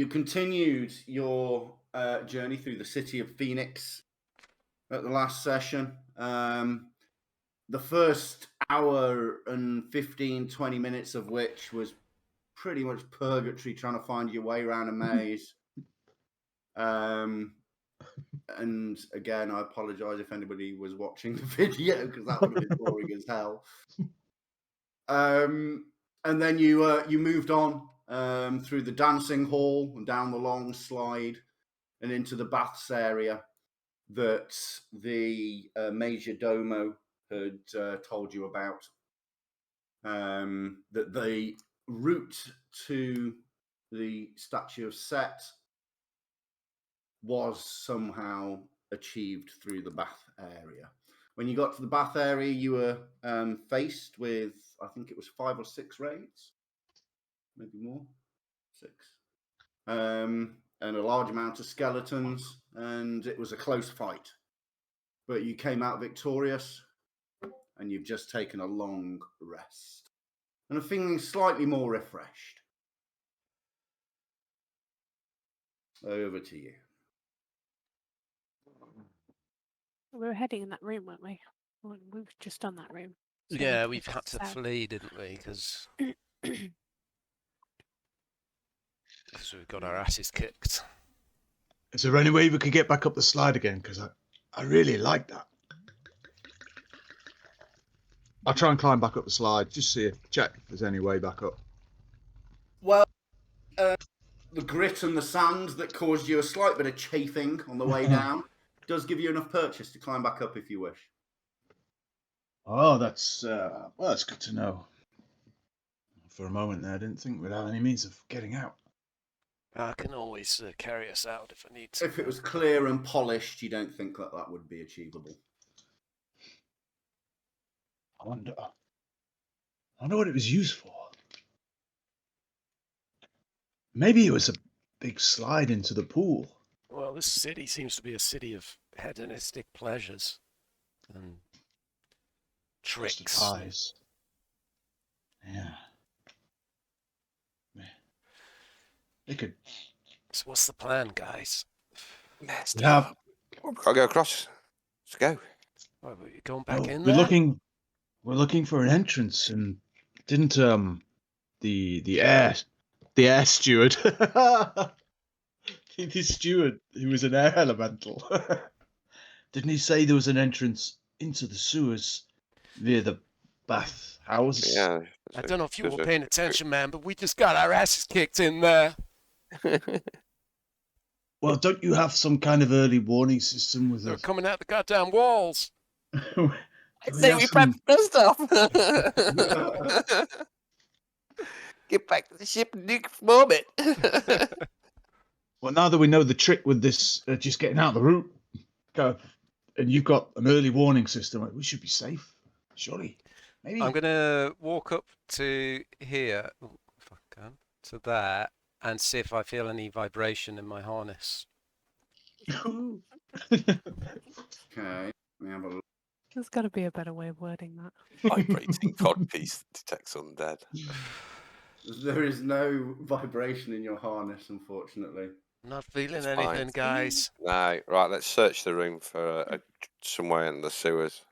you continued your journey through the city of Phoenix at the last session. The first hour and 15, 20 minutes of which was pretty much purgatory trying to find your way around a maze. And again, I apologize if anybody was watching the video because that would have been boring as hell. And then you moved on through the dancing hall and down the long slide and into the baths area that the Major Domo had told you about. That the route to the statue of Set was somehow achieved through the bath area. When you got to the bath area, you were faced with, I think it was 5 or 6 wraiths, maybe more, 6, and a large amount of skeletons, and it was a close fight. But you came out victorious, and you've just taken a long rest, and are feeling slightly more refreshed. Over to you. We were heading in that room, weren't we? We've just done that room. So yeah, we've had to flee, didn't we? Because we got our asses kicked. Is there any way we could get back up the slide again? Because I really like that. I'll try and climb back up the slide. Just check if there's any way back up. Well, the grit and the sand that caused you a slight bit of chafing on the way down does give you enough purchase to climb back up if you wish. Oh, that's good to know. For a moment there, I didn't think we'd have any means of getting out. I can always carry us out if I need to. If it was clear and polished, you don't think that would be achievable? I wonder what it was used for. Maybe it was a big slide into the pool. Well, this city seems to be a city of hedonistic pleasures and tricks. Pies. Yeah. They could. So what's the plan, guys? Yeah. I'll go across. Let's go. Oh, you're going back in we're there? We're looking for an entrance, and didn't the air steward, the steward who was an air elemental, didn't he say there was an entrance into the sewers via the bath house? Yeah. I don't know if you were paying attention, man, but we just got our asses kicked in there. Well, don't you have some kind of early warning system with They're us? coming out the goddamn walls. I say we prep the stuff. Get back to the ship and nuke from it. Well, now that we know the trick with this, just getting out of the route, and you've got an early warning system, we should be safe, surely. Maybe. I'm gonna walk up to here, if I can, to there, and see if I feel any vibration in my harness. Okay, let me have a look. There's got to be a better way of wording that. Vibrating codpiece detects undead. There is no vibration in your harness, unfortunately. Not feeling It's anything, fine. guys. No, right. Let's search the room for somewhere in the sewers.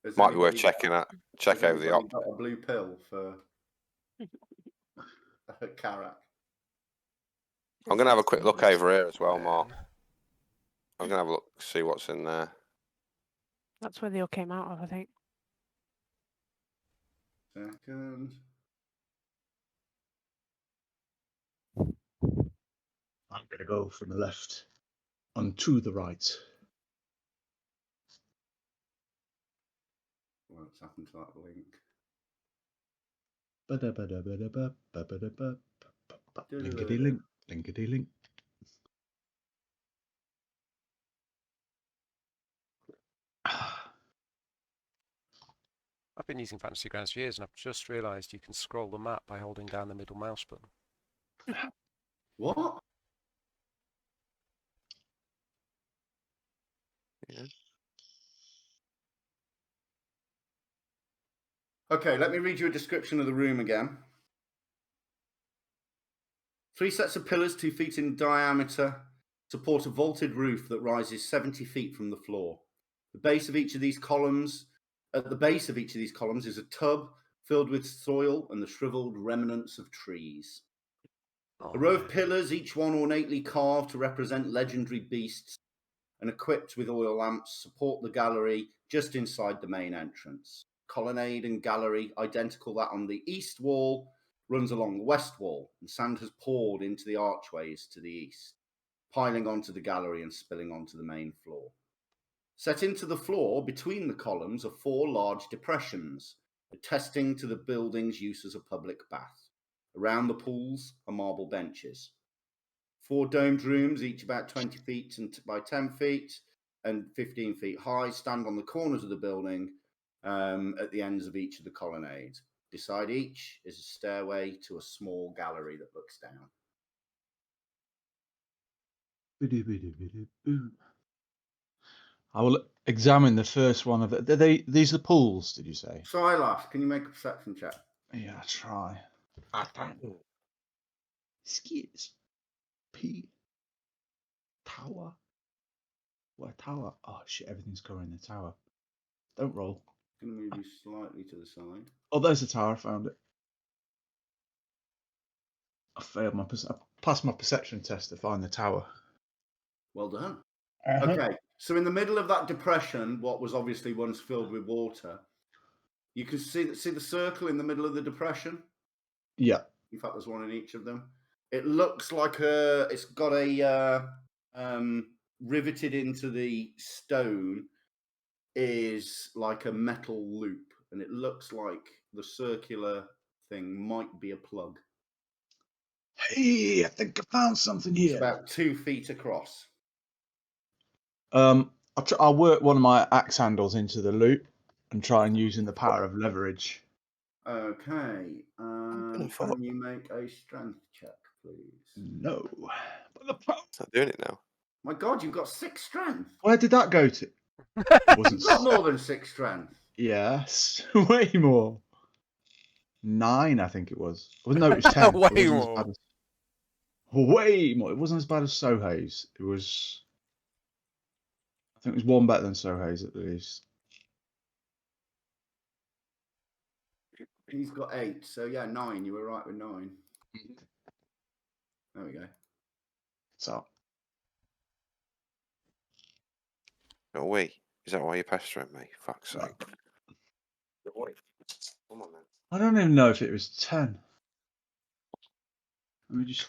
Has Might be worth anybody checking out. Check has over the anybody op. got a blue pill for Karak? I'm gonna have a quick look over here as well, Mark. I'm gonna have a look, see what's in there. That's where they all came out of, I think. Second. I'm going to go from the left on to the right. What's happened to that link? Linkity link, linkity link. I've been using Fantasy Grounds for years, and I've just realised you can scroll the map by holding down the middle mouse button. What? Yeah. Okay, let me read you a description of the room again. 3 sets of pillars, 2 feet in diameter, support a vaulted roof that rises 70 feet from the floor. At the base of each of these columns is a tub filled with soil and the shriveled remnants of trees. A row of pillars, each one ornately carved to represent legendary beasts and equipped with oil lamps, support the gallery just inside the main entrance. Colonnade and gallery, identical that on the east wall, runs along the west wall, and sand has poured into the archways to the east, piling onto the gallery and spilling onto the main floor. Set into the floor between the columns are 4 large depressions, attesting to the building's use as a public bath. Around the pools are marble benches. 4 domed rooms, each about 20 feet by 10 feet and 15 feet high, stand on the corners of the building at the ends of each of the colonnades. Beside each is a stairway to a small gallery that looks down. I will examine the first one of it. These are the pools, did you say? Silas, can you make a perception check? Yeah, I'll try. Skis. P. Tower. What tower? Oh shit, everything's covering the tower. Don't roll. I'm going to move you slightly to the side. Oh, there's the tower. I found it. I failed I passed my perception test to find the tower. Well done. Okay, so in the middle of that depression, what was obviously once filled with water, you can see the circle in the middle of the depression. Yeah. In fact, there's one in each of them. It looks like it's got a riveted into the stone is like a metal loop, and it looks like the circular thing might be a plug. Hey, I think I found something It's here. about 2 feet across. I'll work one of my axe handles into the loop and try and using the power of leverage. Okay. Can you make a strength check, please? No. But the power... It's not doing it now. My God, you've got 6 strength. Where did that go to? It wasn't. You've got more than 6 strength. Yes, way more. 9, I think it was. Well, no, it was 10. Way It wasn't more. as bad as... Way more. It wasn't as bad as Sohei's. It was... I think it was 1 better than Sohei's at least. He's got 8, so yeah, 9. You were right with 9. There we go. So, No way. Is that why you're pestering me? Fuck's sake. Come on, then. I don't even know if it was 10. Let me just...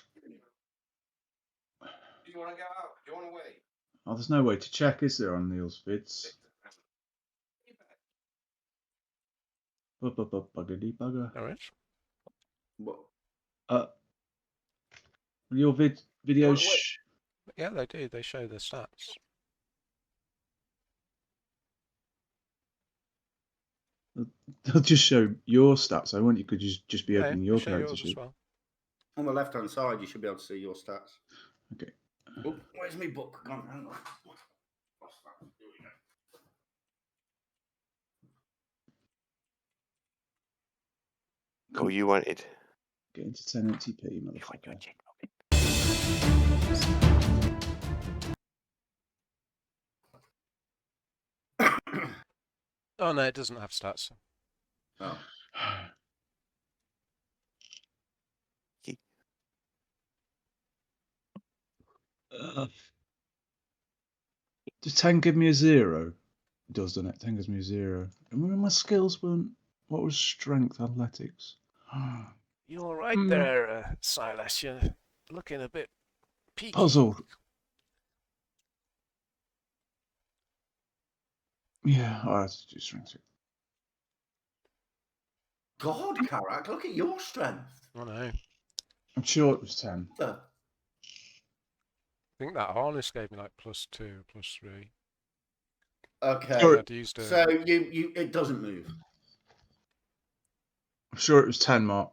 Do you want to go out? Do you want to wait? Oh, there's no way to check, is there, on Neil's vids? Buggity bugger. All right. What? Your videos... wait. Yeah, they do. They show the stats. They'll just show your stats. I want you could just be Yeah, opening they your show character yours as sheet. well. On the left-hand side, you should be able to see your stats. Okay. Oh, where's my book? Gone. Hang on. What's that? Here we go. Oh, you wanted. Get into 1080p, motherfucker. Oh no, it doesn't have stats. Oh. Does 10 give me a 0? It does, doesn't it? 10 gives me a 0. And remember my skills weren't... What was strength, athletics? You're all right there, Silas. You're looking a bit peaky. Puzzled. Yeah, I have to do strength. God, Karak, look at your strength. I know. I'm sure it was 10. The... I think that harness gave me like +2, +3. Okay. Sure. I'd used a... So you it doesn't move. I'm sure it was 10, Mark.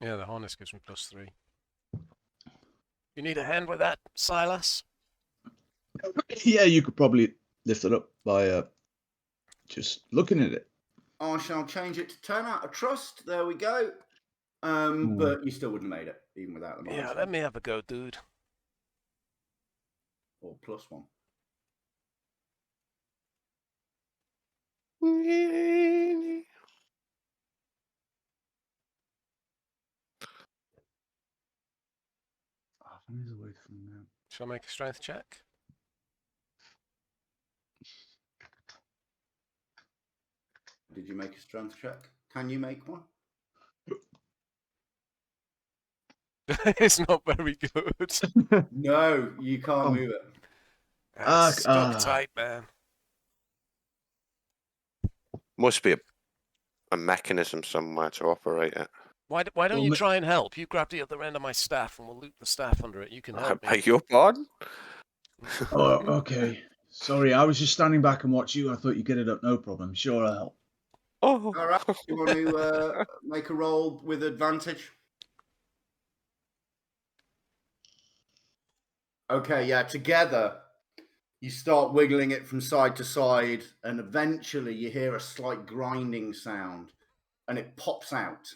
Yeah, the harness gives me +3. You need a hand with that, Silas? Yeah, you could probably lift it up by just looking at it. I shall change it to 10 out of trust. There we go. but you still wouldn't have made it even without the Yeah, minus let one. me have a go, dude. Or plus one. Half an hour's away from now. Shall I make a strength check? Did you make a strength check? Can you make one? It's not very good. No, you can't Oh. move it. It's stuck tight, man. Must be a mechanism somewhere to operate it. Why don't Well, you try and help? You grab the other end of my staff and we'll loop the staff under it. You can I help me. beg your pardon? Oh, okay. Sorry, I was just standing back and watch you. I thought you'd get it up. No problem. Sure, I'll help. Oh. All right. You want to make a roll with advantage? Okay, yeah. Together, you start wiggling it from side to side, and eventually you hear a slight grinding sound, and it pops out.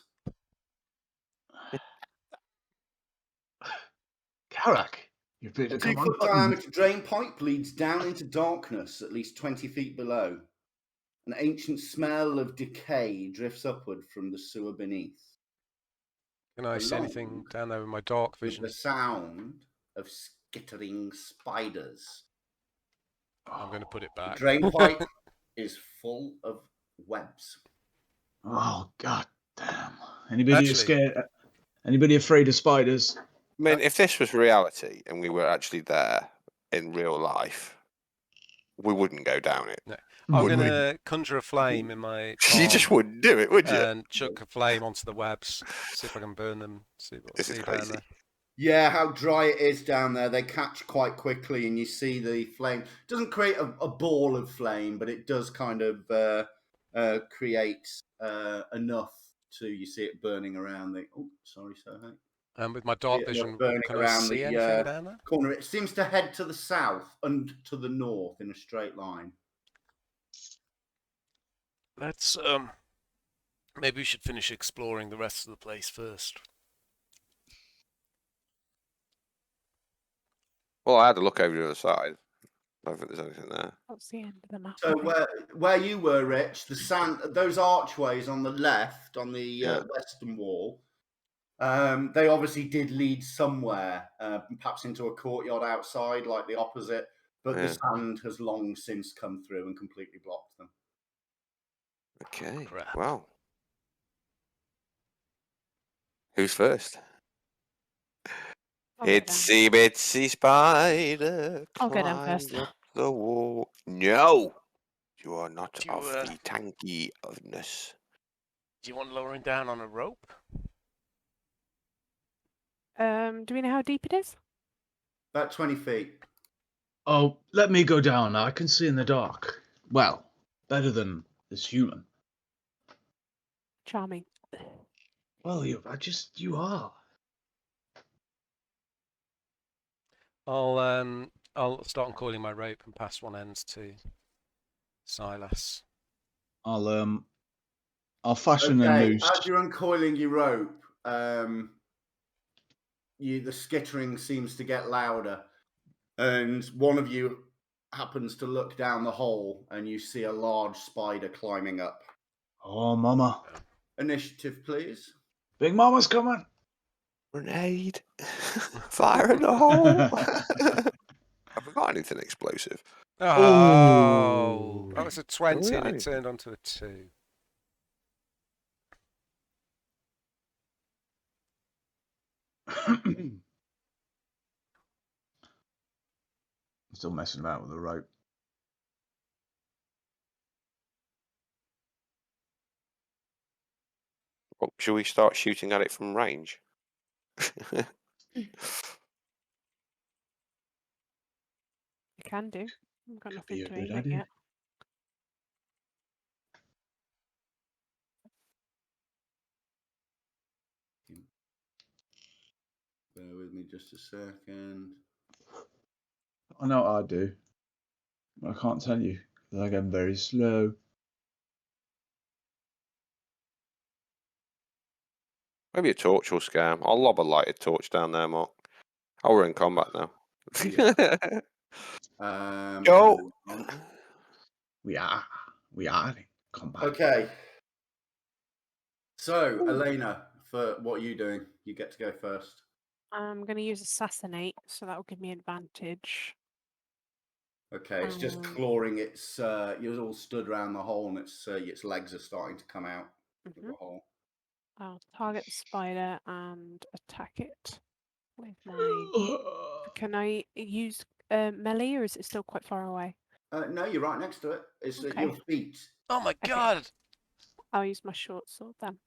Karak, you better A come 2-foot on. diameter drain pipe leads down into darkness at least 20 feet below. An ancient smell of decay drifts upward from the sewer beneath. Can I see anything down there with my dark With vision? the sound of skittering spiders. I'm going to put it The back. drain pipe is full of webs. Oh, god damn. Anybody Actually- scared? Anybody afraid of spiders? I mean, if this was reality and we were actually there in real life, we wouldn't go down it. I'm Would going we? to conjure a flame in my You just palm wouldn't do it, would you? and chuck a flame onto the webs. See if I can burn them. See what This is see crazy. down there. Yeah, how dry it is down there. They catch quite quickly, and you see the flame. It doesn't create a ball of flame, but it does kind of create enough to you see it burning around the. Oh, sorry, Sohei. And with my dark Enough vision, burning can I around see the anything down there? corner. It seems to head to the south and to the north in a straight line. Let's maybe we should finish exploring the rest of the place first. Well, I had a look over the other side. I don't think there's anything there. That's the end of the map. So where you were, Rich, the sand, those archways on the left, on the Yeah. western wall, they obviously did lead somewhere, perhaps into a courtyard outside, like the opposite. But the Yeah. sand has long since come through and completely blocked them. Okay. Crap. Wow. Who's first? I'll go down. Itsy bitsy spider I'll go down climbs first. up the wall. No, you are not Do you, of the tanky ofness. Do you want lowering down on a rope? Do we know how deep it is? About 20 feet. Oh, let me go down. I can see in the dark. Well, better than this human. Charming. Well, you are. I'll start uncoiling my rope and pass one end to Silas. I'll fashion a Okay, noose. as you're uncoiling your rope, the skittering seems to get louder, and one of you happens to look down the hole, and you see a large spider climbing up. Oh, mama. Initiative, please. Big Mama's coming. Grenade. Fire in the hole. Have we got anything explosive? Oh, Ooh. that was a 20 and it Alright. turned onto a 2. Still messing about with the rope. Well, should we start shooting at it from range? You can do. I've got be nothing a to good aim at idea. yet. Bear with me just a second. I know what I do. I can't tell you because I get very slow. Maybe a torch will scare him. I'll lob a lighted torch down there, Mark. Oh, we're in combat now. Yeah. Go. We are in combat. Okay. So, Elena, for what are you doing? You get to go first. I'm going to use assassinate, so that will give me advantage. Okay, it's just clawing its. You're all stood around the hole, and its legs are starting to come out of the hole. I'll target the spider and attack it with my. Can I use melee, or is it still quite far away? No, you're right next to it. It's at your Okay. feet. Oh my Okay. god! I'll use my short sword then.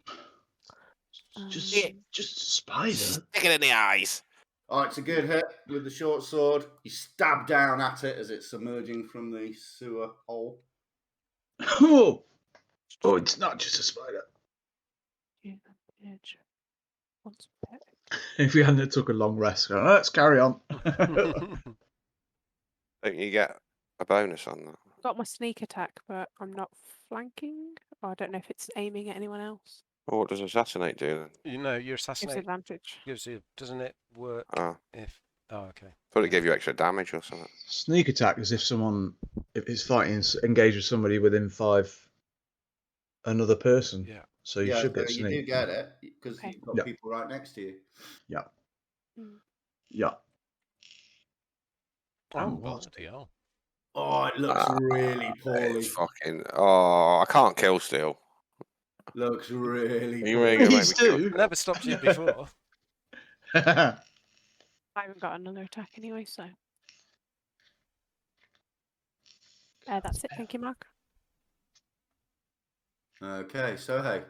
Just a spider. Stick it in the eyes. Oh, it's a good hit with the short sword. You stab down at it as it's emerging from the sewer hole. Oh, it's not just a spider. Once pet. If we hadn't took a long rest, let's carry on. Don't you get a bonus on that? Got my sneak attack, but I'm not flanking. I don't know if it's aiming at anyone else. Oh, what does assassinate do then? You know, your Gives assassinate advantage. gives you, doesn't it work Oh, if? Oh, okay. thought it gave you extra damage or something. Sneak attack is if it's fighting, engaged with somebody within 5 another person. Yeah. So you should get you sneak. do get it because Okay. you've got Yeah. people right next to you. Yeah. Mm. Yeah. Oh, what? bloody hell. Oh, it looks really poorly. It's fucking. Oh, I can't kill still. Looks really Are you poorly. really gonna make Please me kill do. still? Never stopped you before. I haven't got another attack anyway, so. That's it. Thank you, Mark. Okay, so hey.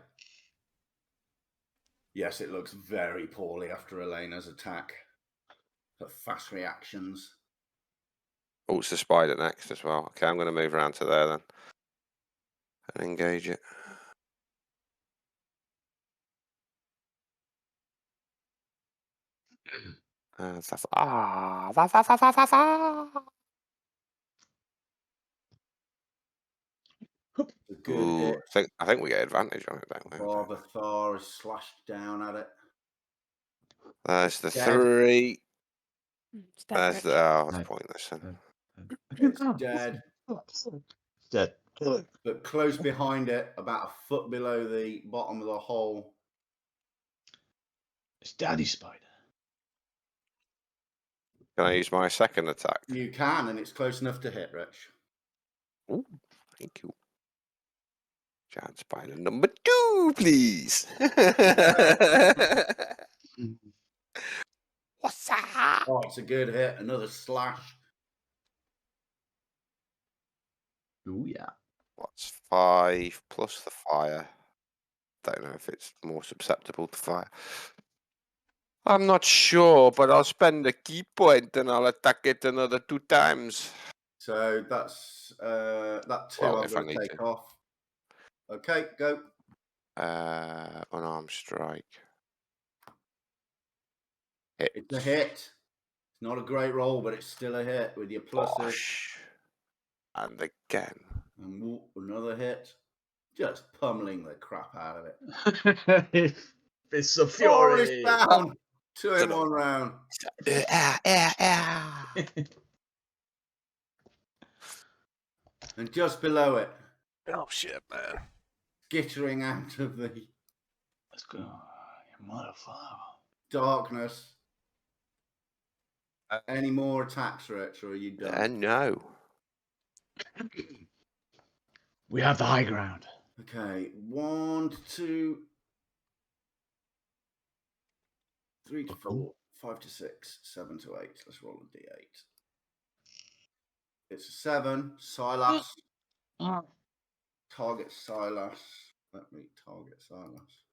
Yes, it looks very poorly after Elena's attack. Her fast reactions. Oh, it's the spider next as well. Okay, I'm going to move around to there then. And engage it. Stuff. A good hit. I think we get advantage on it, don't we? Father Thor is slashed down at it. There's the Dead. 3. It's dead, There's Rich. the. Oh, that's No. pointless. Then. It's dead. Dead. But close behind it, about a foot below the bottom of the hole. It's Daddy Spider. Can I use my second attack? You can, and it's close enough to hit, Rich. Ooh, thank you. Giant spider number 2, please. What's that? Oh, it's a good hit. Another slash. Oh yeah. What's 5 plus the fire? Don't know if it's more susceptible to fire. I'm not sure, but I'll spend a key point and I'll attack it another 2 times. So that's that 2 Well, I'm if I going to need take to. off. Okay, go. Unarmed strike. Hit. It's a hit. It's not a great roll, but it's still a hit with your pluses. Bosh. And again. And another hit. Just pummeling the crap out of it. Fists of Oh, it's fury. down. 2 in 1 round. And just below it, Oh shit, man. skittering out of the Let's go. You motherfucker. darkness. Any more attacks, Rich, or are you done? No. We have the high ground. Okay, 1 to 2, 3 to 4, 5 to 6, 7 to 8. Let's roll a d8. It's a 7. Silas. Target Silas. Let me target Silas.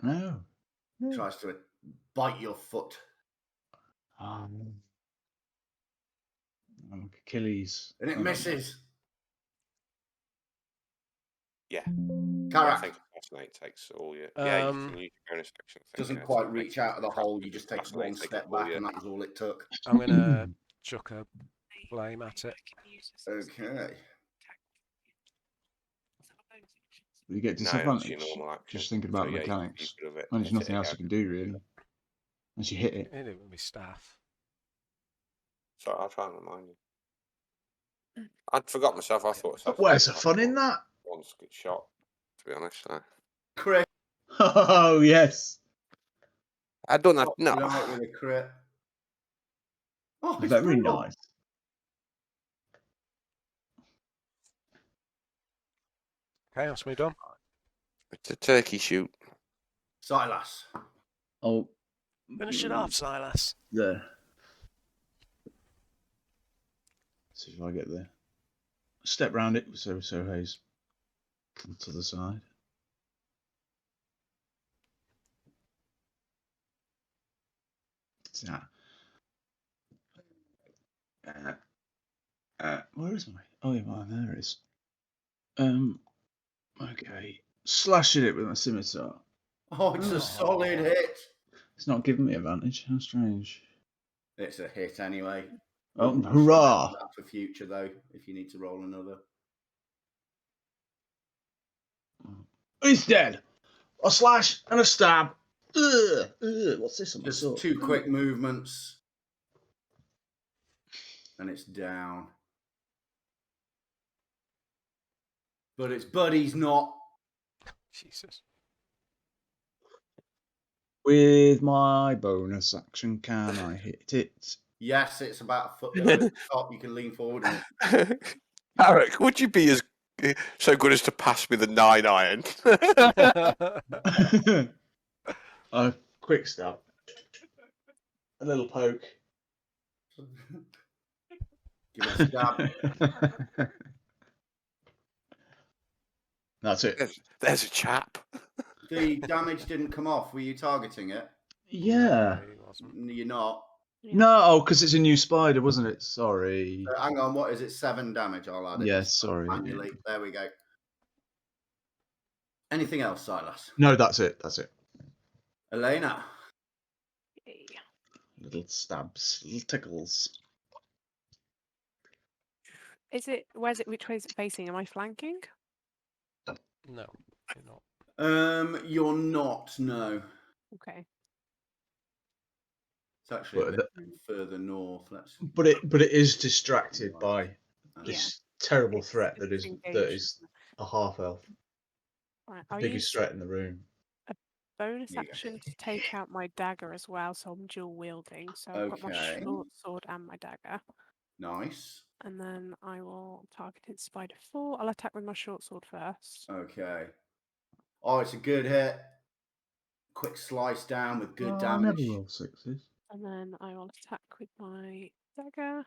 No. Tries to bite your foot. Achilles. And it misses. Yeah. Karak I think assassinate takes all your. Yeah, you can use your bonus action. doesn't quite reach out of the hole. You just take one step back, and that was all it took. I'm gonna chuck a flame at it. Okay. You get No, that's your disadvantage. normal action. Just thinking So, about yeah, you mechanics. could have And there's hit it nothing else you again. can do really, unless you hit it. Hit it with my staff. Sorry, I'll try and remind you. I'd forgot myself. I thought. But where's the fun in that? Once good shot, to be honest. So. Crit. Oh yes. I don't have Pops no. it out with a crit. Oh, it's Very brutal. nice. Okay, that's me done. It's a turkey shoot. Silas. Oh. Finish it off, Silas. There. See if I get there. Step round it so Hayes to the side. Yeah. Where is my? Oh yeah, mine. There it is. Okay. Slashing it with my scimitar. Oh, it's a solid hit. It's not giving me advantage. How strange. It's a hit anyway. Oh, You should hurrah! remember that for future though, if you need to roll another. He's dead. A slash and a stab. Ugh. What's this on my Just sword? 2 quick movements. And it's down. But its buddy's not. Jesus. With my bonus action, can I hit it? Yes, it's about a foot below the top. You can lean forward and Eric, would you be as so good as to pass me the 9 iron? A quick stab. A little poke. give it a stab. That's it. There's a chap. The damage didn't come off. Were you targeting it? Yeah. No, he wasn't. You're not. No, because it's a new spider, wasn't it? Sorry. Hang on, what is it? 7 damage. I'll add it. Yes, sorry. Manually. There we go. Anything else, Silas? No, that's it. That's it. Elena. Okay. Little stabs, little tickles. Is it? Where's it? Which way is it facing? Am I flanking? No, you're not. You're not. No, Okay. it's actually a But bit further north. Let's. But it is distracted by Yeah. this terrible It's- threat it's that is engaged. a half elf, Right. the I'll biggest use threat in the room. bonus Here you go. action to take out my dagger as well, so I'm dual wielding. So I've got my Okay. short sword and my dagger. Nice. And then I will target its spider 4. I'll attack with my short sword first. Okay. Oh, it's a good hit. Quick slice down with good damage. Never roll sixes. And then I will attack with my dagger.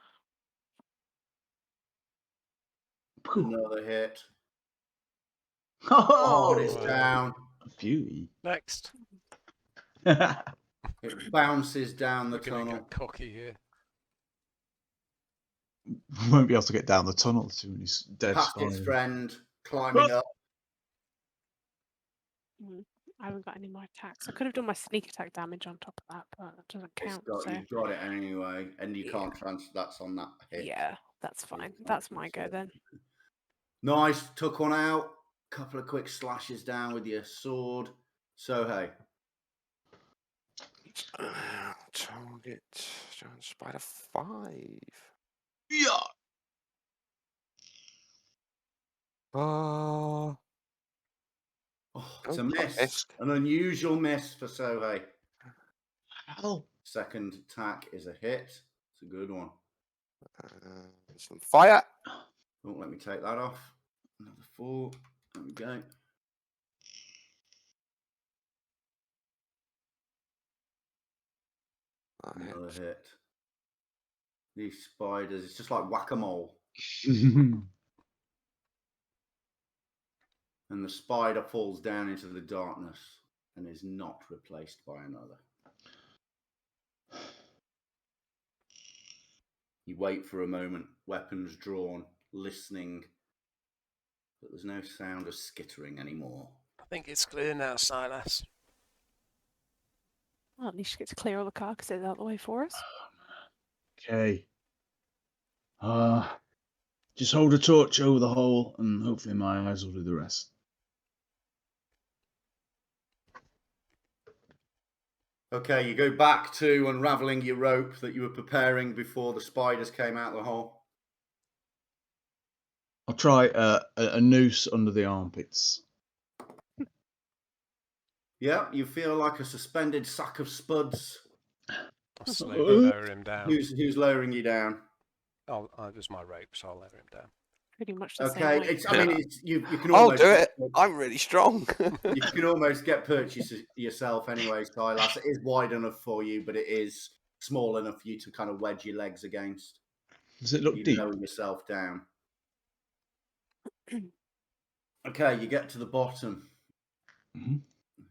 Another hit. Oh, Oh, it's down. beauty. Next. It bounces down the We're gonna tunnel. get cocky here. Won't be able to get down the tunnel to his dead Past its spiders. friend, climbing up. I haven't got any more attacks. I could have done my sneak attack damage on top of that, but that doesn't count. So You've got it anyway, and you can't transfer. That's on that hit. yeah, that's You fine. can't That's my go transfer. then. Nice, took one out. Couple of quick slashes down with your sword. So hey, Target spider 5. Yeah. Oh, it's a I miss. missed. An unusual miss for Sohei. Hell. Second attack is a hit. It's a good one. Some fire. Oh, let me take that off. Another 4. There we go. Another hit. These spiders, it's just like whack-a-mole. And the spider falls down into the darkness and is not replaced by another. You wait for a moment, weapons drawn, listening, but there's no sound of skittering anymore. I think it's clear now, Silas. Well, at least you get to clear all the carcasses out of the way for us. Okay. Just hold a torch over the hole, and hopefully my eyes will do the rest. Okay, you go back to unraveling your rope that you were preparing before the spiders came out the hole. I'll try a noose under the armpits. Yeah, you feel like a suspended sack of spuds. I'll slowly Uh, lower him down. Who's lowering you down? It was my rope, so I'll lower him down. Pretty much the same Okay, way. you can I'll almost do it. I'm really strong. you can almost get purchase yourself anyway, Silas. It is wide enough for you, but it is small enough for you to kind of wedge your legs against. Does it look You deep? lower yourself down. Okay, you get to the bottom. Mhm.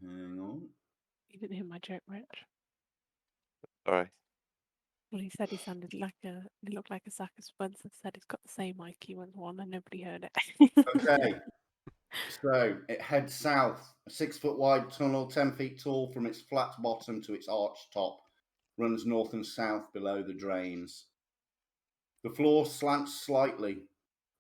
Hang on. You didn't hear my joke, Rich. Sorry. Well, he said he looked like a sack of spuds and said he's got the same IQ as one and nobody heard it. Okay. So it heads south. A 6 foot wide tunnel, 10 feet tall from its flat bottom to its arched top, runs north and south below the drains. The floor slants slightly.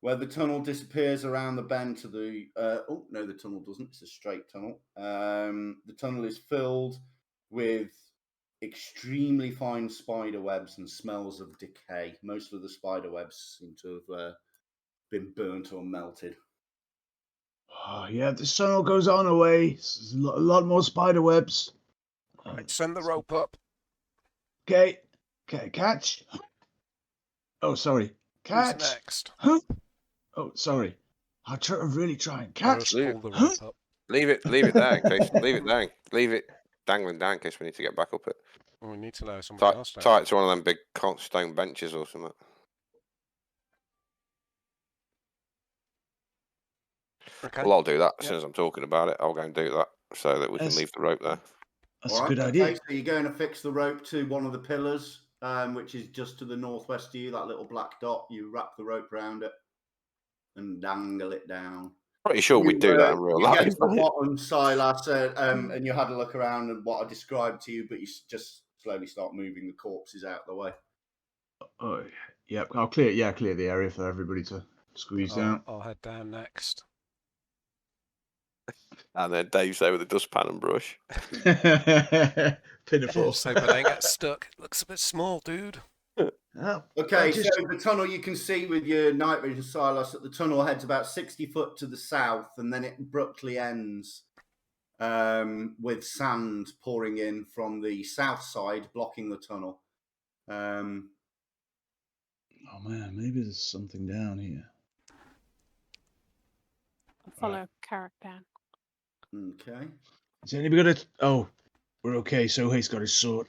Where the tunnel disappears around the bend to the... oh, no, the tunnel doesn't. It's a straight tunnel. The tunnel is filled with extremely fine spider webs and smells of decay. Most of the spider webs seem to have been burnt or melted. Oh, yeah, the tunnel goes on away. There's a lot more spider webs. Right, send the rope up. Okay, catch. Oh, sorry. Who's Catch. next? Huh? Oh, sorry. I'm really trying. I'll Catch. just pull the rope up. Leave it there in case. Leave it dangling down in case we need to get back up it. Well, we need to lower somebody else down. Tie it to one of them big stone benches or something. Okay. Well, I'll do that as soon as I'm talking about it. I'll go and do that so that we can That's- leave the rope there. That's All a right, good okay, idea. so you're going to fix the rope to one of the pillars, which is just to the northwest of you, that little black dot. You wrap the rope around it and dangle it down. Pretty sure we'd do that in real you life. get to the bottom, Silas, and you had a look around and what I described to you, but you just slowly start moving the corpses out of the way. Oh, yeah. I'll clear the area for everybody to squeeze down. I'll head down next. And then Dave's there with a dustpan and brush. Pinafore. Just hope I don't get stuck. It looks a bit small, dude. Oh, Okay, just- so the tunnel you can see with your night vision, Silas, that the tunnel heads about 60 foot to the south, and then it abruptly ends with sand pouring in from the south side, blocking the tunnel. Oh man, maybe there's something down here. I'll follow Carrick down. Okay. Has anybody got it? Oh, we're okay. So he's got his sword.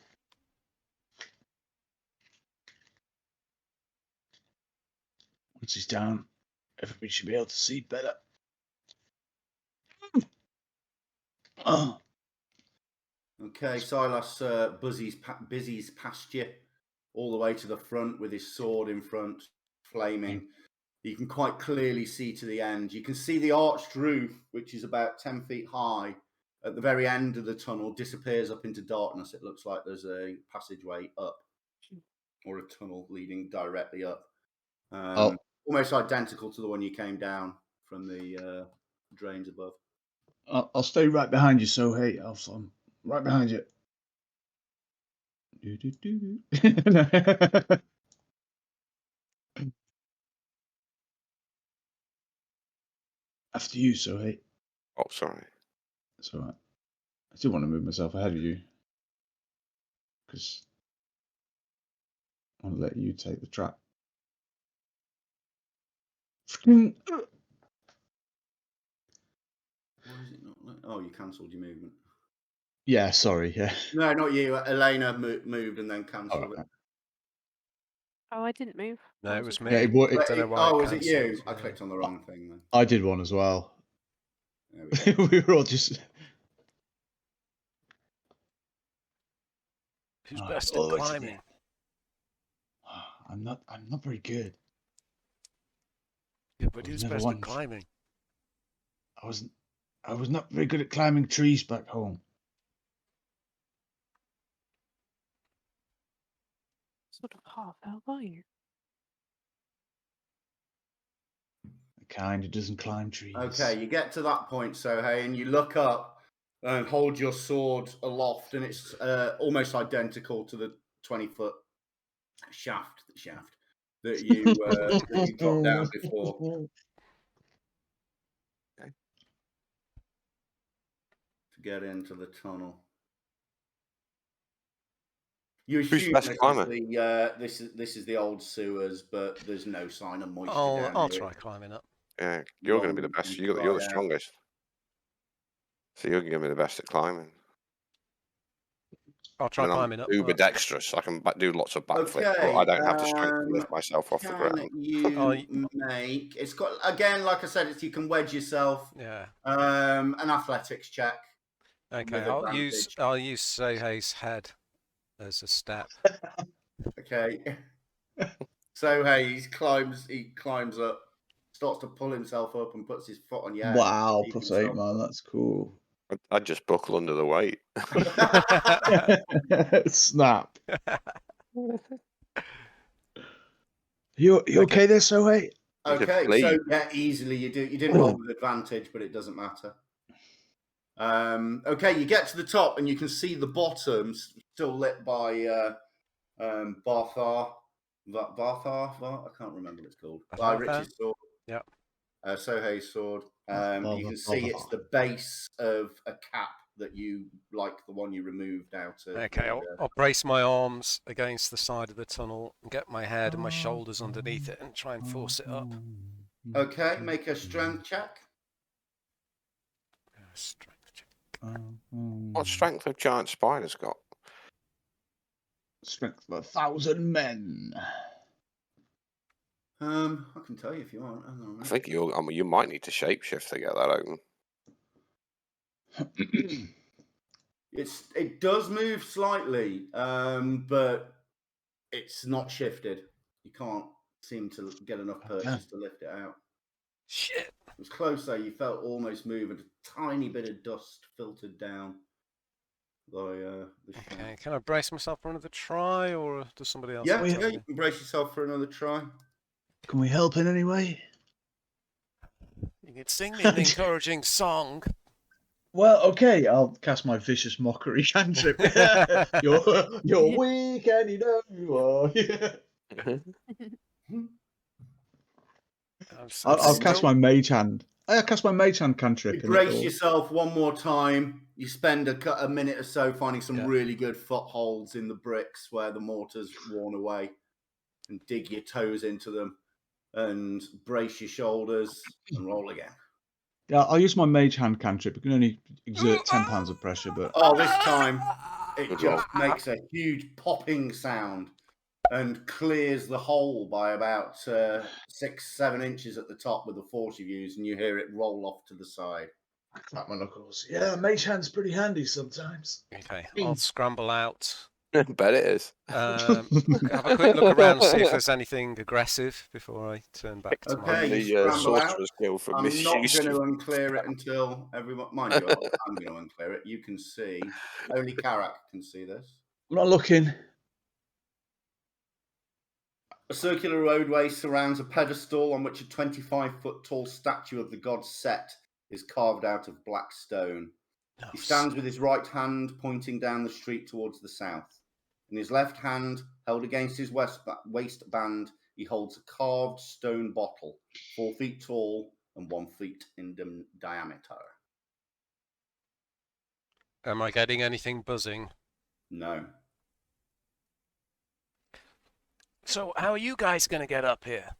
Once he's down, everybody should be able to see better. Oh, Okay, Silas busies past you all the way to the front with his sword in front, flaming. You can quite clearly see to the end. You can see the arched roof, which is about 10 feet high, at the very end of the tunnel, disappears up into darkness. It looks like there's a passageway up or a tunnel leading directly up. Almost identical to the one you came down from the drains above. I'll stay right behind you. So hey, I'm right behind you. After you, so hey. Oh, sorry. That's all right. I still want to move myself ahead of you because I want to let you take the trap. Why is it not like... Oh, you cancelled your movement. Yeah, sorry. Yeah. No, not you. Elena moved and then cancelled it. Oh, I didn't move. No, I it was okay. me. Yeah, Don't know why was it you? cancelled, I yeah. clicked on the wrong thing then. I did one as well. There we go. We were all just. Who's Oh, best all at the way to climbing? I'm not very good. Yeah, but I was who's never best one. at climbing? I was not very good at climbing trees back home. Sort of half elf, are you? The kind who doesn't climb trees. Okay, you get to that point, Sohei, and you look up and hold your sword aloft, and it's almost identical to the 20-foot shaft that you dropped down before. Okay. To get into the tunnel. You Who's assume best climber? this is the old sewers, but there's no sign of moisture down I'll here. try climbing up. Yeah, you're going to be the Long best. and You're dry the out. strongest. So you're going to be the best at climbing. I'll try And I'm climbing up. uber but- dexterous. I can do lots of backflips, but Okay, I don't have the strength to lift myself off the can ground. you make? It's got again, like I said, you can wedge yourself. Yeah. An athletics check. Okay. with I'll use advantage. Sohei's head as a step. Okay. So hey, he climbs up, starts to pull himself up, and puts his foot on your head. Wow, to keep +8, himself man. up. That's cool. I'd just buckle under the weight. Snap. You okay there, Sohei? Okay, bleed. so yeah, easily you do. You didn't roll with advantage, but it doesn't matter. Okay, you get to the top, and you can see the bottom still lit by Barthar. I can't remember what it's called. By Barthar? Rich's sword. Yeah. Sohei's sword. You can see it's the base of a cap that you like the one you removed out of. Okay, I'll brace my arms against the side of the tunnel and get my head and my shoulders underneath it and try and force it up. Okay, make a strength check. Strength check. What strength have giant spiders got? Strength of 1,000 men. I can tell you if you want. Hang on a I minute. think you might need to shapeshift to get that open. It does move slightly, but it's not shifted. You can't seem to get enough purchase to lift it out. Shit. It was close though. You felt almost move, and a tiny bit of dust filtered down by the shaft. Okay, can I brace myself for another try, or does somebody else? Yeah, want to yeah, tell you me? can brace yourself for another try. Can we help in any way? You could sing me an encouraging song. Well, okay, I'll cast my vicious mockery cantrip. You're weak and you know you are. I'll cast my mage hand. I cast my mage hand cantrip. You brace yourself one more time. You spend a minute or so finding some really good footholds in the bricks where the mortar's worn away, and dig your toes into them, and brace your shoulders and roll again. Yeah, I'll use my mage hand cantrip. It can only exert 10 pounds of pressure, but this time it just makes a huge popping sound and clears the hole by about 6-7 inches at the top with the force you've used, and you hear it roll off to the side. I clap my knuckles. Yeah, mage hand's pretty handy sometimes. Okay, I'll scramble out. I bet it is. Have a quick look around and see if there's anything aggressive before I turn back to my. Okay, you The scramble out. sorcerer's guild for I'm not misuse. going to unclear it until everyone. Mind you, I'm going to unclear it. You can see. Only Karak can see this. I'm not looking. A circular roadway surrounds a pedestal on which a 25-foot tall statue of the god Set is carved out of black stone. He stands with his right hand pointing down the street towards the south. In his left hand, held against his waistband, he holds a carved stone bottle, 4 feet tall and 1 foot in diameter. Am I getting anything buzzing? No. So, how are you guys going to get up here?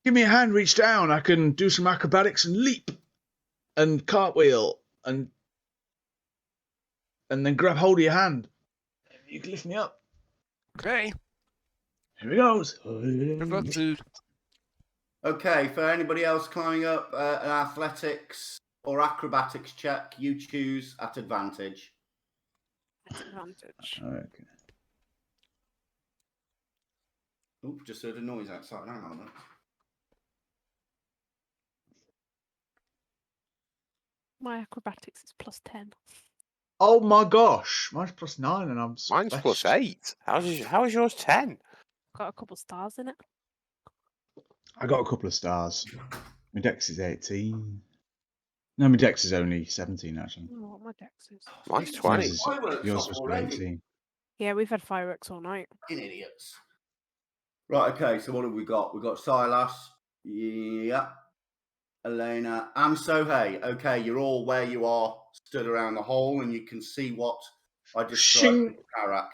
Give me a hand, reach down. I can do some acrobatics and leap and cartwheel and then grab hold of your hand. You can lift me up. Okay. Here we goes. Good luck, dude. Okay, for anybody else climbing up, an athletics or acrobatics check, you choose at advantage. At advantage. Okay. Oh, just heard a noise outside. Hang on a minute. My acrobatics is +10. Oh my gosh, mine's +9 and I'm. Mine's +8. How is yours 10? Got a couple stars in it. I got a couple of stars. My dex is 18. No, my dex is only 17 actually. Oh, what my dex is. Mine's Jesus, 20. Yours, fireworks yours off was already. 18. Yeah, we've had fireworks all night. Fucking idiots. Right, okay, so what have we got? We've got Silas. Yeah. Elena and Sohei. Okay, you're all where you are, stood around the hole, and you can see what I described Shing. as Karak.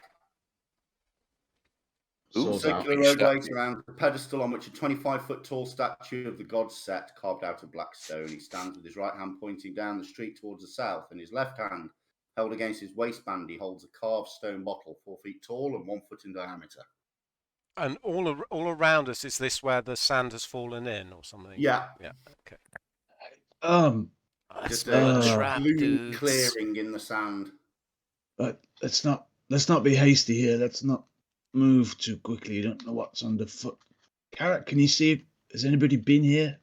Swords out. Circular big roadway statue. surrounds the pedestal on which a 25-foot tall statue of the god Set, carved out of black stone. He stands with his right hand pointing down the street towards the south, and his left hand, held against his waistband, he holds a carved stone bottle 4 feet tall and 1 foot in diameter. And all around us, is this where the sand has fallen in or something? Yeah. Yeah. Okay. Just smell a a trap, gloomy dudes. clearing in the sand. But let's not be hasty here. Let's not move too quickly. You don't know what's underfoot. Carrot, can you see if has anybody been here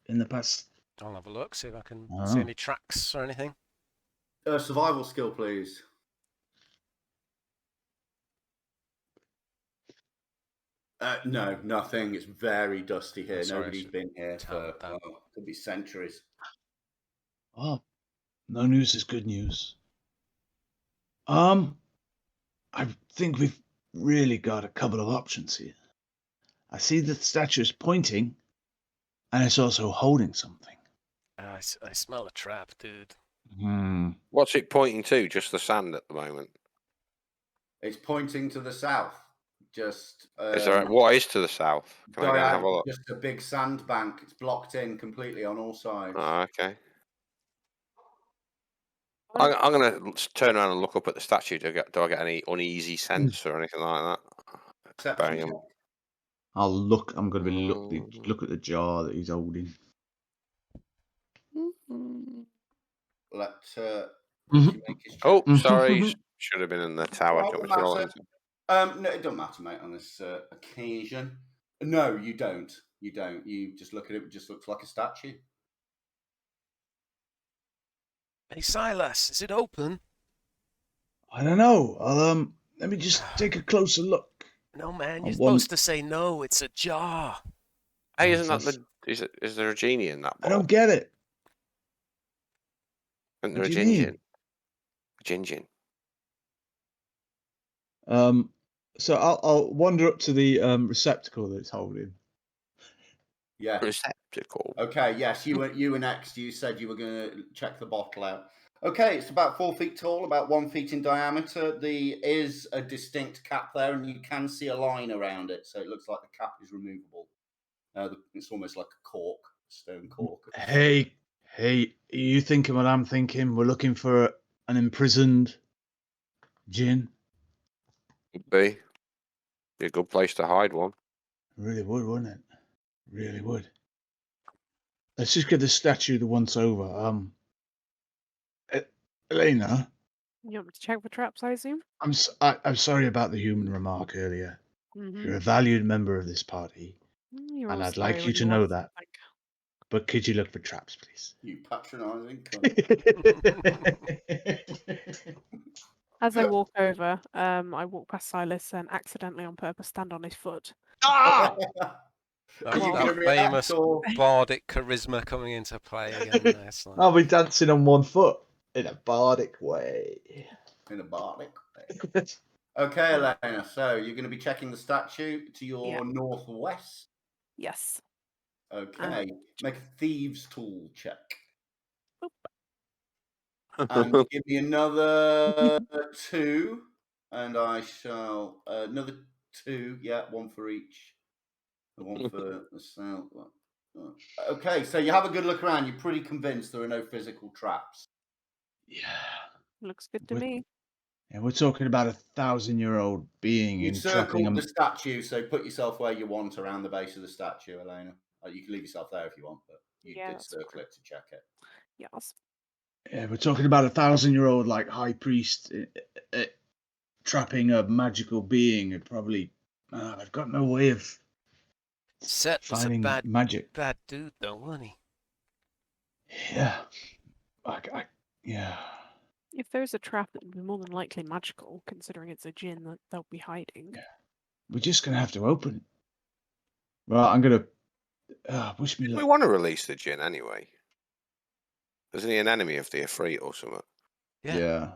in the past? I'll have a look, see if I can Oh. see any tracks or anything. Survival skill, please. No, nothing. It's very dusty here. Sorry, I Nobody's should been here tell for it that. could be centuries. Oh, no news is good news. I think we've really got a couple of options here. I see that the statue is pointing, and it's also holding something. I smell a trap, dude. What's it pointing to? Just the sand at the moment. It's pointing to the south. Just Is there what is to the south? Can I go and have a look? just a big sandbank. It's blocked in completely on all sides. Oh, okay. I'm going to turn around and look up at the statue. Do I get any uneasy sense or anything like that? Perception check. I'll look. I'm going to be look at the jar that he's holding. Let Richie make his check. Oh, sorry. Should have been in the tower. Well, Do you it want me to roll no, it doesn't matter, mate, on this occasion. No, you don't. You don't. You just look at it. It just looks like a statue. Hey, Silas, is it open? I don't know. I'll let me just take a closer look. No, man, I you're want- supposed to say no. It's a jar. Hey, Oh, isn't that that's- is there a genie in that I ball? don't get it. Isn't there What a do you mean? gin? Gin. So I'll wander up to the receptacle that it's holding. Yeah. Receptacle. Okay. Yes, you were next. You said you were going to check the bottle out. Okay, it's about 4 feet tall, about 1 foot in diameter. There is a distinct cap there, and you can see a line around it, so it looks like the cap is removable. It's almost like a cork, stone cork. Hey, are you thinking what I'm thinking? We're looking for an imprisoned djinn. Would be a good place to hide one. Really would, wouldn't it? Really would. Let's just get the statue the once over. Elena, You want me to check for traps, I assume? I'm sorry about the human remark earlier. Mm-hmm. You're a valued member of this party, You're and all I'd like sorry you when to know want that. something. But could you look for traps, please? You patronising cunt. As I walk over, I walk past Silas and accidentally on purpose stand on his foot. Ah! Are you Well- going to react famous or... bardic charisma coming into play again. Excellent. I'll be dancing on one foot in a bardic way. in a bardic way? Okay, Elena, so you're going to be checking the statue to your northwest. Yes. Okay, make a thieves' tool check. Oop. And give me another 2, and I shall another 2. Yeah, 1 for each. The 1 for the south. Okay, so you have a good look around. You're pretty convinced there are no physical traps. Yeah. Looks good to With- me. Yeah, we're talking about 1,000-year-old being You entrapping circled a... the statue, so put yourself where you want around the base of the statue, Elena. You can leave yourself there if you want, but you Yeah, did that's circle it to check it. Yes. Yeah, we're talking about 1,000-year-old like high priest trapping a magical being. It probably... I've got no way of Set was a finding bad magic. dude, though, wasn't he? Yeah. Yeah. If there's a trap, it would be more than likely magical, considering it's a djinn that they'll be hiding. We're just going to have to open it. Well, I'm going to... wish me We luck. want to release the gin anyway. Isn't he an enemy of the Ifrit or something? Yeah.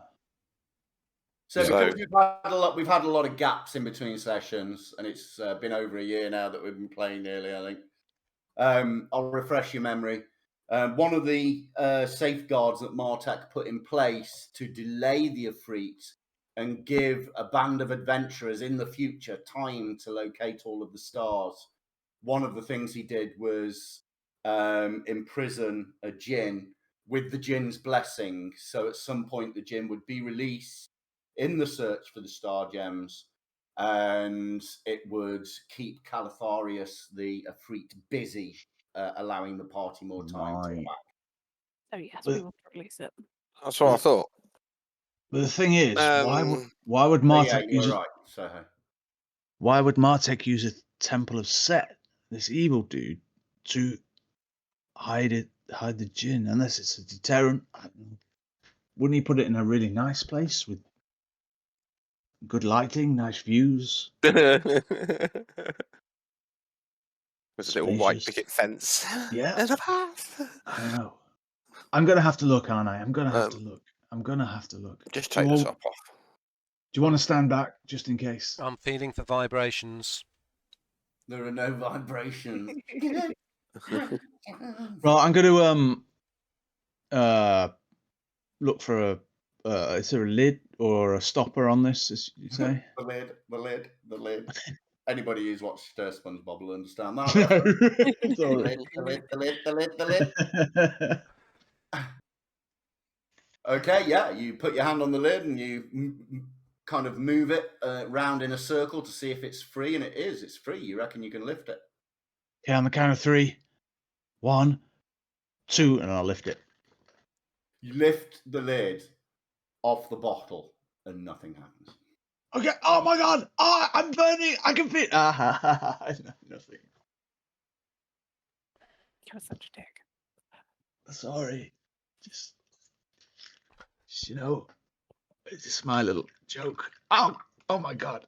So So- because we've had a lot of gaps in between sessions, and it's been over a year now that we've been playing nearly, I think. I'll refresh your memory. One of the safeguards that Martek put in place to delay the Ifrit and give a band of adventurers in the future time to locate all of the stars. One of the things he did was imprison a djinn with the djinn's blessing. So at some point, the djinn would be released in the search for the star gems, and it would keep Calatharius, the Ifrit, busy, allowing the party more time to Right. relax. Oh yes, But- we will release it. That's what I thought. But the thing is, why would So, yeah, Martek you're use right. So why would Martek use a Temple of Set, this evil dude, to hide the djinn? Unless it's a deterrent. Wouldn't he put it in a really nice place with good lighting, nice views? With a little white Spacious. picket fence. Yeah. There's a path. I know. I'm gonna have to look, aren't I? I'm gonna have to Um, look. I'm gonna have to look. Just Do take you the all- top off. Do you want to stand back just in case? I'm feeling for vibrations. there are no vibrations. Right, I'm going to look for a. Is there a lid or a stopper on this? As you say? the lid. Anybody who's watched SpongeBob will understand that. No, The sorry. lid. Okay, yeah, you put your hand on the lid and you kind of move it round in a circle to see if it's free, and it is. It's free. You reckon you can lift it? Okay, on the count of 3. 1, 2, and I'll lift it. You lift the lid off the bottle, and nothing happens. Okay. Oh my god! Oh, I'm burning! I can feel. Nothing. You're such a dick. Sorry. Just it's just my little joke. Oh my god.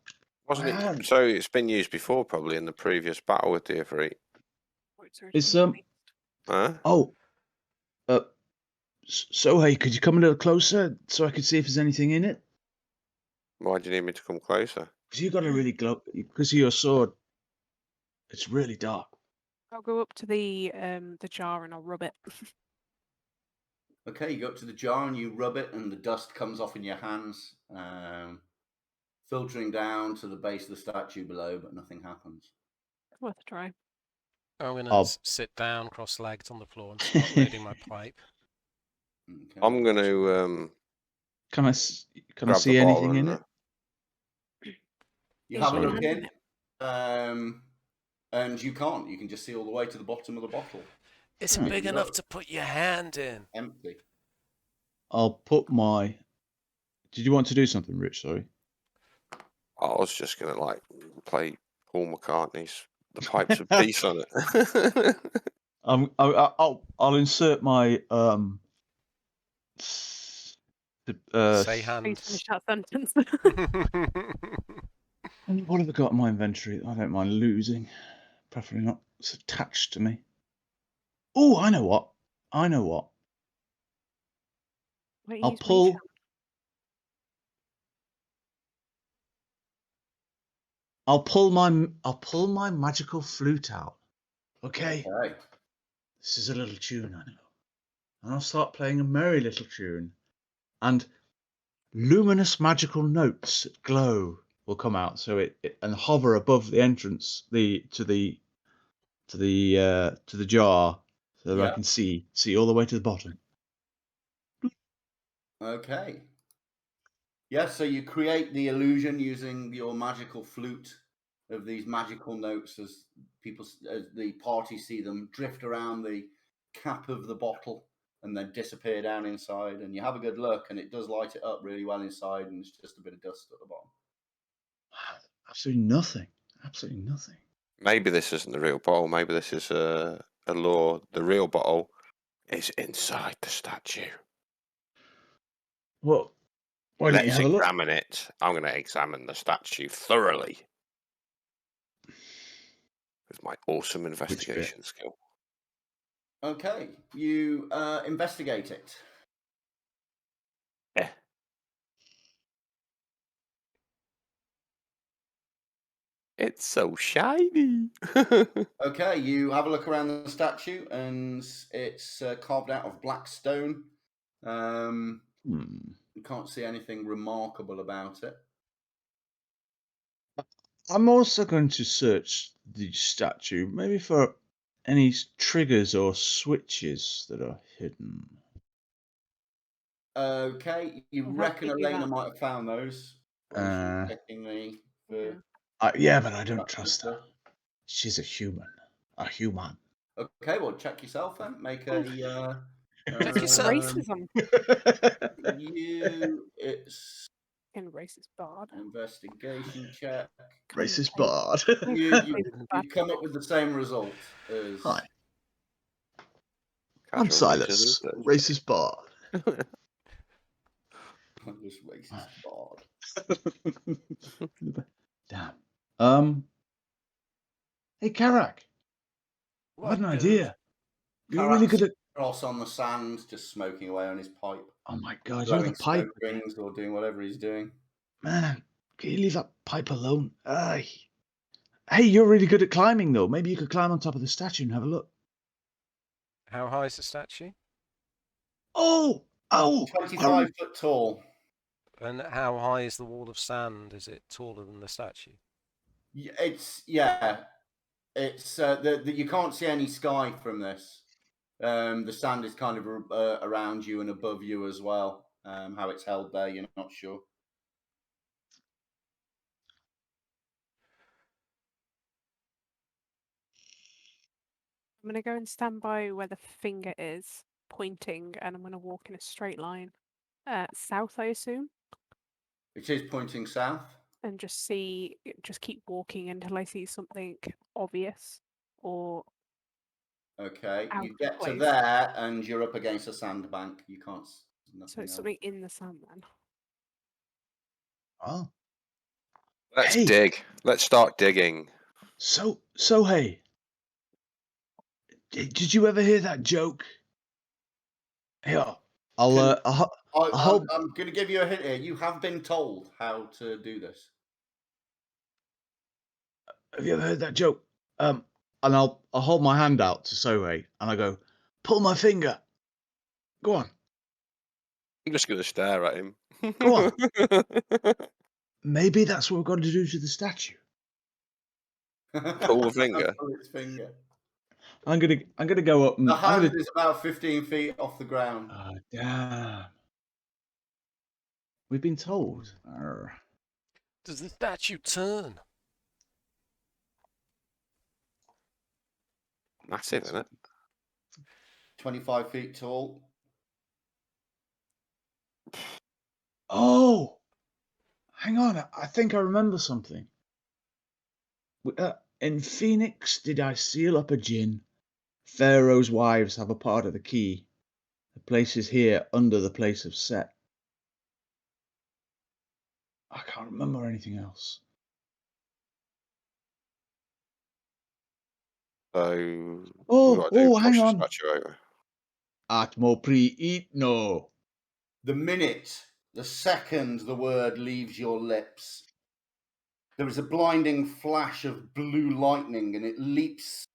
Wasn't My hand. it? So it's been used before, probably in the previous battle with the Ifrit. It's Huh? Oh. So hey, could you come a little closer so I could see if there's anything in it? Why do you need me to come closer? Because you got a really because of your sword. It's really dark. I'll go up to the jar and I'll rub it. Okay, you go up to the jar and you rub it, and the dust comes off in your hands, filtering down to the base of the statue below, but nothing happens. Worth a try. I'm going I'll- to sit down, cross-legged on the floor, and start loading my pipe. Okay. I'm going to Can I grab see the bottle anything in and, it? You have a Sorry. look in, and you can't. You can just see all the way to the bottom of the bottle. It's Hmm. big enough to put your hand in. Empty. I'll put my. Did you want to do something, Rich? Sorry. I was just going to play Paul McCartney's "The Pipes of Peace" on it. I'll insert my Say Please hand. finish that sentence. What have I got in my inventory? I don't mind losing. Preferably not. It's attached to me. Oh, I know what. Wait, I'll use mage pull. hand. I'll pull my magical flute out. Okay. Okay. This is a little tune, I know. And I'll start playing a merry little tune. And luminous magical notes that glow will come out, so it and hover above the entrance, to the jar, so that I Yeah. can see all the way to the bottom. Okay. Yeah, so you create the illusion using your magical flute of these magical notes as the party see them drift around the cap of the bottle and then disappear down inside. And you have a good look, and it does light it up really well inside, and it's just a bit of dust at the bottom. Absolutely nothing. Absolutely nothing. Maybe this isn't the real bottle. Maybe this is a lore. The real bottle is inside the statue. Well, why don't you Let's have a look? examine it. I'm going to examine the statue thoroughly with my awesome investigation skill. Okay, you investigate it. It's so shiny. Okay, you have a look around the statue, and it's carved out of black stone. You can't see anything remarkable about it. I'm also going to search the statue, maybe for any triggers or switches that are hidden. Okay, you I'll help reckon you do Elena that. might have found those when she was checking the. Yeah, but I don't Statue trust her. stuff. She's a human. A human. Okay, well, check yourself then. Make a. Check Just yourself. racism. It's In racist bard. investigation check. Racist Play- bard. You'd come up with the same result as. Hi, I'm Casual Silas. racism. Racist bard. This racist bard. Damn. Hey, Karak. I've had an idea. You're really good at. Cross on the sand, just smoking away on his pipe, Oh my god, you're the blowing pipe. smoke rings or doing whatever he's doing. Man, can you leave that pipe alone? Hey, you're really good at climbing, though. Maybe you could climb on top of the statue and have a look. How high is the statue? Oh! 25 foot tall. And how high is the wall of sand? Is it taller than the statue? It's you can't see any sky from this. The sand is kind of around you and above you as well. How it's held there, you're not sure. I'm going to go and stand by where the finger is pointing, and I'm going to walk in a straight line. South, I assume. It is pointing south. And just keep walking until I see something obvious or. Okay, out you of get to place. there and you're up against a sandbank. You can't. So it's something in the sand then. Oh. Let's Hey. dig. Let's start digging. So hey. Did you ever hear that joke? Yeah. I'm going to give you a hint here. You have been told how to do this. Have you ever heard that joke? And I'll hold my hand out to Sohei and I go, pull my finger. Go on. I'm just going to stare at him. Go on. Maybe that's what we've got to do to the statue. Pull the finger. Pull its finger. I'm gonna go up and The hand is about 15 feet off the ground. Oh, damn. We've been told. Does the statue turn? Massive, isn't it? 25 feet tall. Oh, hang on. I think I remember something. In Phoenix, did I seal up a djinn? Pharaoh's wives have a part of the key. The place is here under the place of Set. I can't remember anything else. So we Oh, got to hang push the on. statue over. Atmo pre-eat no. The minute, the second the word leaves your lips, there is a blinding flash of blue lightning and it leaps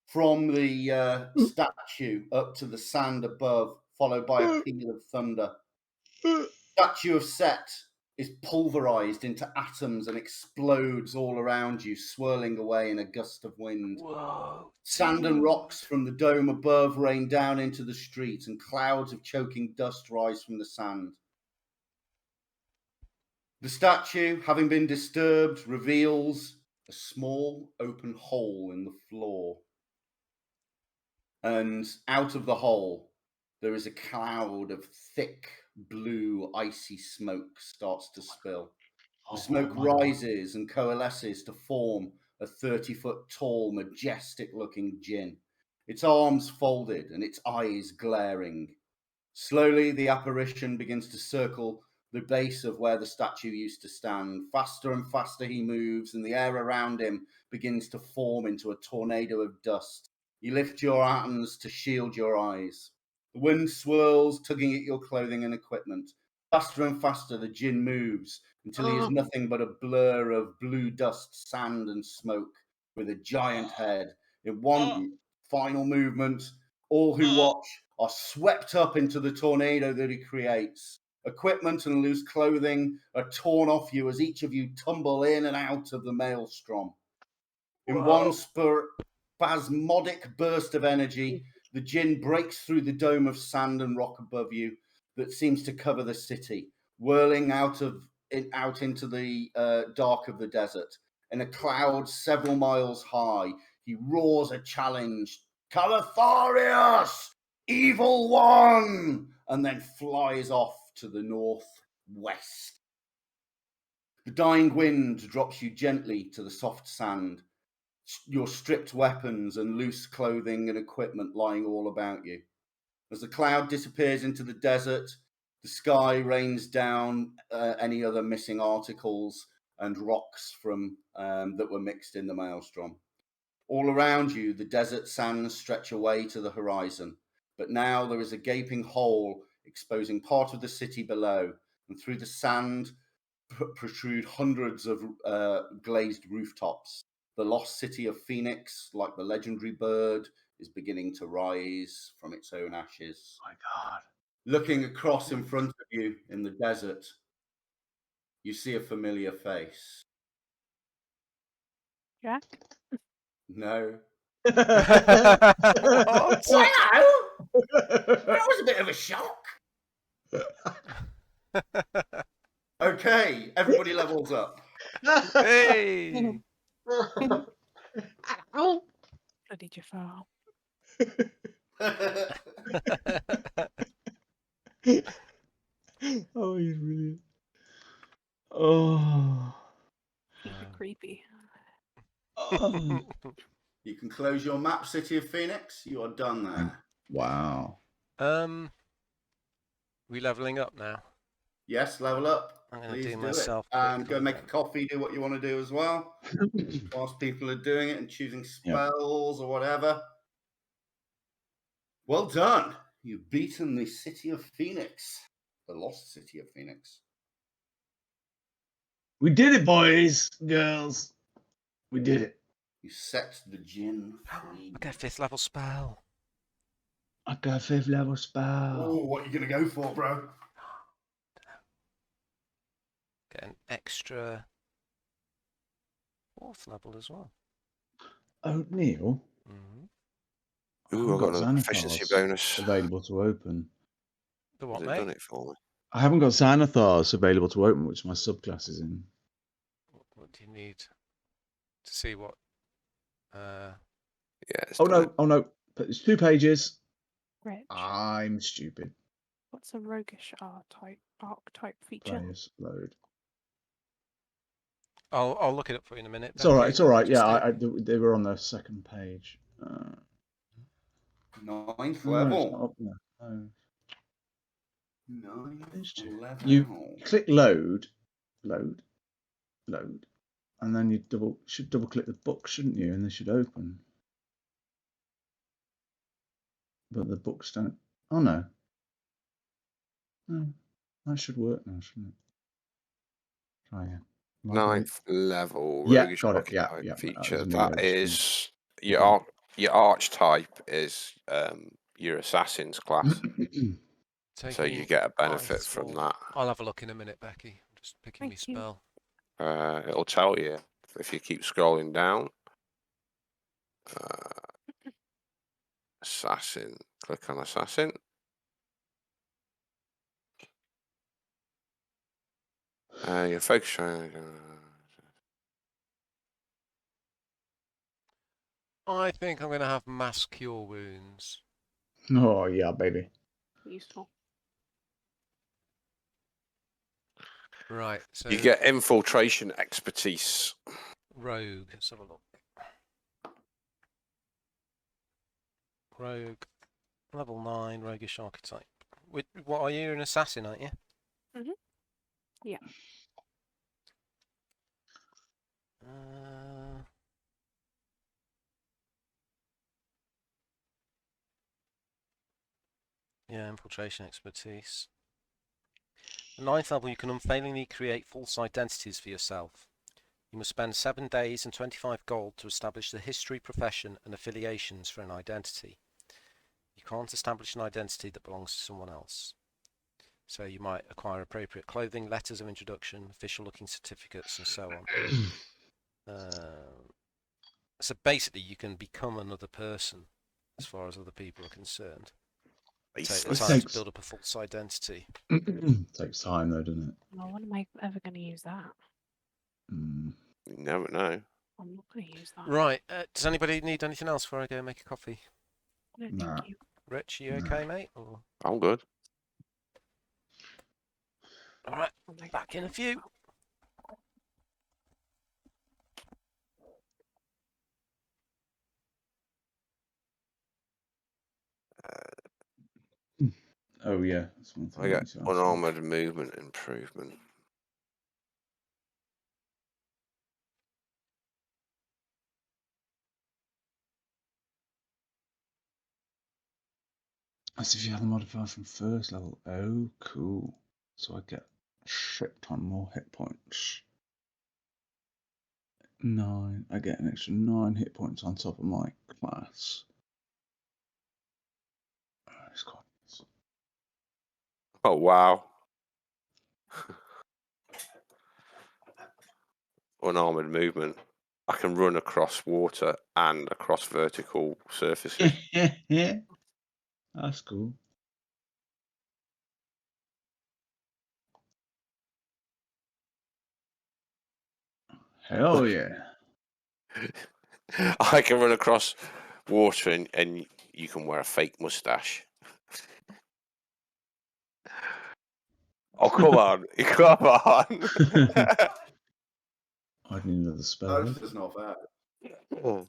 from the statue up to the sand above, followed by a peal of thunder. Statue of Set is pulverized into atoms and explodes all around you, swirling away in a gust of wind. Whoa. Sand and rocks from the dome above rain down into the street, and clouds of choking dust rise from the sand. The statue, having been disturbed, reveals a small open hole in the floor. And out of the hole, there is a cloud of thick, blue, icy smoke starts to spill. The smoke rises and coalesces to form a 30-foot tall, majestic-looking djinn, its arms folded and its eyes glaring. Slowly, the apparition begins to circle the base of where the statue used to stand. Faster and faster he moves, and the air around him begins to form into a tornado of dust. You lift your hands to shield your eyes. The wind swirls, tugging at your clothing and equipment. Faster and faster, the djinn moves until he is nothing but a blur of blue dust, sand, and smoke with a giant head. In one final movement, all who watch are swept up into the tornado that he creates. Equipment and loose clothing are torn off you as each of you tumble in and out of the maelstrom. In one spasmodic burst of energy, the djinn breaks through the dome of sand and rock above you that seems to cover the city, whirling out into the dark of the desert. In a cloud several miles high, he roars a challenge, Calatharius, evil one, and then flies off to the northwest. The dying wind drops you gently to the soft sand, your stripped weapons and loose clothing and equipment lying all about you. As the cloud disappears into the desert, the sky rains down any other missing articles and rocks from that were mixed in the maelstrom. All around you, the desert sands stretch away to the horizon, but now there is a gaping hole exposing part of the city below, and through the sand protrude hundreds of glazed rooftops. The lost city of Phoenix, like the legendary bird, is beginning to rise from its own ashes. My God. Looking across in front of you in the desert, you see a familiar face. Jack? No. What? Hello! That was a bit of a shock. Okay, everybody levels up. Hey! Bloody Jafar. Oh, he's brilliant. Oh. Keep it creepy. Oh. You can close your map, City of Phoenix. You are done there. Wow. We leveling up now. Yes, level up. I'm going to Please do do it. myself Go quickly make then. a coffee, do what you want to do as well. Whilst people are doing it and choosing spells or whatever. Well done. You've beaten the City of Phoenix. The lost City of Phoenix. We did it, boys, girls. We did it. You set the djinn free. Okay, 5th level spell. I got a 5th level spell. Oh, what are you going to go for, bro? Get an extra 4th level as well. Oh, Neil. Mm-hmm. Ooh, I've got another Xanathars proficiency bonus. available to open. The what, Has it mate? done it for me? I haven't got Xanathars available to open, which my subclass is in. What do you need to see what? Yeah, it's Oh done no! it. Oh no! But it's 2 pages. Reg. I'm stupid. What's a roguish archetype feature? Players load. I'll look it up for you in a minute. It's all right. Becky. It's all right. Just Yeah, do- they were on the 2nd page. 9th No, it's level. not up there. No. 9th level. You click load, load, and then you should double click the book, shouldn't you? And they should open. But the books don't. Oh no. No, that should work now, shouldn't it? Try again. 9th level Yeah, roguish got it. archetype Yeah. feature. That That is your archetype is your assassin's class. So you taking get a benefit ice from or- that. I'll have a look in a minute, Becky. I'm just picking my Thank you. spell. It'll tell you if you keep scrolling down. Assassin. Click on assassin. Your focus. I think I'm going to have mass cure wounds. Oh yeah, baby. Useful. Right, so You get infiltration expertise. rogue. Let's have a look. Rogue, level 9, roguish archetype. What are you? You're an assassin, aren't you? Mhm. Yeah. Yeah, infiltration expertise. At 9th level, you can unfailingly create false identities for yourself. You must spend 7 days and 25 gold to establish the history, profession, and affiliations for an identity. You can't establish an identity that belongs to someone else. So you might acquire appropriate clothing, letters of introduction, official-looking certificates, and so on. So basically, you can become another person, as far as other people are concerned. Take the time to build up a false identity. Takes time though, doesn't it? Oh, when am I ever going to use that? Mm. You never know. I'm not going to use that. Right. Does anybody need anything else before I go make a coffee? No, Nah. thank you. Rich, you okay, mate? Or... I'm good. All right. I'll make Back in a few. Oh yeah, that's one thing. I got need to ask you. unarmored movement improvement. As if you had a modifier from first level. Oh, cool. So I get a shit ton more hit points. 9. I get an extra 9 hit points on top of my class. It's quite nice. Oh wow. Unarmored movement. I can run across water and across vertical surfaces. That's cool. Hell yeah. I can run across water and you can wear a fake mustache. Oh, come on. Come on. I need another spell. That's just not fair. Oh.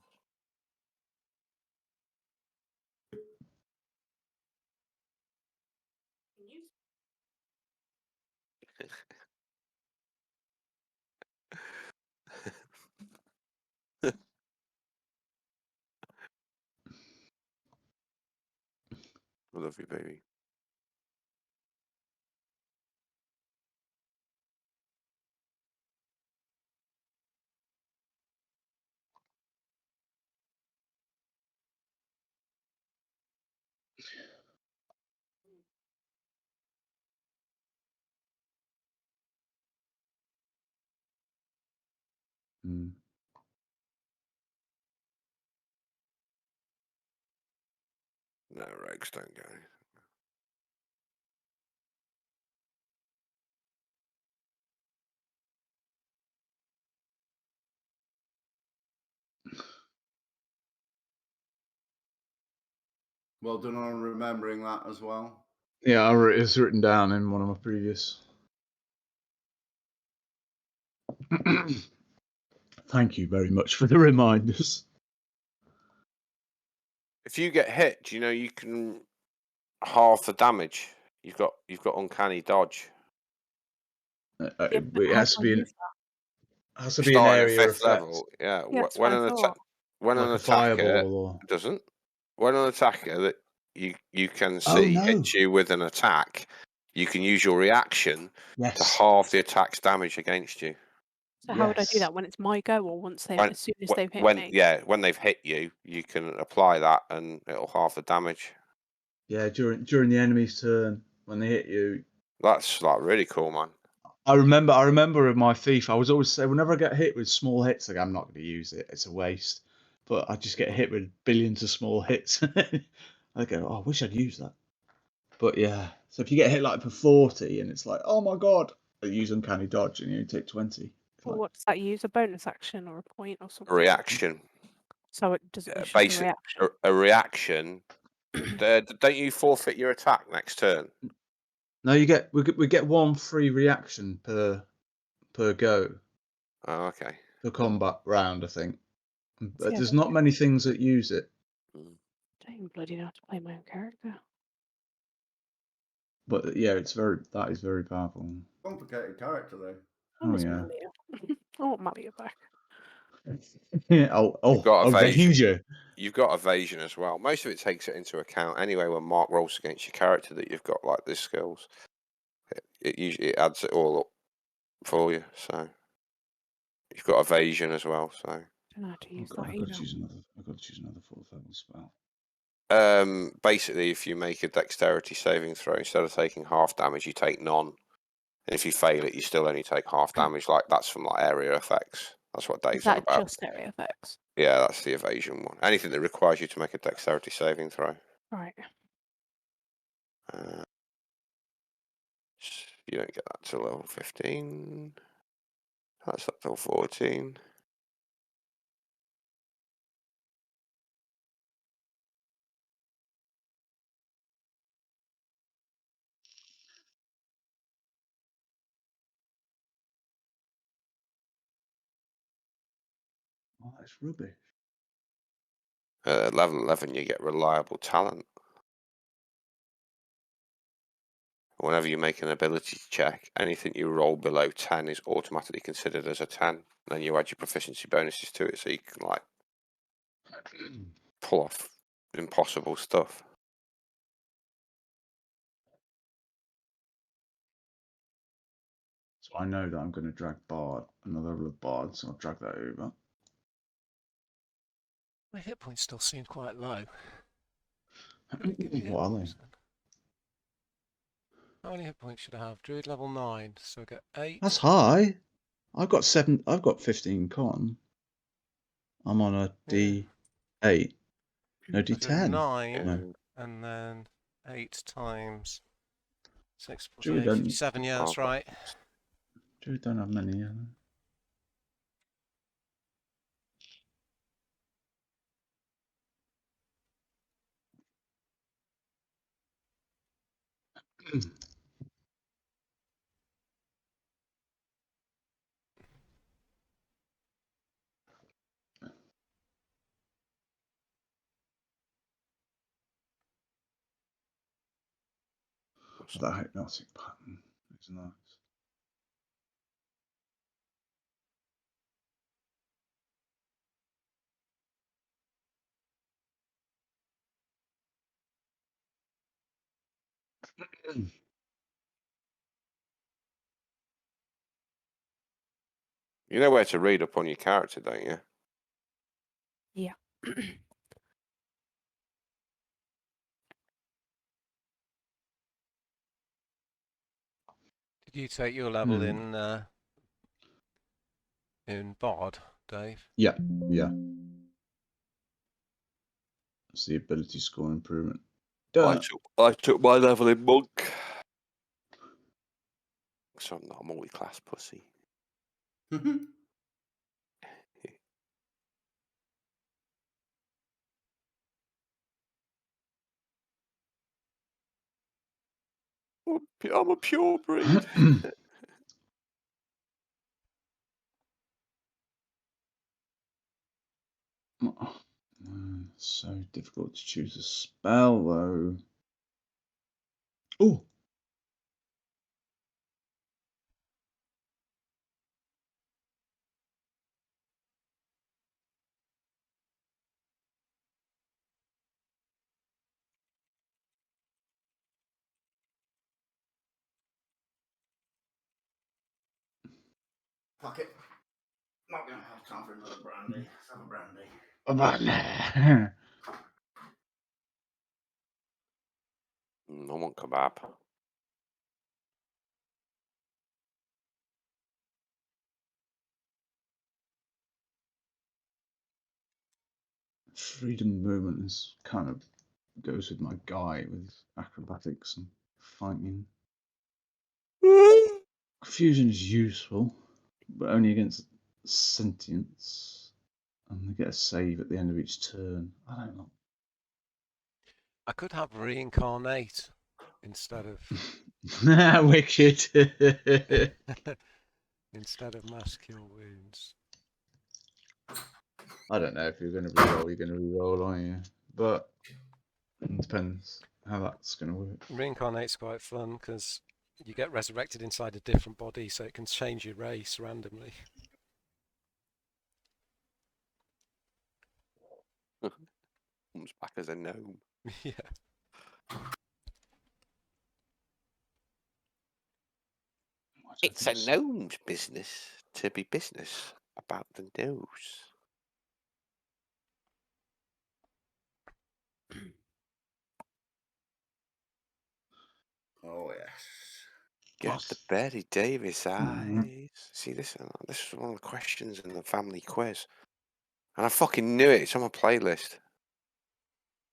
I love you, baby. Mm. No, Regs, don't go. Well done on remembering that as well. Yeah, it's written down in one of my previous. Thank you very much for the reminders. If you get hit, do you know you can half the damage? You've got uncanny dodge. Yeah, It but how has to do I be use that? has to You be an start at area 5th effect, level. Yeah. Yeah, that's When what I thought. when like an a attacker fireball or. doesn't. When an attacker that you can Oh, see no. hits you with an attack, you can use your reaction to Yes. halve the attack's damage against you. So how would I do Yes. that when it's my go, or once they, When, as soon as wh- they've hit when me? yeah, when they've hit you, you can apply that and it'll halve the damage. Yeah, during the enemy's turn when they hit you. That's like really cool, man. I remember in my thief, I was always say whenever I get hit with small hits, like I'm not going to use it; it's a waste. But I just get hit with billions of small hits. I go, oh, I wish I'd use that. But yeah, so if you get hit like for 40, and it's like, oh my god, I use uncanny dodge, and you only take 20. Well, Like, what does that use? A bonus action or a point or A something? reaction. So it doesn't. It's just a Basic reaction. a reaction. Don't you forfeit your attack next turn? no, we get one free reaction per go Oh, okay. per combat round, I think. But Yeah, there's but not many things that use it. I don't even bloody know how to play my own character. But yeah, that is very powerful. Complicated character though. I Oh was yeah. Malia. I want Malia back. got evasion. danger. You've got evasion as well. Most of it takes it into account anyway. When Mark rolls against your character that you've got like these skills, it usually adds it all up for you. So you've got evasion as well. So Don't know how to use that I've got either. to choose another. I've got to choose another 4th level spell. basically, if you make a dexterity saving throw, instead of taking half damage, you take none. And if you fail it, you still only take half damage. Like that's from like area effects. That's what Is Dave's on that about. just area effects? Yeah, that's the evasion one. Anything that requires you to make a dexterity saving throw. Right. You don't get that till level 15. That's up till 14. Oh, that's rubbish. Level 11, you get reliable talent. Whenever you make an ability check, anything you roll below 10 is automatically considered as a 10. Then you add your proficiency bonuses to it, so you can like pull off impossible stuff. So I know that I'm going to drag Bard, another level of Bard, so I'll drag that over. My hit points still seem quite low. What are they? How many hit points should I have? Druid level 9, so I get 8. That's high. I've got 7. I've got 15 con. I'm on a Yeah. D8. No, I do D10. 9, No. and then 8 times 6 plus Druid 8, don't- 57, yeah, that's right. Druid don't have many. Yeah. That hypnotic pattern is nice. You know where to read up on your character, don't you? Yeah. Did you take your level in Bard, Dave? Yeah. That's the ability score improvement. I took my level in Monk. So I'm not a multi-class pussy. I'm a pure breed. So difficult to choose a spell, though. Oh, Fuck it. Not gonna have time for another brandy. Let's have a brandy. I want kebab. freedom movement is kind of goes with my guy with acrobatics and fighting. Confusion is useful, but only against sentience, and they get a save at the end of each turn. I don't know. I could have reincarnate instead of Wicked. instead of mass kill wounds. I don't know if you're going to reroll. You're going to reroll, aren't you? But it depends how that's going to work. Reincarnate's quite fun because you get resurrected inside a different body, so it can change your race randomly. comes back as a gnome. Yeah. It's a gnome's business to be business about the nose. Oh yes. Get the Betty Davis eyes. See, this was one of the questions in the family quiz. And I fucking knew it. It's on my playlist.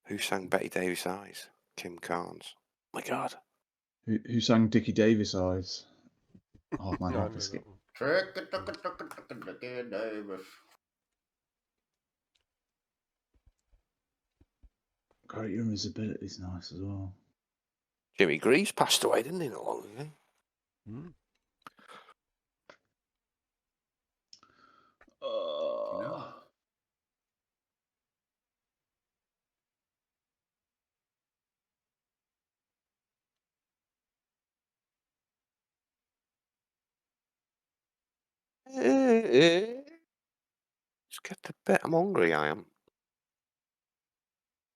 Who sang Betty Davis Eyes? Kim Carnes. Oh my God. Who sang Dickie Davis Eyes? Oh man, No, I I'll know just that skip. one. Davis. Greater invisibility is nice as well. Jimmy Greaves passed away, didn't he, not long ago? Mm. You know? Let's get the bit. I'm hungry, I am.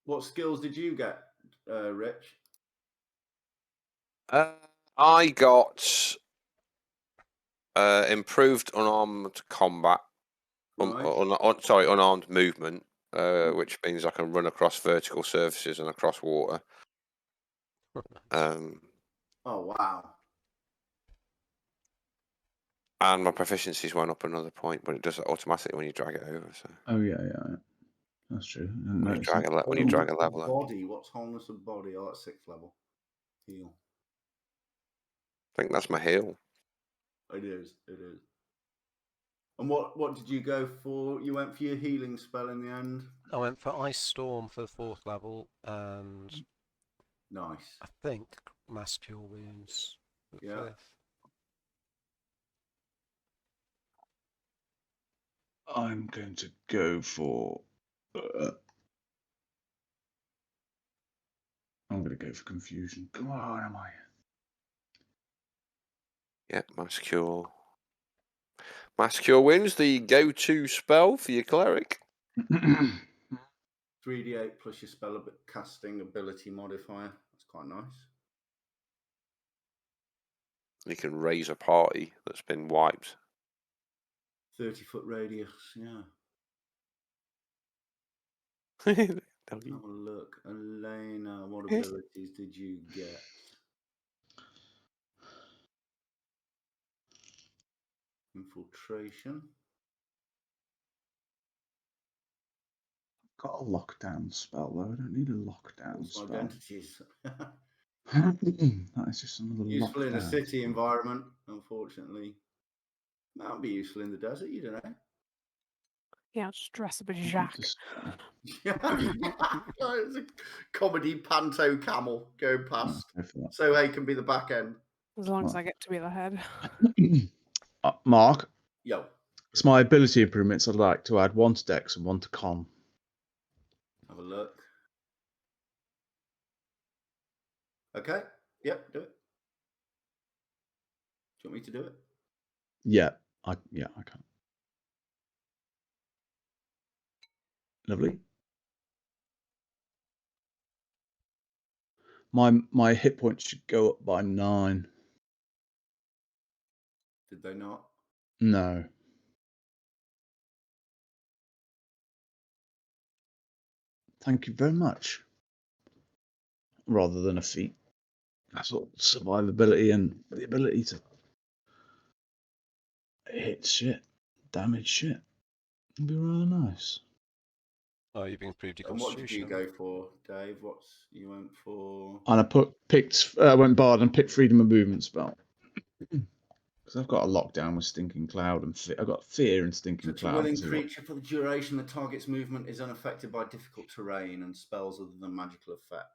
What skills did you get, Rich? I got improved unarmed combat. Right. Sorry, unarmed movement, which means I can run across vertical surfaces and across water. Oh wow. And my proficiencies went up another point, but it does it automatically when you drag it over. So Oh yeah, that's true. I didn't when you notice drag that. when you drag a Wholeness of level up, body. What's wholeness of body? Oh, that's 6th level. Heal. I think that's my heal. It is. It is. And what did you go for? You went for your healing spell in the end? I went for Ice Storm for the 4th level, and Nice. I think Mass Cure Wounds for the Yeah. 5th. I'm going to go for. I'm going to go for confusion. Come on, am I? Yeah, Mass Cure. Mass Cure wins the go-to spell for your cleric. 3d8 plus your spell casting ability modifier. That's quite nice. You can raise a party that's been wiped. 30-foot radius. Yeah. Doggy. Have a look. Elena, what abilities did you get? Infiltration. Got a lockdown spell though. I don't need a lockdown False spell. identities. That is just another Useful in a lockdown. city environment, unfortunately. Might be useful in the desert, you don't know. Yeah, I'll just dress up as Jacques. It's a comedy panto camel going past. Go for that. So hey can be the back end. As long as I get to be the head. Mark, Yo. it's my ability improvements. I'd like to add 1 to Dex and 1 to Con. Have a look. Okay. Yep, do it. Do you want me to do it? Yeah, I can. Lovely. My hit points should go up by 9. Did they not? No. Thank you very much. Rather than a feat. That's what survivability and the ability to hit shit, damage shit. It'd be rather nice. Oh, you've improved your And what did you constitution. go for, Dave? What's you went for? And I went bard and picked freedom of movement spell. Because I've got a lockdown with Stinking Cloud and I've got fear and Stinking Such a Cloud. willing creature for the duration, the target's movement is unaffected by difficult terrain and spells other than magical effect.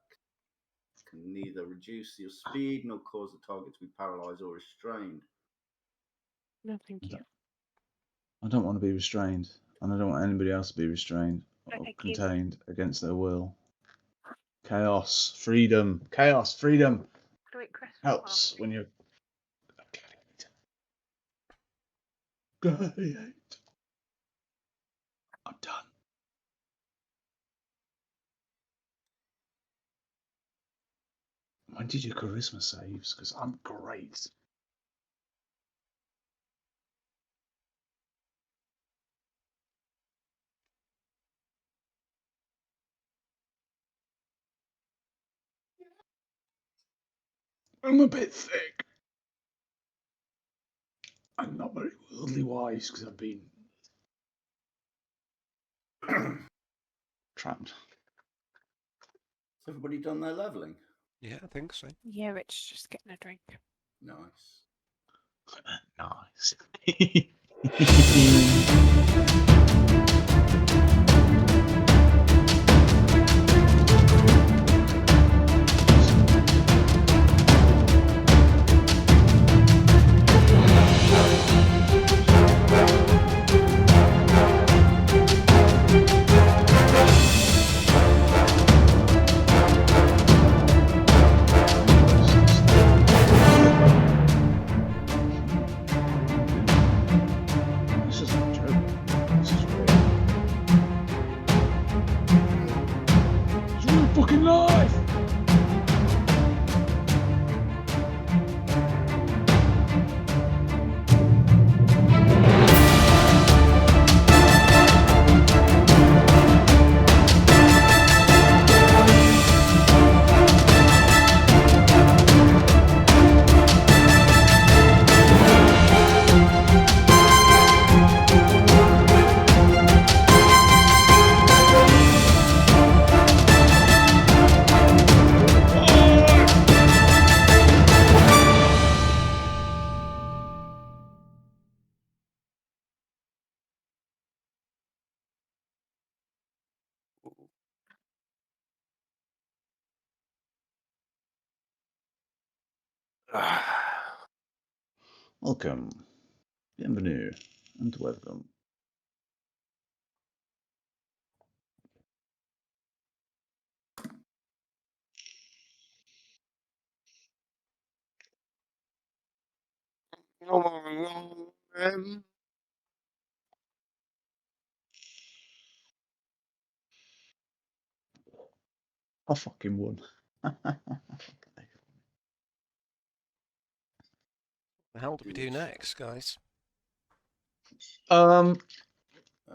Can neither reduce your speed nor cause the target to be paralyzed or restrained. No, thank you. I don't want to be restrained, and I don't want anybody else to be restrained or Thank you. contained against their will. Chaos, freedom, helps when you're gladiate. I'm done. When did your charisma saves? Because I'm great. I'm a bit thick. I'm not very worldly wise because I've been trapped. Has everybody done their leveling? Yeah, I think so. Yeah, Rich, just getting a drink. Nice. Nice. This is a joke. This is real. It's real fucking life. Welcome. Bienvenue and welcome. I fucking won. The hell do we do next, guys?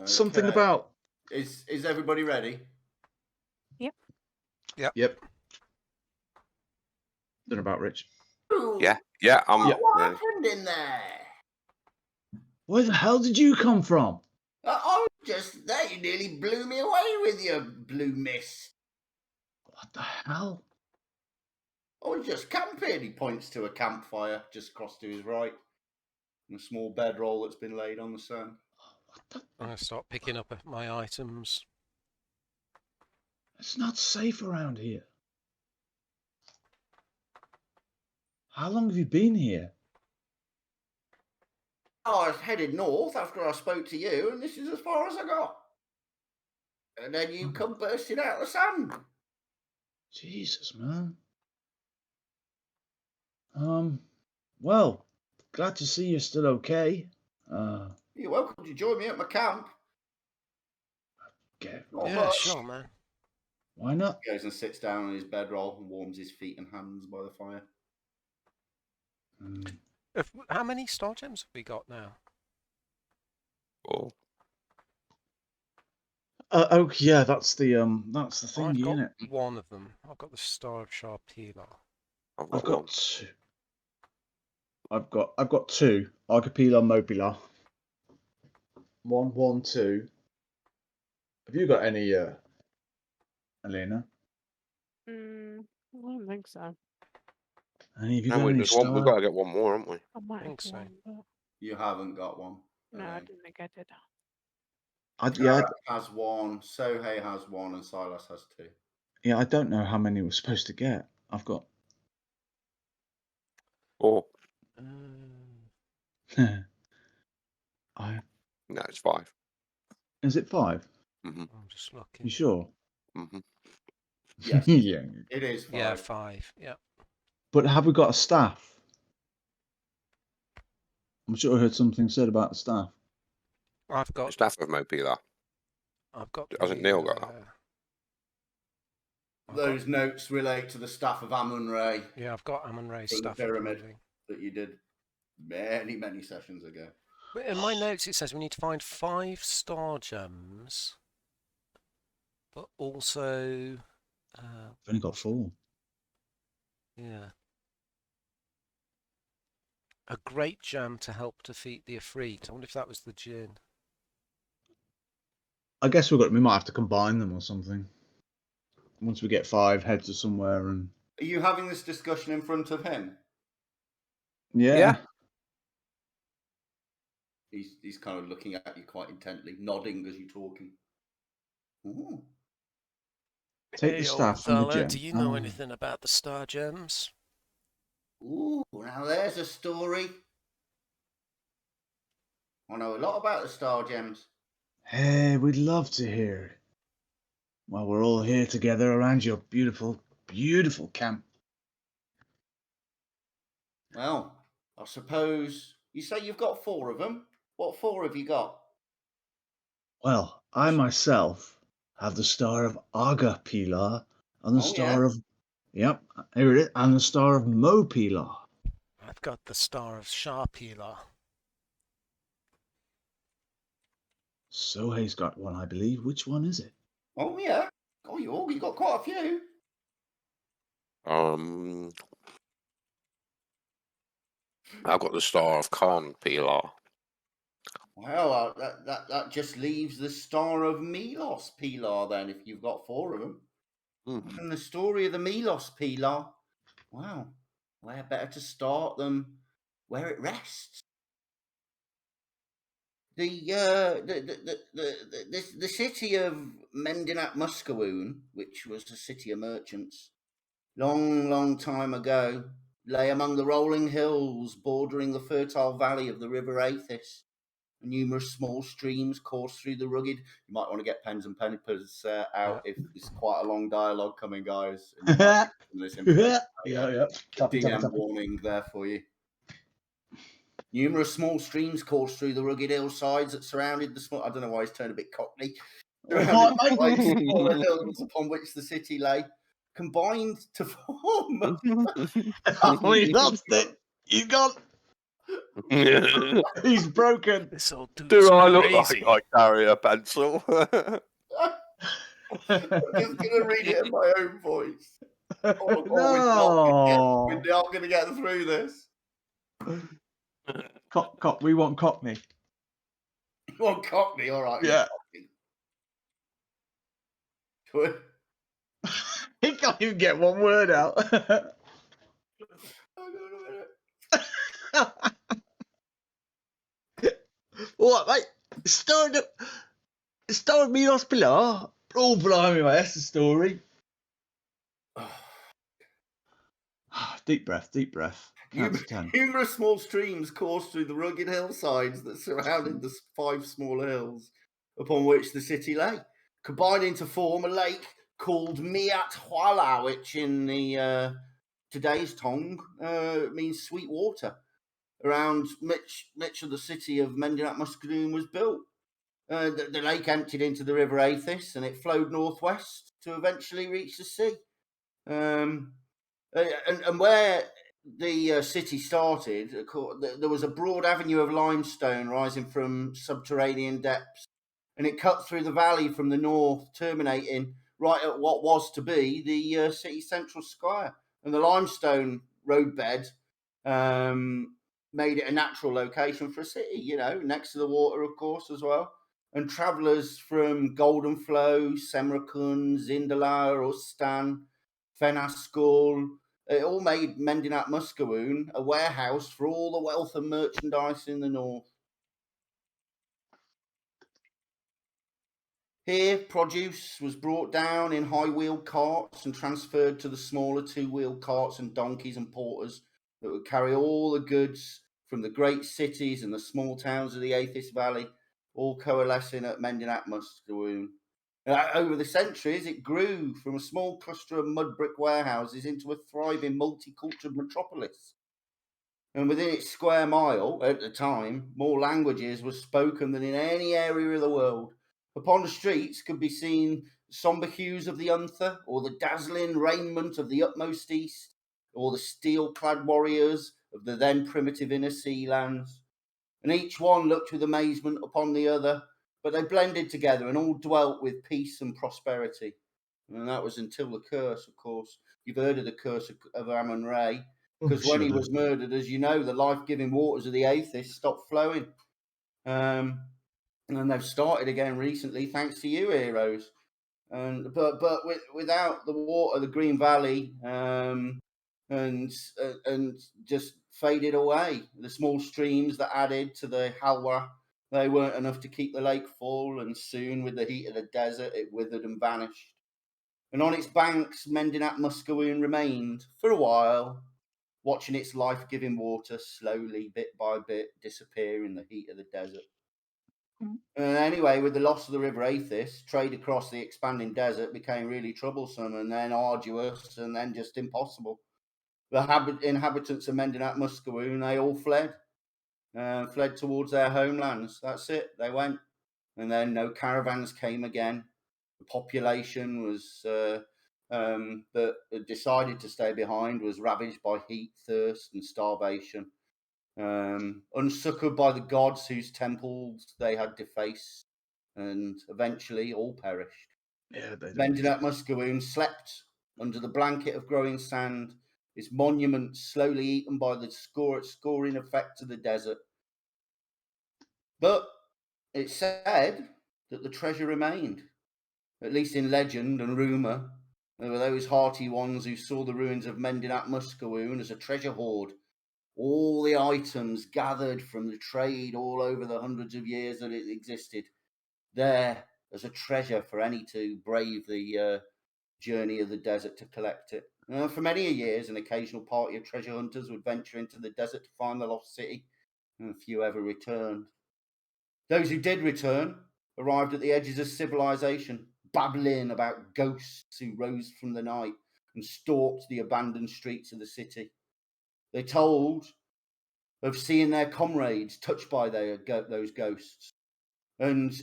Something Okay. about. Is everybody ready? Yep. Yep. Don't know about Rich. Yeah, I'm Yeah. What ready. happened in there? Where the hell did you come from? I was just there. You nearly blew me away with your blue mist. What the hell? I was just camping. He points to a campfire just across to his right. And a small bedroll that's been laid on the sun. I'm going to start picking up my items. It's not safe around here. How long have you been here? I was headed north after I spoke to you, and this is as far as I got. And then you come bursting out of the sand. Jesus, man. Well, glad to see you're still okay. You're welcome to join me at my camp. Get Not Yeah, much. sure, man. Why not? He goes and sits down on his bedroll and warms his feet and hands by the fire. How many star gems have we got now? Oh, Oh yeah, that's the thing, I've isn't got it? one of them. I've got the Star of Sharp Healer. I've I've got one. got two. I've got two. Archipela Mobila. 1, 1, 2. Have you got any, Elena? I don't think so. Any? Have you No, got any we've star? got to get one more, haven't we? I might have think so. one, but You haven't got one. no, I didn't think I did. Garrett has one, Sohei has one, and Silas has two. Yeah, I don't know how many we're supposed to get. I've got. Oh, no, it's 5. Is it 5? Mm-hmm. I'm just looking. You sure? Mm-hmm. Yes, Yeah. it is 5. Yeah, 5. Yeah. But have we got a staff? I'm sure I heard something said about the staff. I've got. Staff of Mobila. I've got. Hasn't Neil got that? those notes relate to the staff of Amun-Re. Yeah, I've got Amun-Re's From the staff pyramid. engraving. That you did many sessions ago. But in my notes it says we need to find 5 star gems, but also, I've only got 4. yeah, a great gem to help defeat the Ifrit. I wonder if that was the Jinn. I guess we might have to combine them or something. Once we get 5, head to somewhere and. Are you having this discussion in front of him? Yeah. He's kind of looking at you quite intently, nodding as you're talking. Ooh. Take the staff and the gem. Do you know anything about the star gems? Ooh, now there's a story. I know a lot about the star gems. Hey, we'd love to hear it. While we're all here together around your beautiful, beautiful camp. Well, I suppose you say you've got 4 of them. What 4 have you got? Well, I myself have the star of Aga Pilar and the star of. Yep, here it is. And the star of Mo Pilar. I've got the star of Shah Pilar. Sohei's got one, I believe. Which one is it? Oh yeah. Oh, you got quite a few. I've got the star of Khan Pilar. Well, that just leaves the star of Milos Pilar then, if you've got 4 of them. And the story of the Milos Pilar. Wow, where better to start than where it rests? The city of Mendinat Muscawoon, which was a city of merchants, long time ago, lay among the rolling hills bordering the fertile valley of the river Aethys. Numerous small streams course through the rugged. You might want to get pens and papers out if it's quite a long dialogue coming, guys. Yeah. DM warning there for you. Numerous small streams course through the rugged hillsides that surrounded the small. I don't know why he's turned a bit cockney. Surrounded by smaller hills upon which the city lay, combined to form. Oh, he lost it. He's gone. He's broken. This old dude's Do I look crazy. like I carry a pencil? I'm just going to read it in my own voice. No. We're not going to get through this. We want Cockney. You want Cockney? All right. Yeah. Good. He can't even get one word out. What, mate? Star of Milos Pilar? Oh, blimey, mate. That's the story. Deep breath. Count to 10. Numerous small streams course through the rugged hillsides that surrounded the 5 smaller hills upon which the city lay, combining to form a lake called Miat Huala, which in the today's tongue means sweet water. Around much of the city of Mendinat Muscadoon was built. The lake emptied into the river Aethys and it flowed northwest to eventually reach the sea. And where the city started, there was a broad avenue of limestone rising from subterranean depths, and it cut through the valley from the north, terminating right at what was to be the city central square. And the limestone roadbed made it a natural location for a city, next to the water, of course, as well. And travellers from Golden Flow, Semrakun, Zindalar, Ustan, Fenascul, it all made Mendinat Muscawoon a warehouse for all the wealth and merchandise in the north. Here, produce was brought down in high-wheeled carts and transferred to the smaller 2-wheeled carts and donkeys and porters that would carry all the goods from the great cities and the small towns of the Aethys Valley, all coalescing at Mendinat Muscawoon. Over the centuries, it grew from a small cluster of mud brick warehouses into a thriving multicultural metropolis. And within its square mile, at the time, more languages were spoken than in any area of the world. Upon the streets could be seen somber hues of the Unther, or the dazzling raiment of the utmost east, or the steel-clad warriors of the then primitive inner sea lands. And each one looked with amazement upon the other, but they blended together and all dwelt with peace and prosperity. And that was until the curse, of course. You've heard of the curse of Amun-Ra, because when he was murdered, as you know, the life-giving waters of the Aethys stopped flowing. And they've started again recently, thanks to you, heroes. But without the water, the Green Valley, and just faded away. The small streams that added to the Halwa, they weren't enough to keep the lake full, and soon, with the heat of the desert, it withered and vanished. And on its banks, Mendinat Muscawoon remained for a while, watching its life-giving water slowly, bit by bit, disappear in the heat of the desert. And anyway, with the loss of the River Aethys, trade across the expanding desert became really troublesome, and then arduous, and then just impossible. The inhabitants of Mendinat Muscawoon, they all fled towards their homelands. That's it, they went. And then no caravans came again. The population was that decided to stay behind was ravaged by heat, thirst, and starvation. Unsuccored by the gods whose temples they had defaced, and eventually all perished. Yeah, they Mendinat Muscawoon slept under the blanket of growing sand, its monument slowly eaten by the scoring effects of the desert. But it's said that the treasure remained, at least in legend and rumour. There were those hearty ones who saw the ruins of Mendinat Muscawoon as a treasure hoard. All the items gathered from the trade all over the hundreds of years that it existed, there as a treasure for any to brave the journey of the desert to collect it. For many years, an occasional party of treasure hunters would venture into the desert to find the lost city, and few ever returned. Those who did return arrived at the edges of civilization, babbling about ghosts who rose from the night and stalked the abandoned streets of the city. They told of seeing their comrades touched by those ghosts and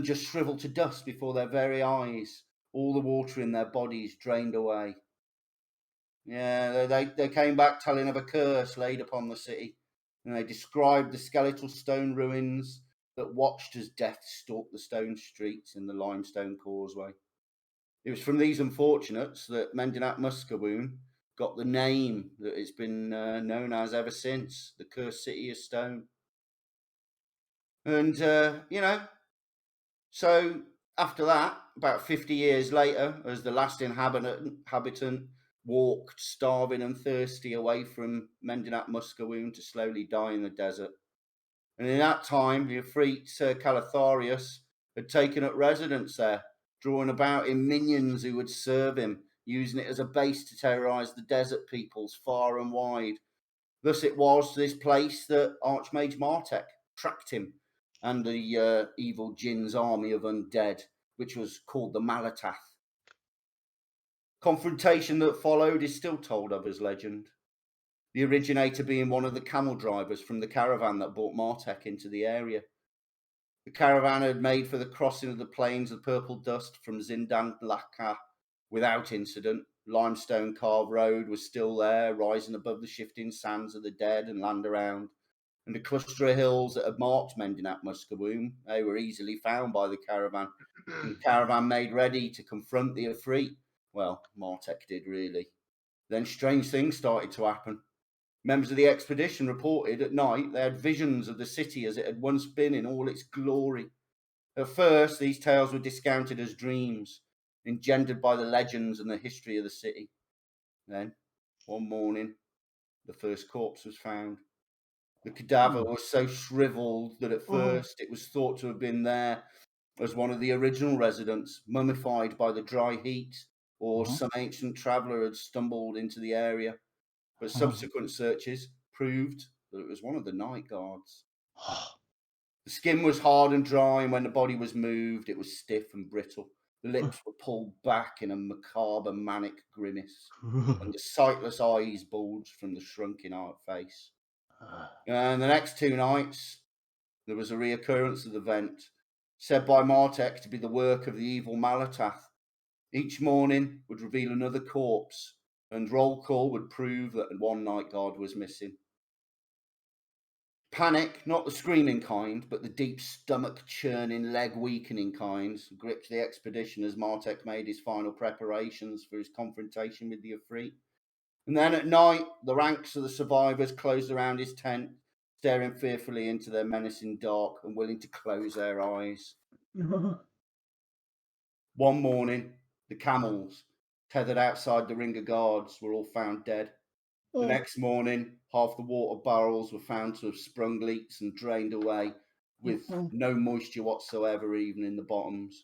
just shriveled to dust before their very eyes, all the water in their bodies drained away. Yeah, they came back telling of a curse laid upon the city, and they described the skeletal stone ruins that watched as death stalked the stone streets in the limestone causeway. It was from these unfortunates that Mendinat Muscawoon got the name that it's been known as ever since, the Cursed City of Stone. And, so after that, about 50 years later, as the last inhabitant walked starving and thirsty away from Mendinat Muscawoon to slowly die in the desert. And in that time, the Efreet Sir Calatharius had taken up residence there, drawing about him minions who would serve him, using it as a base to terrorise the desert peoples far and wide. Thus it was this place that Archmage Martek tracked him and the evil Jinn's army of undead, which was called the Malatath. Confrontation that followed is still told of as legend, the originator being one of the camel drivers from the caravan that brought Martek into the area. The caravan had made for the crossing of the plains of purple dust from Zindan Laka without incident. Limestone carved road was still there, rising above the shifting sands of the dead and land around. And the cluster of hills that had marked Mendinat Muscawoon, they were easily found by the caravan. And the caravan made ready to confront the Efreet. Well, Martek did, really. Then strange things started to happen. Members of the expedition reported at night they had visions of the city as it had once been in all its glory. At first, these tales were discounted as dreams, engendered by the legends and the history of the city. Then, one morning, the first corpse was found. The cadaver was so shriveled that at first it was thought to have been there as one of the original residents, mummified by the dry heat, or some ancient traveller had stumbled into the area. But subsequent searches proved that it was one of the night guards. The skin was hard and dry, and when the body was moved, it was stiff and brittle. The lips were pulled back in a macabre, manic grimace, and the sightless eyes bulged from the shrunken face. And the next 2 nights, there was a reoccurrence of the event, said by Martek to be the work of the evil Malatath, Each morning would reveal another corpse, and roll call would prove that one night guard was missing. Panic, not the screaming kind, but the deep stomach-churning, leg-weakening kind, gripped the expedition as Martek made his final preparations for his confrontation with the Efreet. And then at night, the ranks of the survivors closed around his tent, staring fearfully into their menacing dark and willing to close their eyes. One morning, the camels, tethered outside the ring of guards, were all found dead. The next morning, half the water barrels were found to have sprung leaks and drained away with no moisture whatsoever, even in the bottoms.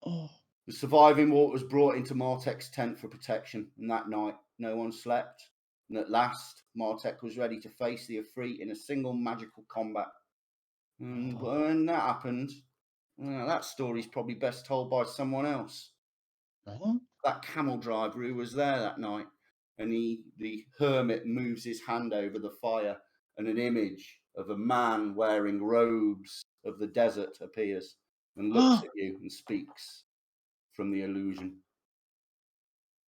The surviving water was brought into Martek's tent for protection, and that night no one slept. And at last, Martek was ready to face the Efreet in a single magical combat. And when that happened, well, that story's probably best told by someone else. That camel driver who was there that night, and the hermit moves his hand over the fire, and an image of a man wearing robes of the desert appears and looks at you and speaks from the illusion.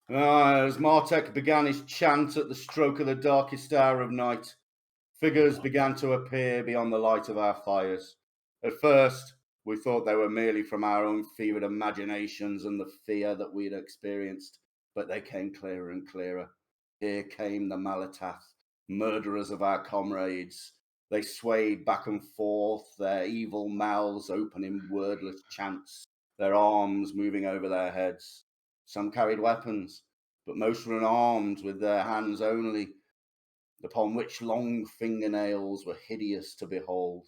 As Martek began his chant at the stroke of the darkest hour of night, figures began to appear beyond the light of our fires. At first, we thought they were merely from our own fevered imaginations and the fear that we had experienced, but they came clearer and clearer. Here came the Malatath, murderers of our comrades. They swayed back and forth, their evil mouths open in wordless chants, their arms moving over their heads. Some carried weapons, but most were unarmed with their hands only, upon which long fingernails were hideous to behold.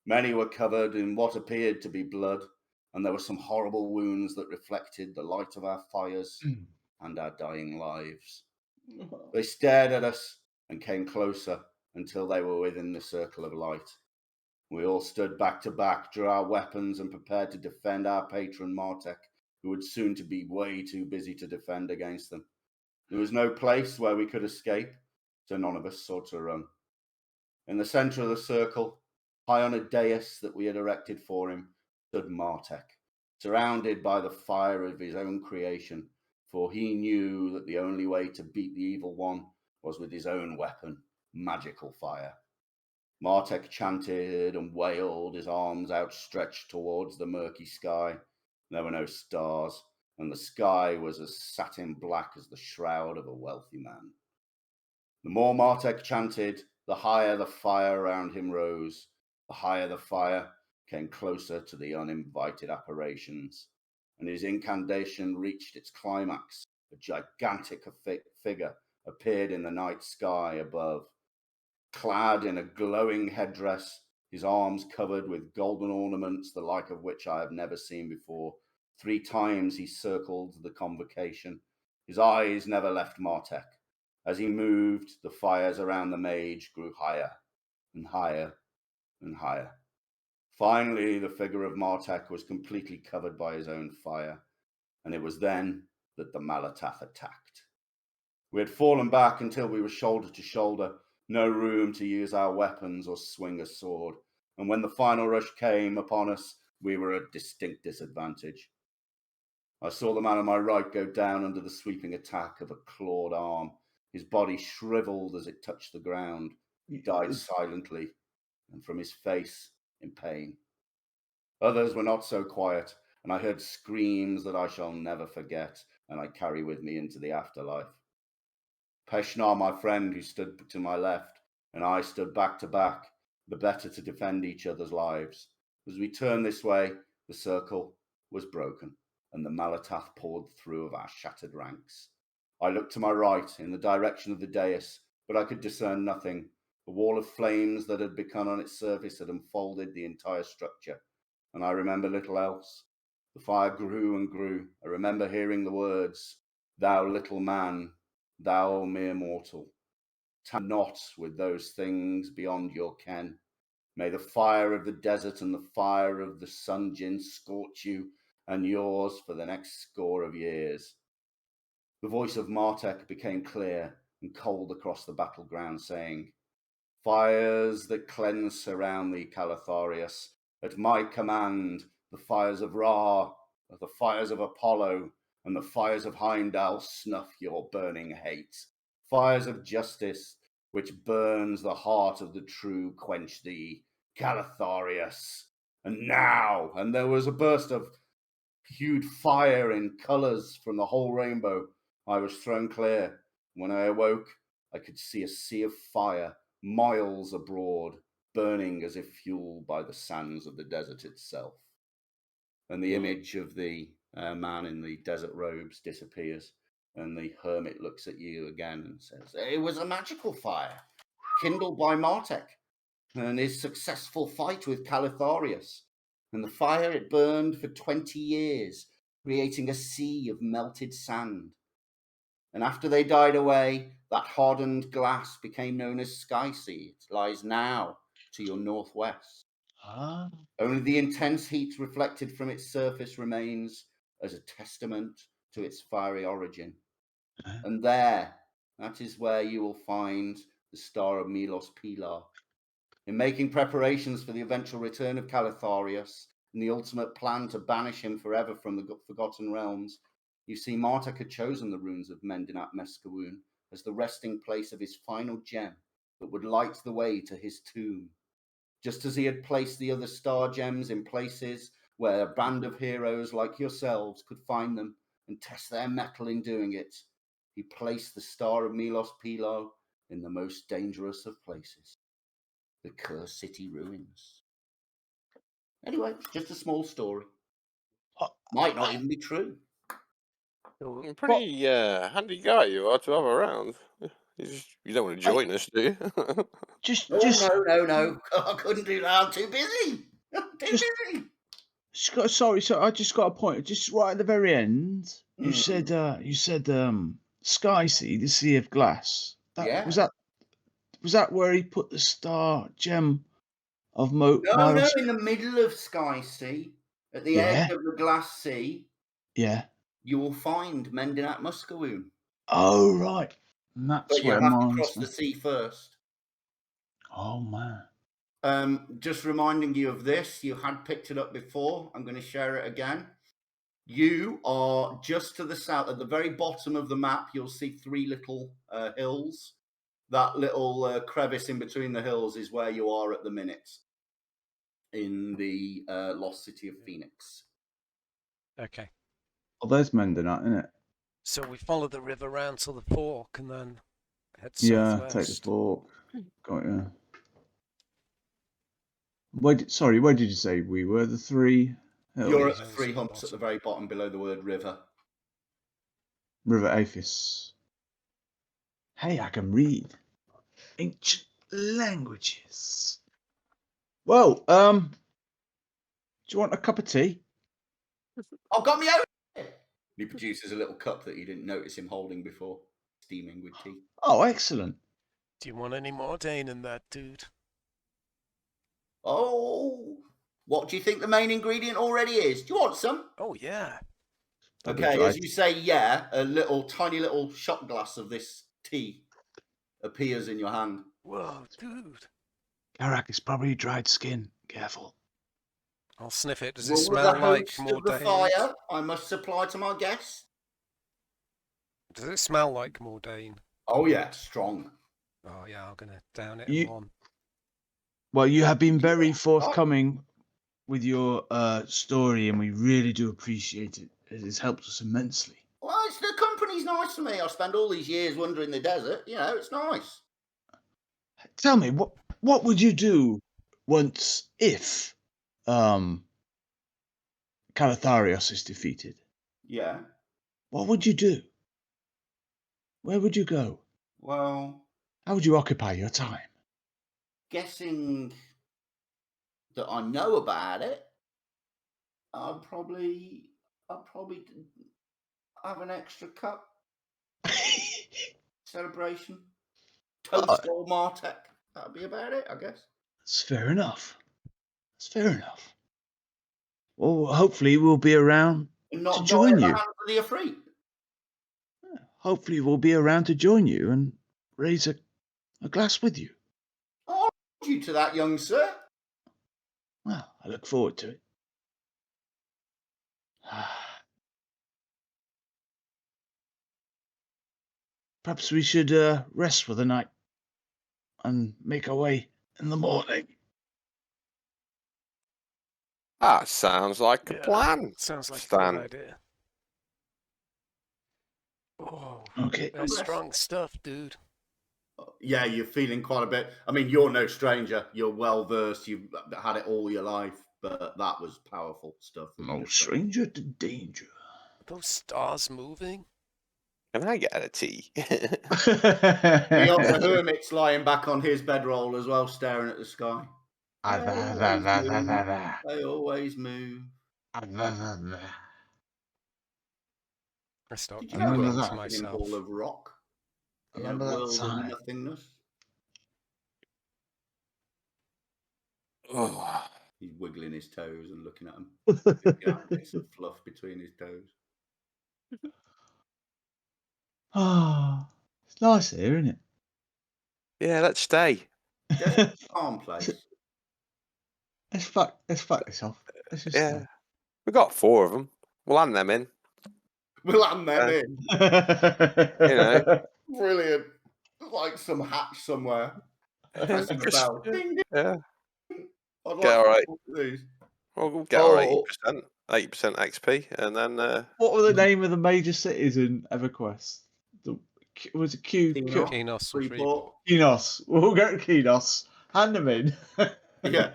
Many were covered in what appeared to be blood, and there were some horrible wounds that reflected the light of our fires and our dying lives. They stared at us and came closer until they were within the circle of light. We all stood back to back, drew our weapons, and prepared to defend our patron Martek, who would soon to be way too busy to defend against them. There was no place where we could escape, so none of us sought to run. In the centre of the circle, high on a dais that we had erected for him, stood Martek, surrounded by the fire of his own creation, for he knew that the only way to beat the evil one was with his own weapon, magical fire. Martek chanted and wailed, his arms outstretched towards the murky sky. There were no stars, and the sky was as satin black as the shroud of a wealthy man. The more Martek chanted, the higher the fire around him rose. The higher the fire came closer to the uninvited apparitions, and his incantation reached its climax. A gigantic figure appeared in the night sky above, clad in a glowing headdress, his arms covered with golden ornaments, the like of which I have never seen before. 3 times he circled the convocation. His eyes never left Martek. As he moved, the fires around the mage grew higher and higher and higher. Finally, the figure of Martek was completely covered by his own fire, and it was then that the Malatath attacked. We had fallen back until we were shoulder to shoulder, no room to use our weapons or swing a sword, and when the final rush came upon us, we were at distinct disadvantage. I saw the man on my right go down under the sweeping attack of a clawed arm. His body shriveled as it touched the ground. He died silently, and from his face in pain. Others were not so quiet, and I heard screams that I shall never forget, and I carry with me into the afterlife. Peshnar, my friend, who stood to my left, and I stood back to back, the better to defend each other's lives. As we turned this way, the circle was broken, and the Malatath poured through of our shattered ranks. I looked to my right, in the direction of the dais, but I could discern nothing. The wall of flames that had begun on its surface had enfolded the entire structure, and I remember little else. The fire grew and grew. I remember hearing the words, "Thou little man, thou mere mortal, tamper not with those things beyond your ken. May the fire of the desert and the fire of the sun djinn scorch you and yours for the next score of years." The voice of Martek became clear and cold across the battleground, saying, "Fires that cleanse surround thee, Calatharius. At my command, the fires of Ra, the fires of Apollo, and the fires of Heimdall snuff your burning hate. Fires of justice, which burns the heart of the true, quench thee, Calatharius. And now, and there was a burst of hued fire in colours from the whole rainbow. I was thrown clear. When I awoke, I could see a sea of fire, miles abroad, burning as if fueled by the sands of the desert itself. And the image of the man in the desert robes disappears, and the hermit looks at you again and says, "It was a magical fire, kindled by Martek, and his successful fight with Calatharius. And the fire, it burned for 20 years, creating a sea of melted sand. And after they died away, that hardened glass became known as Sky Sea. It lies now to your northwest. Ah. Only the intense heat reflected from its surface remains as a testament to its fiery origin. And there, that is where you will find the star of Milos Pilar. In making preparations for the eventual return of Calatharius and the ultimate plan to banish him forever from the Forgotten Realms, you see Martek had chosen the ruins of Mendinat Meskawoon as the resting place of his final gem that would light the way to his tomb. Just as he had placed the other star gems in places where a band of heroes like yourselves could find them and test their mettle in doing it, he placed the star of Milos Pilar in the most dangerous of places, the Cursed City ruins. Anyway, it's just a small story. Might not even be true. Pretty handy guy you are to have around. You don't want to join us, do you? Just, Oh, no. I couldn't do that. I'm too busy. Busy. sorry, so I just got a point. Just right at the very end, you said, Sky Sea, the Sea of Glass. Yeah. Was that where he put the star gem of No, Milos? in the middle of Sky Sea, at the Yeah. edge of the Glass Sea, Yeah. you will find Mendinat Muskawoon. Oh, right. And that's But you where have to mine cross the sea first. Oh, man. Just reminding you of this, you had picked it up before. I'm going to share it again. You are just to the south, at the very bottom of the map, you'll see three little hills. That little crevice in between the hills is where you are at the minute in the lost city of Phoenix. Okay. Oh, there's Mendinat, isn't it? So we follow the river round to the fork and then head Yeah, southwest. take the fork. Got ya. Where did you say we were? The three hills? You're at the hills three at the humps at the bottom. very bottom below the word river. River Aphis. Hey, I can read ancient languages. Well, do you want a cup of tea? Oh, got me over. He produces a little cup that you didn't notice him holding before, steaming with tea. Oh, excellent. Do you want any more Dane in that, dude? Oh, what do you think the main ingredient already is? Do you want some? Oh, yeah. Probably Okay, dried. as you say, yeah, a tiny little shot glass of this tea appears in your hand. Whoa, dude. Garak is probably dried skin. Careful. I'll sniff it. Does it Rule of smell the like host of the Mordain? fire, I must supply to my guests. Does it smell like Mordain? Oh yeah, strong. Oh, yeah, I'm going to down it in one. Well, you have been very forthcoming with your story, and we really do appreciate it. It has helped us immensely. Well, the company's nice to me. I spent all these years wandering the desert. You know, it's nice. Tell me, what would you do if Calatharios is defeated? Yeah. What would you do? Where would you go? Well, How would you occupy your time? guessing that I know about it, I'll probably have an extra cup celebration. Toast old Martek. That'll be about it, I guess. That's fair enough. Well, hopefully we'll be around And to not die join at the you. hands of the Ifrit. Hopefully we'll be around to join you and raise a glass with you. I'll hold you to that, young sir. Well, I look forward to it. perhaps we should rest for the night and make our way in the morning. That sounds like a Yeah, plan. Sounds like a Stan. good idea. Oh, Okay. that's strong stuff, dude. Yeah, you're feeling quite a bit. I mean, you're no stranger. You're well versed. You've had it all your life, but that was powerful stuff. that you No just done. stranger to danger. Are those stars moving? Can I get a tea? The hermit's lying back on his bedroll as well, staring at the sky. They always move. I start Did you ever remember have a that. to spinning myself. ball of rock? In a Remember that world of time. nothingness? Oh, He's wiggling his toes and looking at them. Picking out bits of fluff between his toes. It's nice here, isn't it? yeah, let's stay. Definitely a calm place. Let's fuck this off. Let's just Yeah. We got 4 of them. We'll hand them in. We'll hand them in. You know. Brilliant. Like some hatch somewhere. Pressing a Just- bell. Ding, ding. yeah. I'd Get all right. these. We'll get our Oh. 80% XP, and then What were the name of the major cities in EverQuest? Was it Kenos or Freeport. Kenos. We'll go to Kenos. Hand them in. Yeah.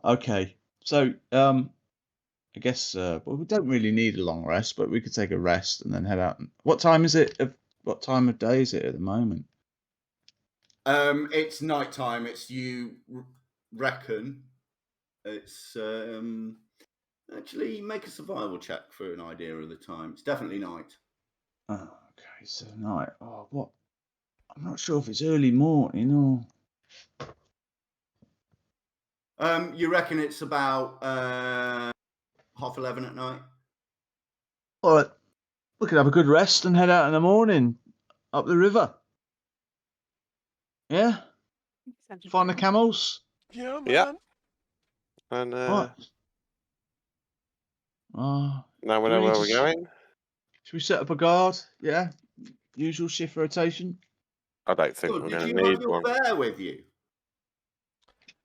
Okay. So, I guess well, we don't really need a long rest, but we could take a rest and then head out. What time is it? What time of day is it at the moment? It's nighttime. It's you reckon. It's actually make a survival check for an idea of the time. It's definitely night. Oh, okay, so night. Oh, what? I'm not sure if it's early morning or. You reckon it's about 11:30 at night? All right, we could have a good rest and head out in the morning up the river. Yeah, find the camels. Yeah, man. Yeah. and Right. now we do know we where need we're to going. Should we set up a guard? Yeah, usual shift rotation. I don't think Good. we're Did going you to have need your one. bear with you?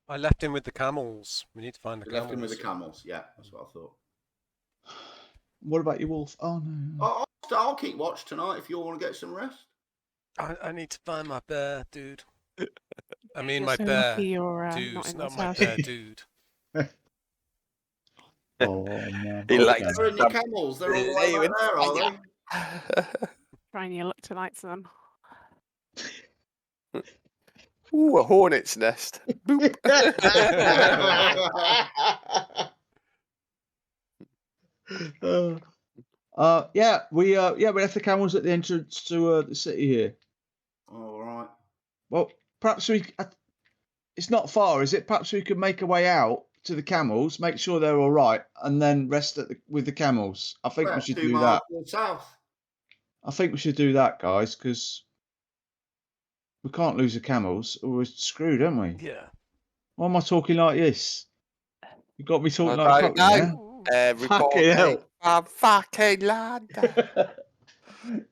I left him with the camels. We need to find the You camels. left him with the camels. Yeah, that's what I thought. What about your wolf? Oh no. I'll keep watch tonight if you all want to get some rest. I need to find my bear, dude. I mean, You're my so bear, lucky you're dude, not in not this my house. bear, dude. Oh man. He likes They're in your camels. They're all the way back there, are they? Trying your luck tonight, son. Ooh, a hornet's nest. Boop. Yeah, we left the camels at the entrance to the city here. All right. Well, perhaps it's not far, is it? Perhaps we could make a way out to the camels, make sure they're all right, and then rest with the camels. I think we should 2 do miles that. to the south. I think we should do that, guys, because we can't lose the camels or we're screwed, aren't we? Yeah. Why am I talking like this? You got me talking I like don't Cockney, know. yeah? Everybody, hell. I'm fucking London.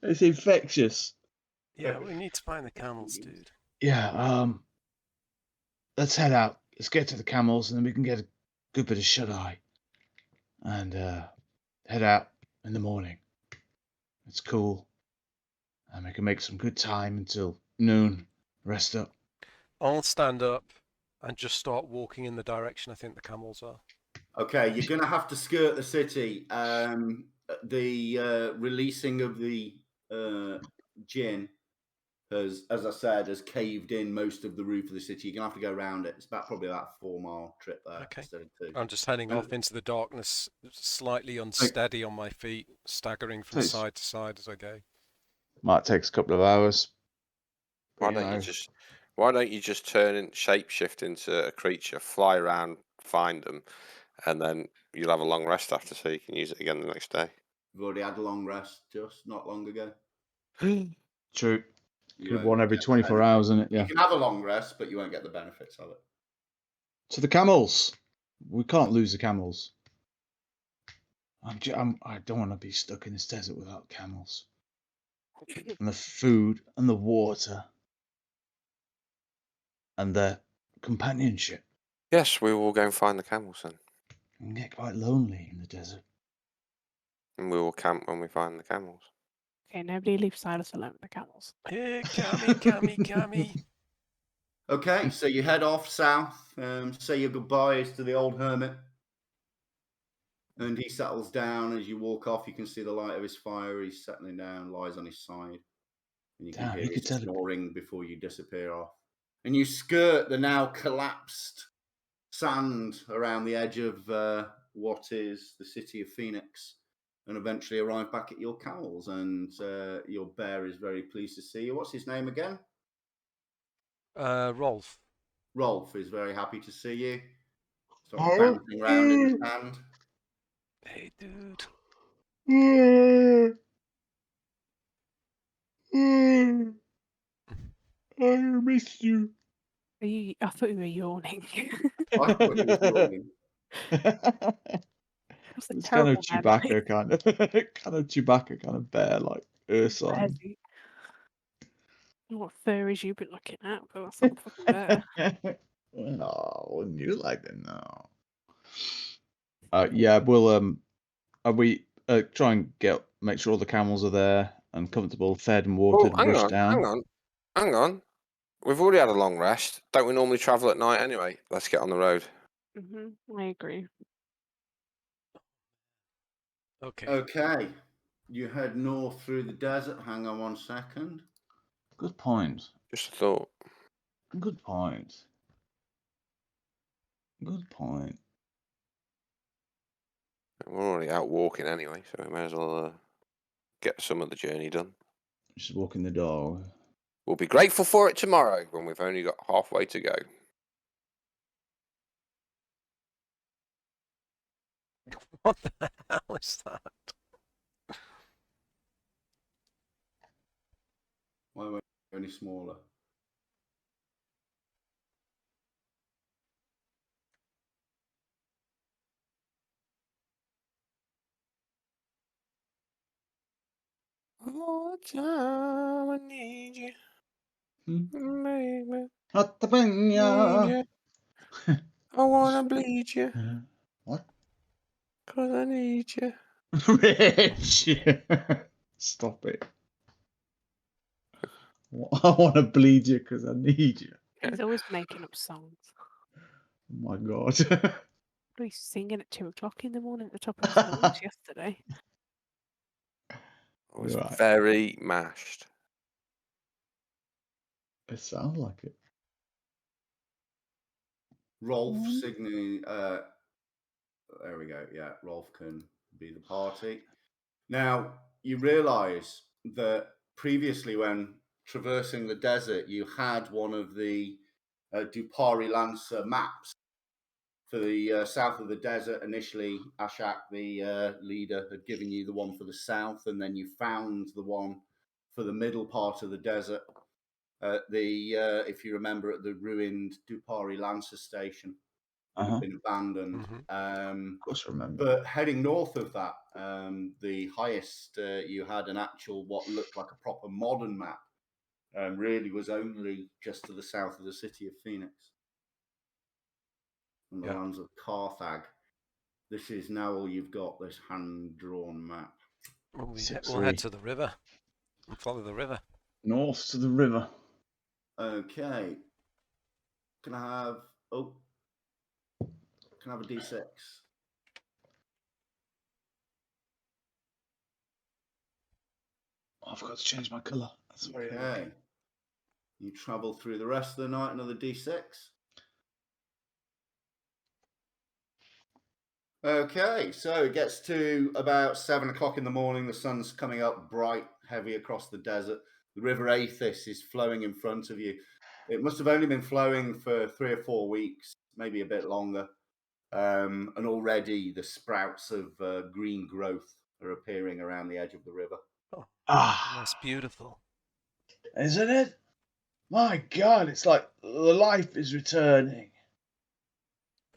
It's infectious. Yeah, we need to find the camels, dude. Yeah, let's head out. Let's get to the camels and then we can get a good bit of shut-eye. And head out in the morning. It's cool. And we can make some good time until noon. Rest up. I'll stand up and just start walking in the direction I think the camels are. Okay, you're going to have to skirt the city. The releasing of the gin has, as I said, has caved in most of the roof of the city. You're going to have to go around it. It's probably about a 4-mile trip there Okay. instead of 2. I'm just heading off into the darkness, slightly unsteady on my feet, staggering from side to side as I go. Might take us a couple of hours. Why don't you just turn and shapeshift into a creature, fly around, find them, and then you'll have a long rest after, so you can use it again the next day. We've already had a long rest just not long ago. True. You Good won't one every get 24 the hours, isn't it? benefits. Yeah. You can have a long rest, but you won't get the benefits of it. To the camels. We can't lose the camels. I don't want to be stuck in this desert without camels. and the food and the water and the companionship. Yes, we will go and find the camels then. It can get quite lonely in the desert. And we will camp when we find the camels. Okay, nobody leave Silas alone with the camels. Here, cammy. Okay, so you head off south, say your goodbyes to the old hermit, and he settles down. As you walk off, you can see the light of his fire. He's settling down, lies on his side, and you can Damn, hear you could his tell it. snoring before you disappear off. And you skirt the now collapsed sand around the edge of what is the city of Phoenix, and eventually arrive back at your camels. And your bear is very pleased to see you. What's his name again? Rolf. Rolf is very happy to see you. Starts Oh. bouncing around in the sand. Hey, dude. I miss you. I thought you were yawning. I thought he was yawning. That's a It's kind of terrible bad night. Chewbacca kind of Chewbacca kind of bear like Urson. Bears you. I don't know what furries you've been looking at, but that's not a fucking bear. Oh, wouldn't you like that now? Yeah, we'll we try and make sure all the camels are there and comfortable, fed and watered, and brushed down. Hang on. We've already had a long rest. Don't we normally travel at night anyway? Let's get on the road. I agree. Okay. Okay. You head north through the desert. Hang on 1 second. Good point. Just a thought. Good point. Good point. We're already out walking anyway, so we may as well get some of the journey done. Just walking the dog. We'll be grateful for it tomorrow when we've only got halfway to go. What the hell is that? Why were you any smaller? All the time I need you, baby. Need you. I wanna bleed you, What? 'cause I need you. Rich! Stop it. I want to bleed you because I need you. He's always making up songs. Oh my god. He's singing at 2 o'clock in the morning at the top of his lungs yesterday. I was Right. very mashed. It sounds like it. Rolf signaling. There we go. Yeah, Rolf can be the party. Now, you realise that previously, when traversing the desert, you had one of the Dupari Lancer maps for the south of the desert. Initially, Ashak, the leader, had given you the one for the south, and then you found the one for the middle part of the desert. If you remember, at the ruined Dupari Lancer station, that had been abandoned. Of course, I remember. But heading north of that, the highest, you had an actual what looked like a proper modern map. Really was only just to the south of the city of Phoenix, and the lands of Carthage. This is now all you've got. This hand-drawn map. We'll head to the river and follow the river. North to the river. Okay. Can I have? Oh, can I have a D6? Oh, I forgot to change my colour. That's very Okay. You travel through the rest of the night. Another D6. Okay, so it gets to about 7 o'clock in the morning. The sun's coming up bright, heavy across the desert. The river Athis is flowing in front of you. It must have only been flowing for 3 or 4 weeks, maybe a bit longer. And already the sprouts of green growth are appearing around the edge of the river. Oh, Ah, that's beautiful. isn't it? My God, it's like the life is returning.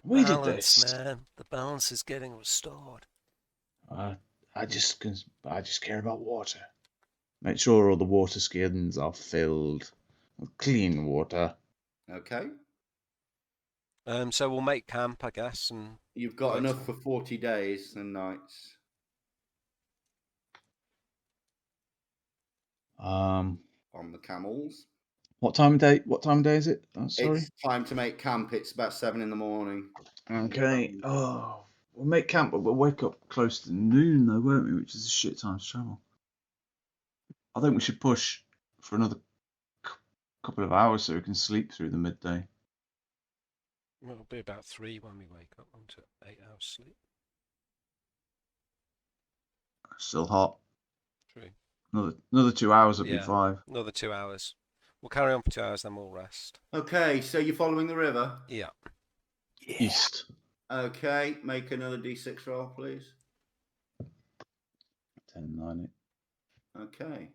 We did Balance, this, man. The balance is getting restored. I just care about water. Make sure all the water skins are filled with clean water. Okay. So we'll make camp, I guess, and You've got Right. enough for 40 days and nights. Um, On the camels. what time of day? What time of day is it? Oh, sorry. It's time to make camp. It's about 7 in the morning. Okay. Oh, we'll make camp, but we'll wake up close to noon, though, won't we? Which is a shit time to travel. I think we should push for another couple of hours so we can sleep through the midday. it'll be about 3 when we wake up. Onto 8 hours sleep. Still hot. True. Another 2 hours would be Yeah. 5. Another 2 hours. We'll carry on for 2 hours, then we'll rest. Okay, so you're following the river? Yeah. East. Okay, make another d6 roll, please. 10, 9, 8. Okay.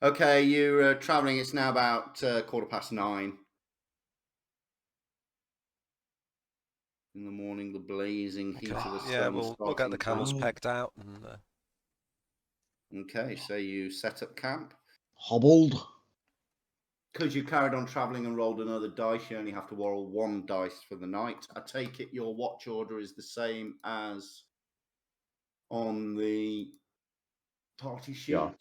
Okay, you're traveling. It's now about 9:15. In the morning, the blazing heat of the sun. Yeah, we'll get the camels Oh. pegged out. And Okay, so you set up camp. Hobbled. Because you carried on traveling and rolled another dice, you only have to roll 1 dice for the night. I take it your watch order is the same as on the party sheet. Yeah.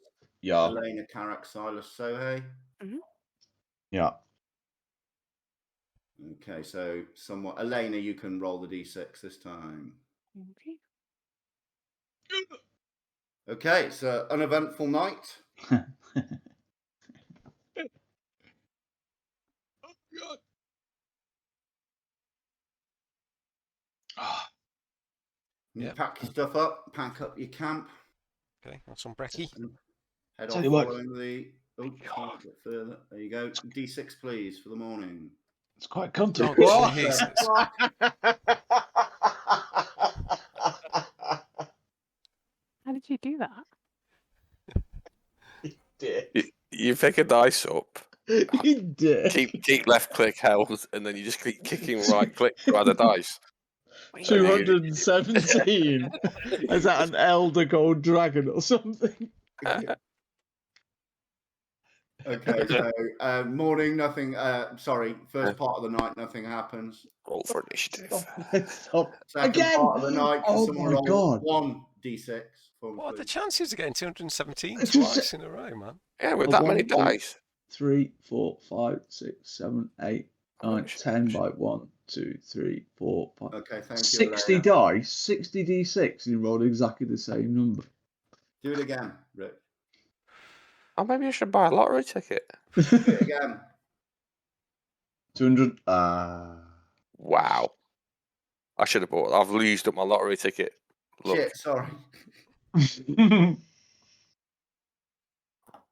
Yeah. Elena, Karak, Silas, Sohei. Yeah. Okay, so somewhat. Elena, you can roll the d6 this time. Okay. Okay, it's an uneventful night. You Yeah. pack your stuff up, pack up your camp, okay, that's some brekkie. and head Tell off you what. following the. Oh, a bit further. There you go. D6, please, for the morning. It's quite comfortable. Oh, Jesus. How did you do that? You pick a dice up, He did. keep left click held, and then you just keep kicking right click to add a dice. 217. Is that an elder gold dragon or something? Okay, so morning, nothing. Sorry, first part of the night, nothing happens. Roll for initiative. Stop. Second Again? part of the night, can Oh someone my roll God. 1 d6 for me, What are the please? chances of getting 217 It's just- twice in a row, man? Yeah, with A that many 1, dice. 3, 4, 5, 6, 7, 8, 9, 10 by 1, 2, 3, 4, 5. Okay, thank you. 60 Elena. dice, 60 d6, and you rolled exactly the same number. Do it again, Rick. Oh, maybe I should buy a lottery ticket. Do it again. 200. Wow. I should have bought. I've used up my lottery ticket. Look, Shit, sorry.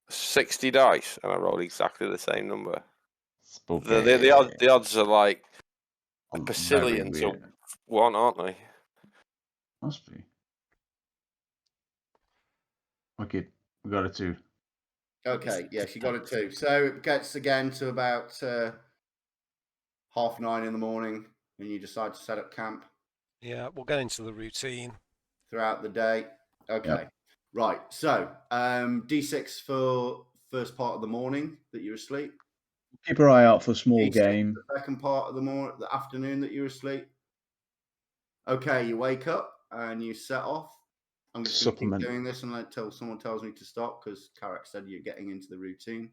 60 dice, and I rolled exactly the same number. Spooky. The odds are like a Very bacillion to weird. 1, aren't they? Must be. Okay, we got a 2. Okay, yes, you got it too. So it gets again to about 9:30 in the morning, and you decide to set up camp Yeah, we'll get into the routine. throughout the day. Okay, right. So d6 for first part of the morning that you're asleep. Keep our eye out for small D6 game. the second part of the afternoon that you're asleep. Okay, you wake up and you set off. I'm just going to keep Supplement. doing this until someone tells me to stop, because Karak said you're getting into the routine.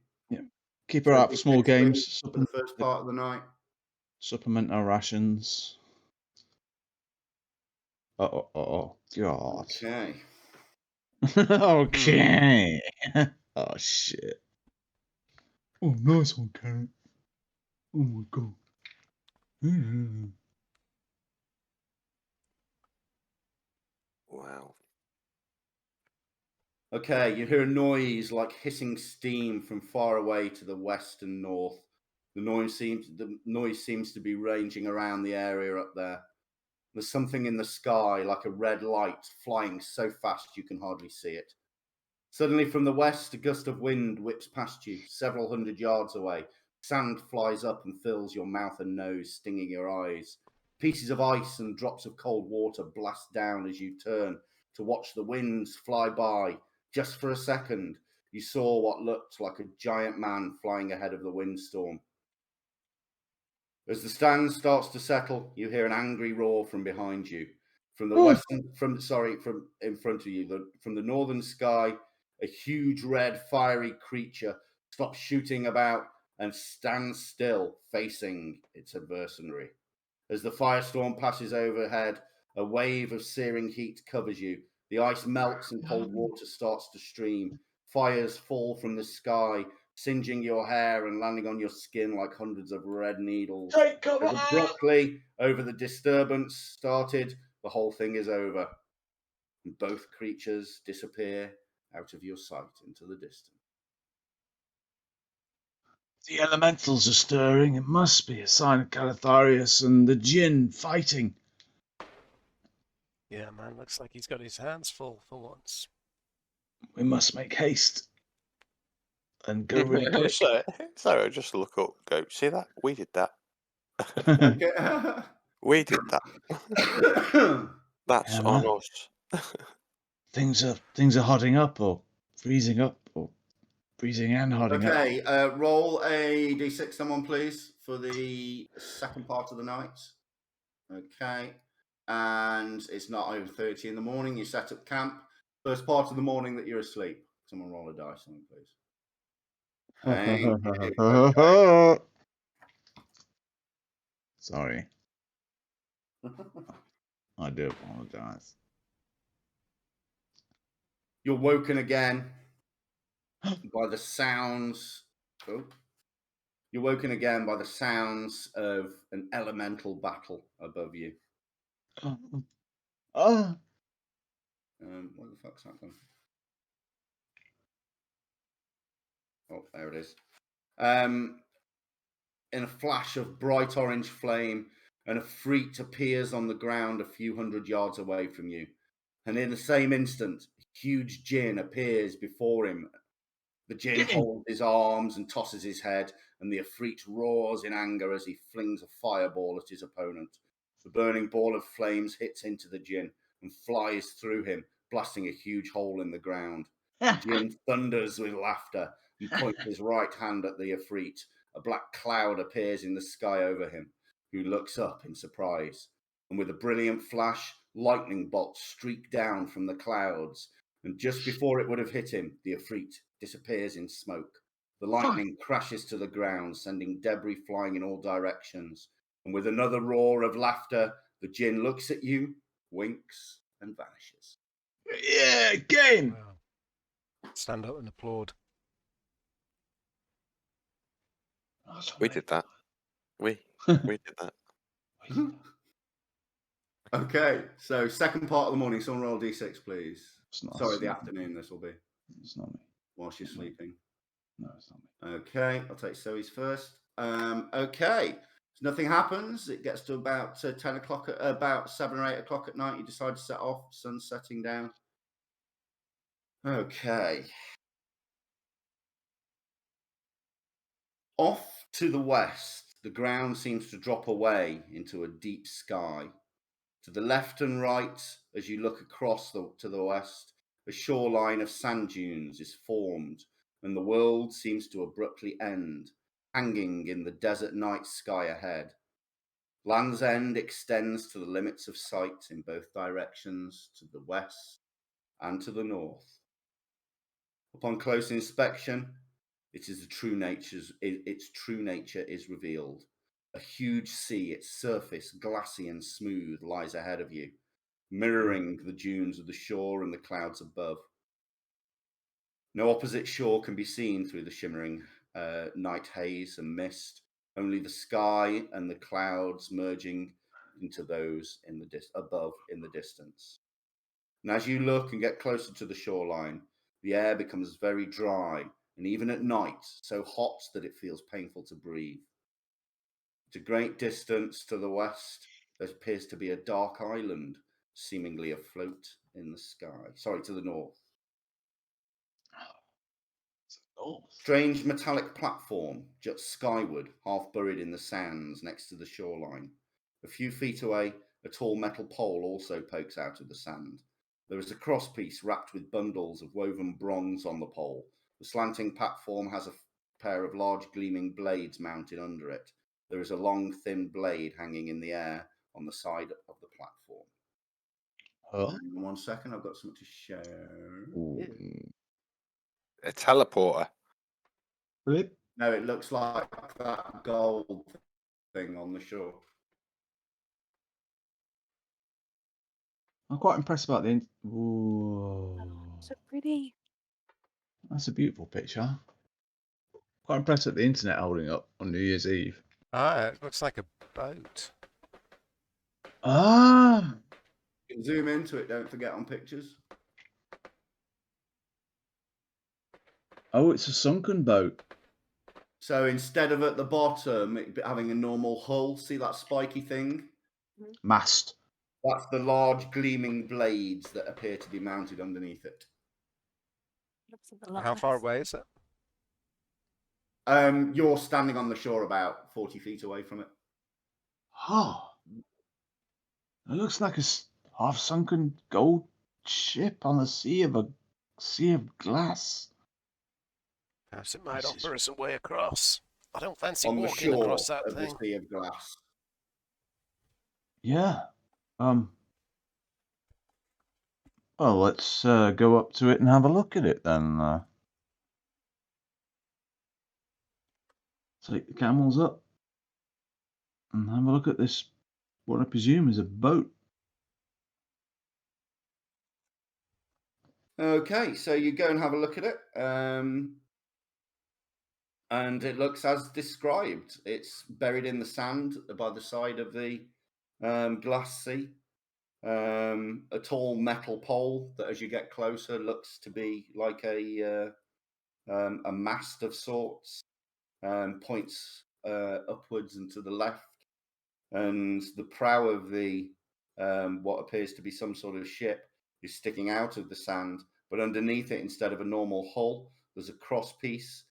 Keep our eye out for D6 small games. please for the first part of the night. Supplement our rations. Oh, God. Okay. Okay. Oh, shit. Oh, nice one, Karen. Oh, my God. Wow. Okay, you hear a noise like hissing steam from far away to the west and north. The noise seems to be ranging around the area up there. There's something in the sky like a red light flying so fast you can hardly see it. Suddenly from the west, a gust of wind whips past you, several hundred yards away. Sand flies up and fills your mouth and nose, stinging your eyes. Pieces of ice and drops of cold water blast down as you turn to watch the winds fly by. Just for a second, you saw what looked like a giant man flying ahead of the windstorm. As the stand starts to settle, you hear an angry roar from behind you. From the from in front of you, from the northern sky, a huge red fiery creature stops shooting about and stands still, facing its adversary. As the firestorm passes overhead, a wave of searing heat covers you. The ice melts and cold water starts to stream. Fires fall from the sky, singeing your hair and landing on your skin like hundreds of red needles. Take cover! As abruptly over the disturbance started, the whole thing is over. And both creatures disappear out of your sight into the distance. The elementals are stirring. It must be a sign of Calatharius and the Jinn fighting. Yeah, man, looks like he's got his hands full for once. We must make haste and go really quick. So just look up, go, see that? We did that. Okay. We did that. That's Yeah, on man. us. Things are hotting up or freezing up or freezing and hotting up. Okay, roll a d6, someone, please, for the second part of the night. Okay, and it's not over 30 in the morning. You set up camp. First part of the morning that you're asleep. Someone roll a dice, someone, please. Thank you. Okay. Sorry, I do apologize. You're woken again by the sounds. Oh. You're woken again by the sounds of an elemental battle above you. Oh, What the fuck's happened? Oh, there it is. In a flash of bright orange flame, an Efreet appears on the ground a few hundred yards away from you. And in the same instant, a huge Jinn appears before him. The Jinn holds his arms and tosses his head, and the Efreet roars in anger as he flings a fireball at his opponent. The burning ball of flames hits into the Jinn and flies through him, blasting a huge hole in the ground. The Jinn thunders with laughter and points his right hand at the Efreet. A black cloud appears in the sky over him, who looks up in surprise. And with a brilliant flash, lightning bolts streak down from the clouds. And just before it would have hit him, the Efreet disappears in smoke. The lightning crashes to the ground, sending debris flying in all directions. And with another roar of laughter, the Jinn looks at you, winks, and vanishes. yeah, again. Wow. Stand up and applaud. We did that. We did that. Okay, so second part of the morning, someone roll d6, please. It's not Sorry, us. the afternoon this will be, It's not me. whilst you're sleeping. No, it's not me. Okay, I'll take Zoe's first. Okay, so nothing happens. It gets to about 10 o'clock, about 7 or 8 o'clock at night. You decide to set off, sun's setting down. Okay. Off to the west, the ground seems to drop away into a deep sky. To the left and right, as you look across to the west, a shoreline of sand dunes is formed, and the world seems to abruptly end, hanging in the desert night sky ahead. Land's End extends to the limits of sight in both directions, to the west and to the north. Upon close inspection, its true nature is revealed. A huge sea, its surface glassy and smooth, lies ahead of you, mirroring the dunes of the shore and the clouds above. No opposite shore can be seen through the shimmering night haze and mist, only the sky and the clouds merging into those above in the distance. And as you look and get closer to the shoreline, the air becomes very dry, and even at night, so hot that it feels painful to breathe. At a great distance to the west, there appears to be a dark island, seemingly afloat in the sky. Sorry, to the north. Strange metallic platform juts skyward, half buried in the sands next to the shoreline. A few feet away, a tall metal pole also pokes out of the sand. There is a crosspiece wrapped with bundles of woven bronze on the pole, The slanting platform has a pair of large gleaming blades mounted under it. There is a long, thin blade hanging in the air on the side of the platform. Oh. Hang on 1 second, I've got something to show. A teleporter. Flip. No, it looks like that gold thing on the shore. I'm quite impressed about the. Whoa. So pretty. That's a beautiful picture. Quite impressed at the internet holding up on New Year's Eve. Ah, it looks like a boat. Ah. You can zoom into it, don't forget, on pictures. Oh, it's a sunken boat. So instead of at the bottom having a normal hull, see that spiky thing? Mast. That's the large gleaming blades that appear to be mounted underneath it. Looks a lot How far nice. away is it? You're standing on the shore about 40 feet away from it. Oh. It looks like a half-sunken gold ship on a sea of glass. Perhaps it might This offer is- us a way across. I don't fancy On the walking shore across that of the thing. sea of glass. Yeah. Well, let's go up to it and have a look at it then. Take the camels up and have a look at this, what I presume is a boat. Okay, so you go and have a look at it. And it looks as described. It's buried in the sand by the side of the glass sea. A tall metal pole that, as you get closer, looks to be like a mast of sorts. Points upwards and to the left, and the prow of the what appears to be some sort of ship is sticking out of the sand. But underneath it, instead of a normal hull, there's a cross piece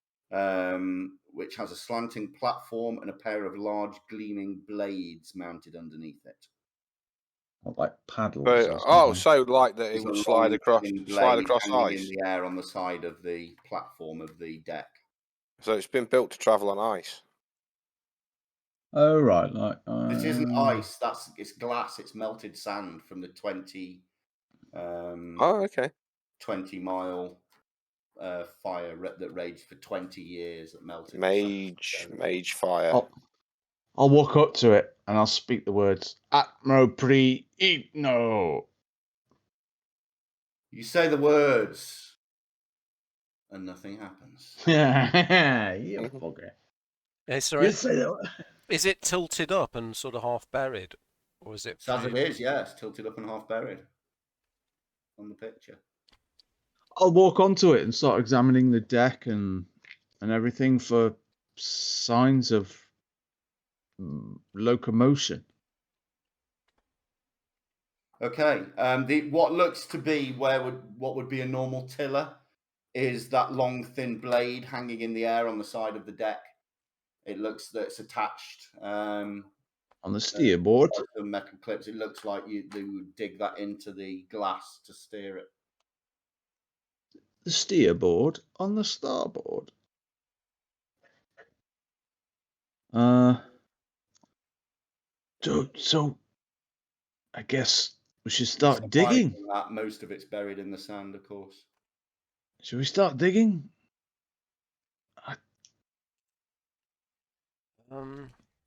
which has a slanting platform and a pair of large gleaming blades mounted underneath it. Like paddles But, or oh, something. so like that it There's would a slide long across thin blade hanging in ice. the air on the side of the platform of the deck. So it's been built to travel on ice. Oh, right. Like, This isn't ice. It's glass. It's melted sand from the 20 Oh, okay. 20-mile fire that raged for 20 years that melted. Mage fire. I'll walk up to it and I'll speak the words Atmo Pre Igno. You say the words, and nothing happens. Yeah, you Mhm. bugger. Is there You a, say that. is it tilted up and sort of half buried? Or is it It's as it free? is, yeah. It's tilted up and half buried on the picture. I'll walk onto it and start examining the deck and everything for signs of locomotion. Okay. What looks to be what would be a normal tiller is that long thin blade hanging in the air on the side of the deck. It looks that it's attached On the steerboard. like the metal clips. It looks like they would dig that into the glass to steer it. The steerboard on the starboard. So I guess we should start Aside digging. from that, most of it's buried in the sand, of course. Should we start digging?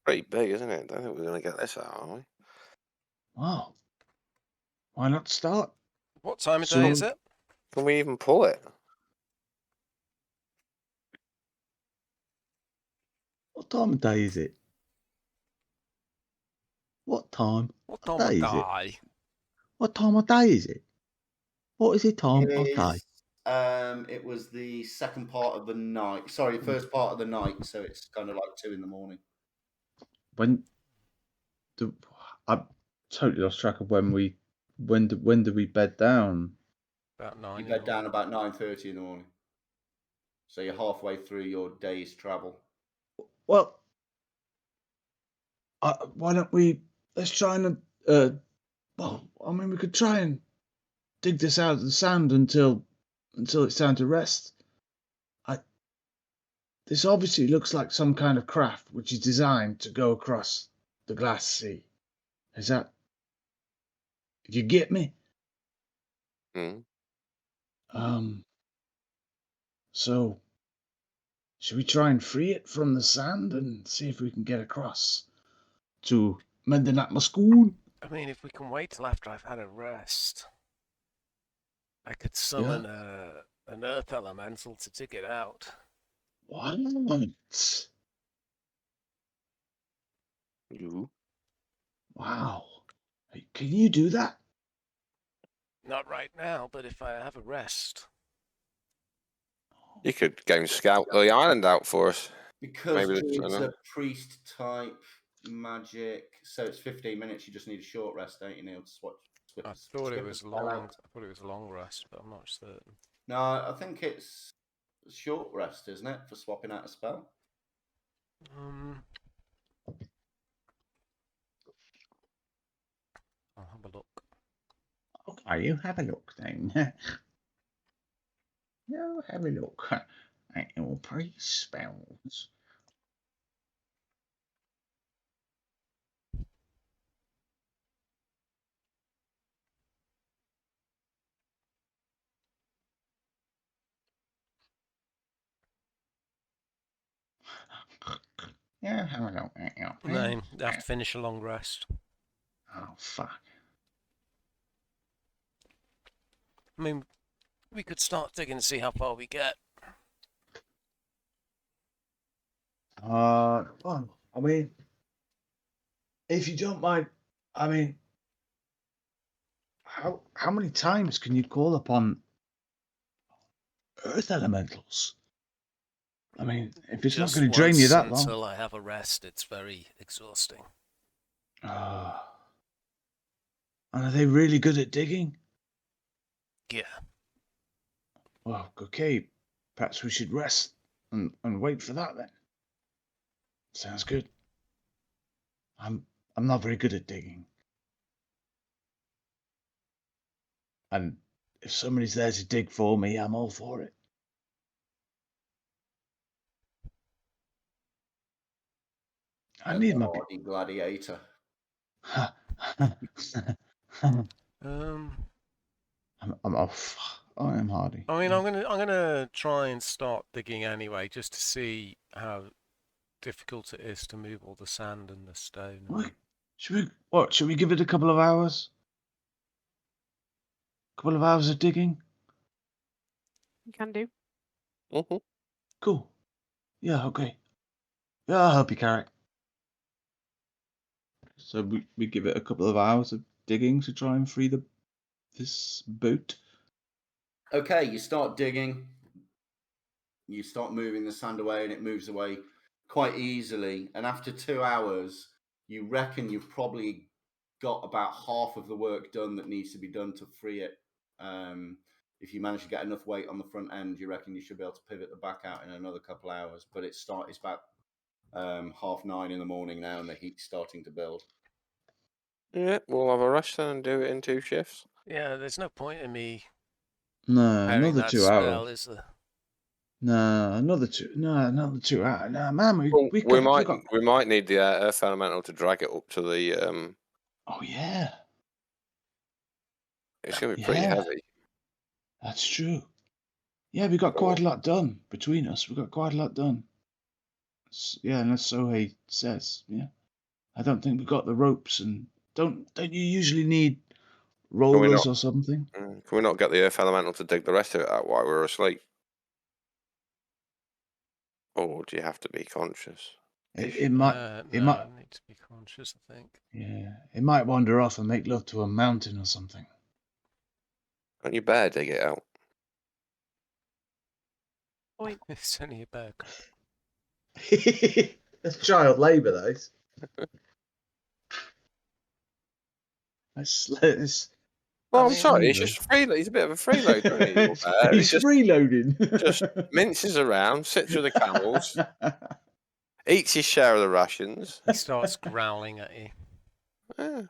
Pretty big, isn't it? Don't think we're going to get this out, are we? Wow. Why not start? What time of day Soon. is it? Can we even pull it? What time of day is it? What time What of time day of is it? day? What time of day is it? What is the time of It day? is, it was the second part of the night. Sorry, first part of the night. So it's kind of like 2 a.m. I totally lost track of when did we bed down? About 9. You in the bed down morning. about 9:30 in the morning. So you're halfway through your day's travel. Well, why don't let's try and we could try and dig this out of the sand until it's time to rest. This obviously looks like some kind of craft which is designed to go across the glass sea. Is that... You get me? Mm. So, should we try and free it from the sand and see if we can get across to School? I mean, if we can wait till after I've had a rest, I could summon an earth elemental to dig it out. What? You? Wow. Hey, can you do that? Not right now, but if I have a rest. You could go and scout the island out for us. Because Maybe it's a priest type magic, so it's 15 minutes. You just need a short rest, don't you, Neil? To I thought it was long. I thought it was a long rest, but I'm not certain. No, I think it's a short rest, isn't it, for swapping out a spell? I'll have a look. Okay, you have a look then. You have a look at your priest spells. Yeah, have a look at your priest. No, I have to finish a long rest. Oh, fuck. I mean, we could start digging and see how far we get. Well, I mean, if you don't mind, I mean, how many times can you call upon earth elementals? I mean, if it's not going to drain you that long. Until I have a rest, it's very exhausting. And are they really good at digging? Yeah. Well, okay. Perhaps we should rest and wait for that then. Sounds good. I'm not very good at digging. And if somebody's there to dig for me, I'm all for it. I need my gladiator. I'm off. I am hardy. I mean, I'm gonna try and start digging anyway, just to see how difficult it is to move all the sand and the stone. Should we give it a couple of hours? A couple of hours of digging? You can do. Mm-hmm. Cool. Yeah, okay. Yeah, I'll help you, Carrick. So we give it a couple of hours of digging to try and free this boat. Okay, you start digging. You start moving the sand away, and it moves away quite easily. And after 2 hours, you reckon you've probably got about half of the work done that needs to be done to free it. If you manage to get enough weight on the front end, you reckon you should be able to pivot the back out in another couple of hours. But it's about 9:30 in the morning now, and the heat's starting to build. Yeah, we'll have a rest then and do it in 2 shifts. Yeah, there's no point in me. No, another 2 spell, hours. Is there? No, another 2 hours. No, man, we might need the earth elemental to drag it up to the. Oh yeah. It's going to be pretty heavy. That's true. Yeah, we got quite a lot done between us. We got quite a lot done. Yeah, and that's Sohei says. Yeah, I don't think we got the ropes, and don't you usually need rollers or something? Can we not get the earth elemental to dig the rest of it out while we're asleep? Or do you have to be conscious? It might. You need to be conscious, I think. Yeah, it might wander off and make love to a mountain or something. Can't you bear dig it out? Point. It's only a bear. That's child labour, those. Well, I'm sorry. He's just he's a bit of a freeloader. He's freeloading. Just minces around, sits with the camels, eats his share of the rations. He starts growling at you. Yeah.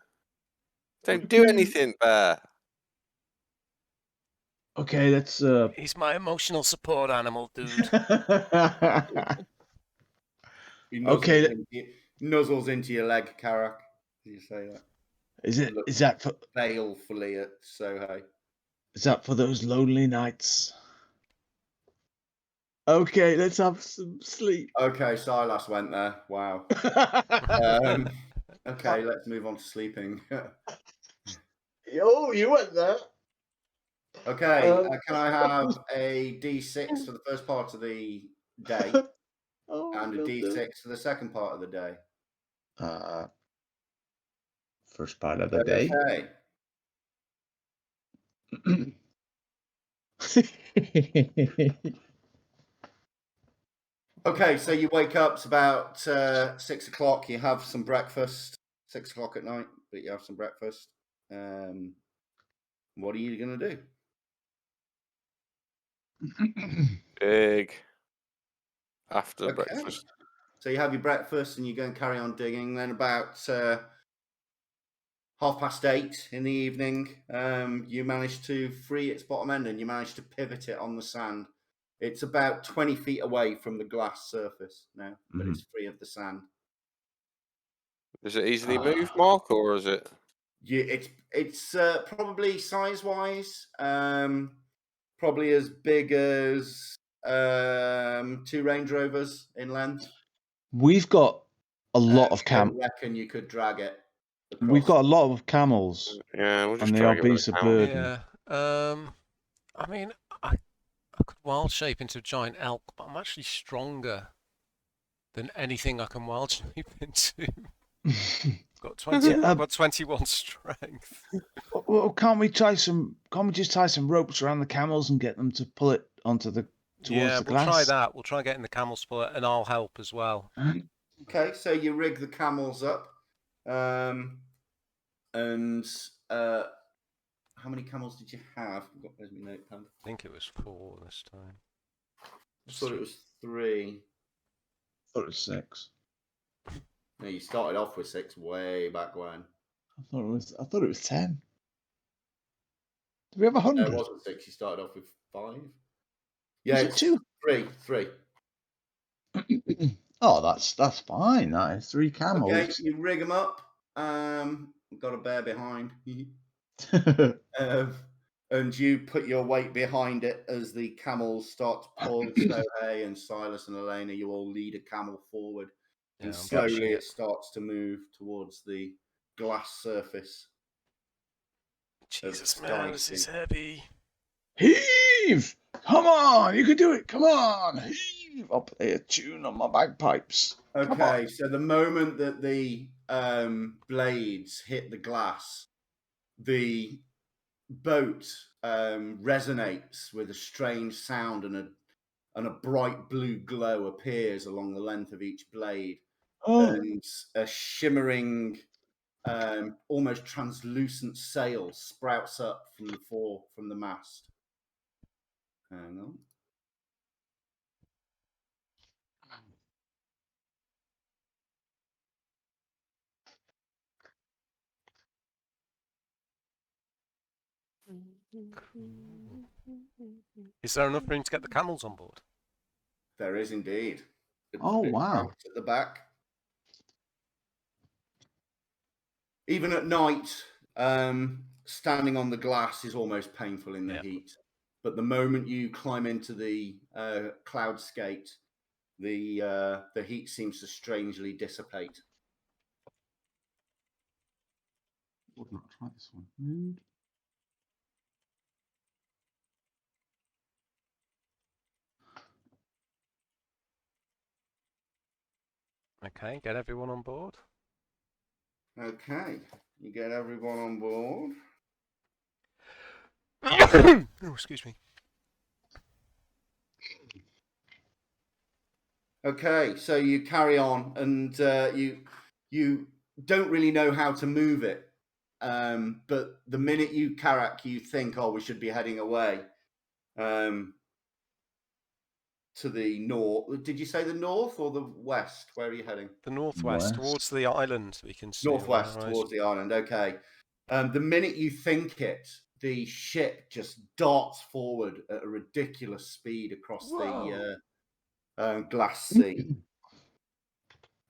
Don't do anything, bear. Okay, let's. He's my emotional support animal, dude. He Okay. nuzzles into your leg, Karak. Did you say that? Is that for balefully at Sohei? Is that for those lonely nights? Okay, let's have some sleep. Okay, Silas went there. Wow. Okay, let's move on to sleeping. Yo, you went there. Okay, can I have a D6 for the first part of the day and a D6 for the second part of the day? First part of the day. Okay. Okay, so you wake up, it's about 6 o'clock, you have some breakfast, 6 o'clock at night, but you have some breakfast. What are you going to do? Dig. After breakfast. So you have your breakfast and you go and carry on digging. Then about 8:30 in the evening, you manage to free its bottom end and you manage to pivot it on the sand. It's about 20 feet away from the glass surface now, but it's free of the sand. Is it easily moved, Mark, or is it? Yeah, it's probably size-wise, probably as big as 2 Range Rovers in length. We've got a lot of I reckon you could drag it. We've got a lot of camels. Yeah, we'll just and the drag it with obese a camel. burden. Yeah. I mean, I could wild shape into a giant elk, but I'm actually stronger than anything I can wild shape into. Got 21 strength. Well, can't we just tie some ropes around the camels and get them to pull it onto the towards the glass? We'll try that. We'll try getting the camels to pull it, and I'll help as well. Okay, so you rig the camels up, and how many camels did you have? Where's my notepad? I think it was 4 this time. I thought it was 3. I thought it was 6. No, you started off with 6 way back when. I thought it was 10. Do we have 100? No, it wasn't 6. You started off with 5. Yeah, it's 2. 3. Oh, that's fine. That is 3 camels. Okay, you rig them up. Got a bear behind. And you put your weight behind it as the camels start to pull. Sohei and Silas and Elena, you all lead a camel forward. And slowly it starts to move towards the glass surface. Jesus, man, this is heavy. Heave! Come on, you can do it. Come on, heave! I'll play a tune on my bagpipes. Okay, so the moment that the blades hit the glass, the boat resonates with a strange sound, and a bright blue glow appears along the length of each blade, and a shimmering, almost translucent sail sprouts up from the mast. Hang on. Is there enough room to get the camels on board? There is indeed. Wow. At the back. Even at night, standing on the glass is almost painful in the heat. But the moment you climb into the cloudscape, the heat seems to strangely dissipate. Would not try this one. Mood. Okay, get everyone on board. Okay, you get everyone on board. Oh, excuse me. Okay, so you carry on, and you don't really know how to move it. But the minute you think, oh, we should be heading away to the north. Did you say the north or the west? Where are you heading? The northwest, towards the island. We can see northwest towards the island. Okay. The minute you think it, the ship just darts forward at a ridiculous speed across the glass sea.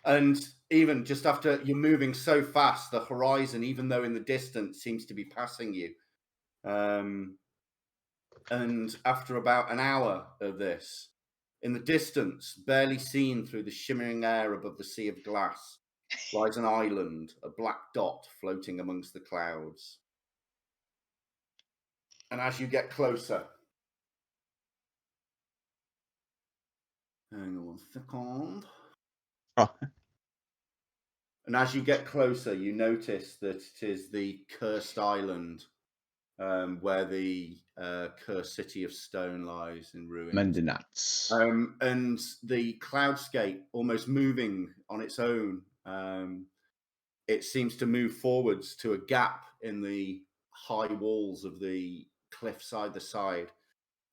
And even just after you're moving so fast, the horizon, even though in the distance, seems to be passing you. And after about an hour of this, in the distance, barely seen through the shimmering air above the sea of glass, lies an island, a black dot floating amongst the clouds. And as you get closer, hang on 1 second. Oh. And as you get closer, you notice that it is the cursed island where the cursed city of stone lies in ruins. Mendinats. And the cloudscape almost moving on its own. It seems to move forwards to a gap in the high walls of the cliffs either side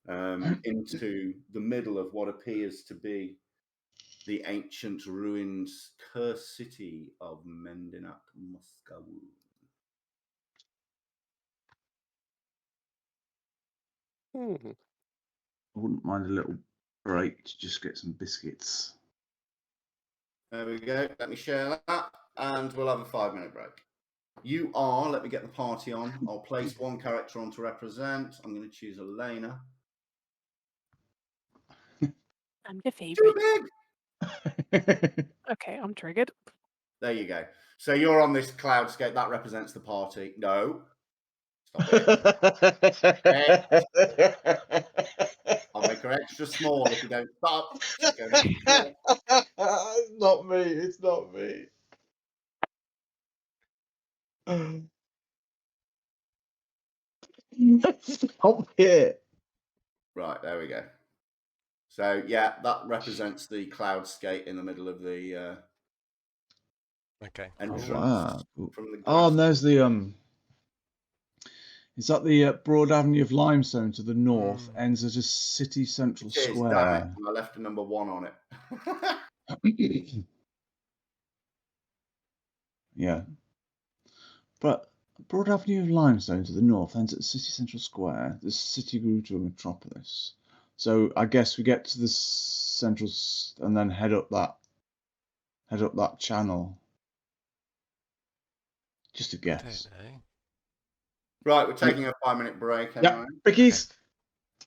into the middle of what appears to be the ancient ruins cursed city of Mendinat, Moscow. Hmm. I wouldn't mind a little break to just get some biscuits. There we go. Let me share that, and we'll have a 5-minute break. You are, let me get the party on. I'll place one character on to represent. I'm going to choose Elena. I'm the Too favourite. big! Okay, I'm triggered. There you go. So you're on this cloudscape. That represents the party. No. Stop it. I'll make her extra small if you don't stop. She's going extra small. It's not me. It's not me. Stop it. Right, there we go. So yeah, that represents the cloudscape in the middle of the Okay. entrance Wow. from the Oh, glass. and there's the Is that the Broad Avenue of Limestone to the north ends as a city central It is, damn it. square? And I left a number 1 on it. Yeah. But Broad Avenue of Limestone to the north ends at City Central Square. The city grew to a metropolis. So I guess we get to the central and then head up that channel. Just a I don't guess. know. Right, we're taking a 5-minute break Yeah, anyway. Bickies.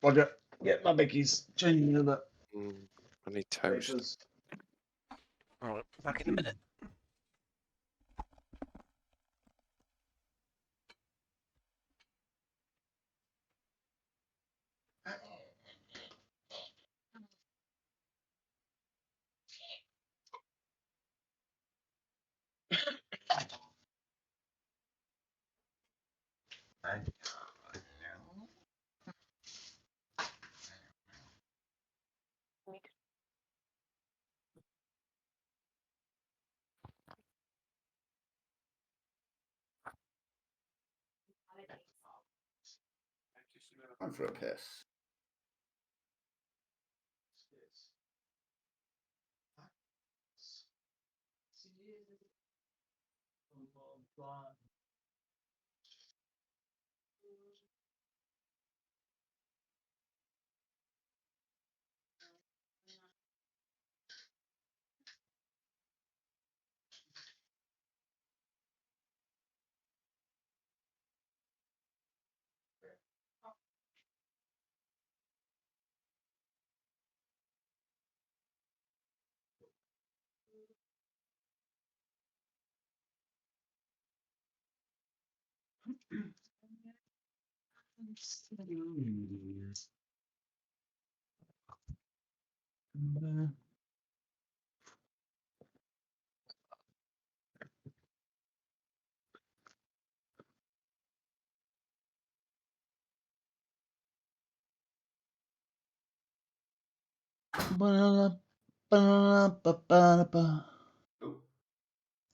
Roger. Get my Bickies. Changing of that. I need toast. All right, back in a minute. I'm for a piss.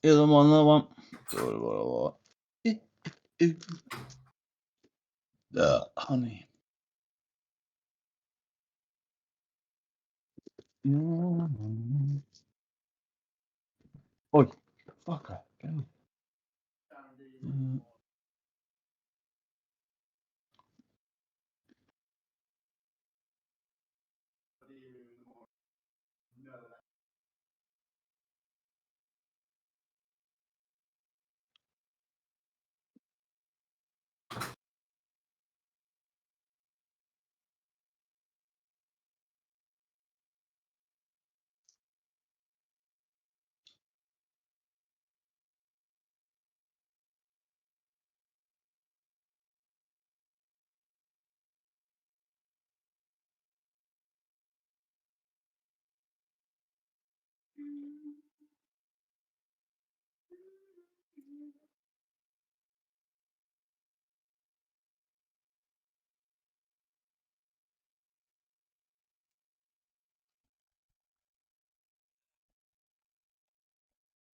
Here's another one. Honey. Oh, fucker. Go.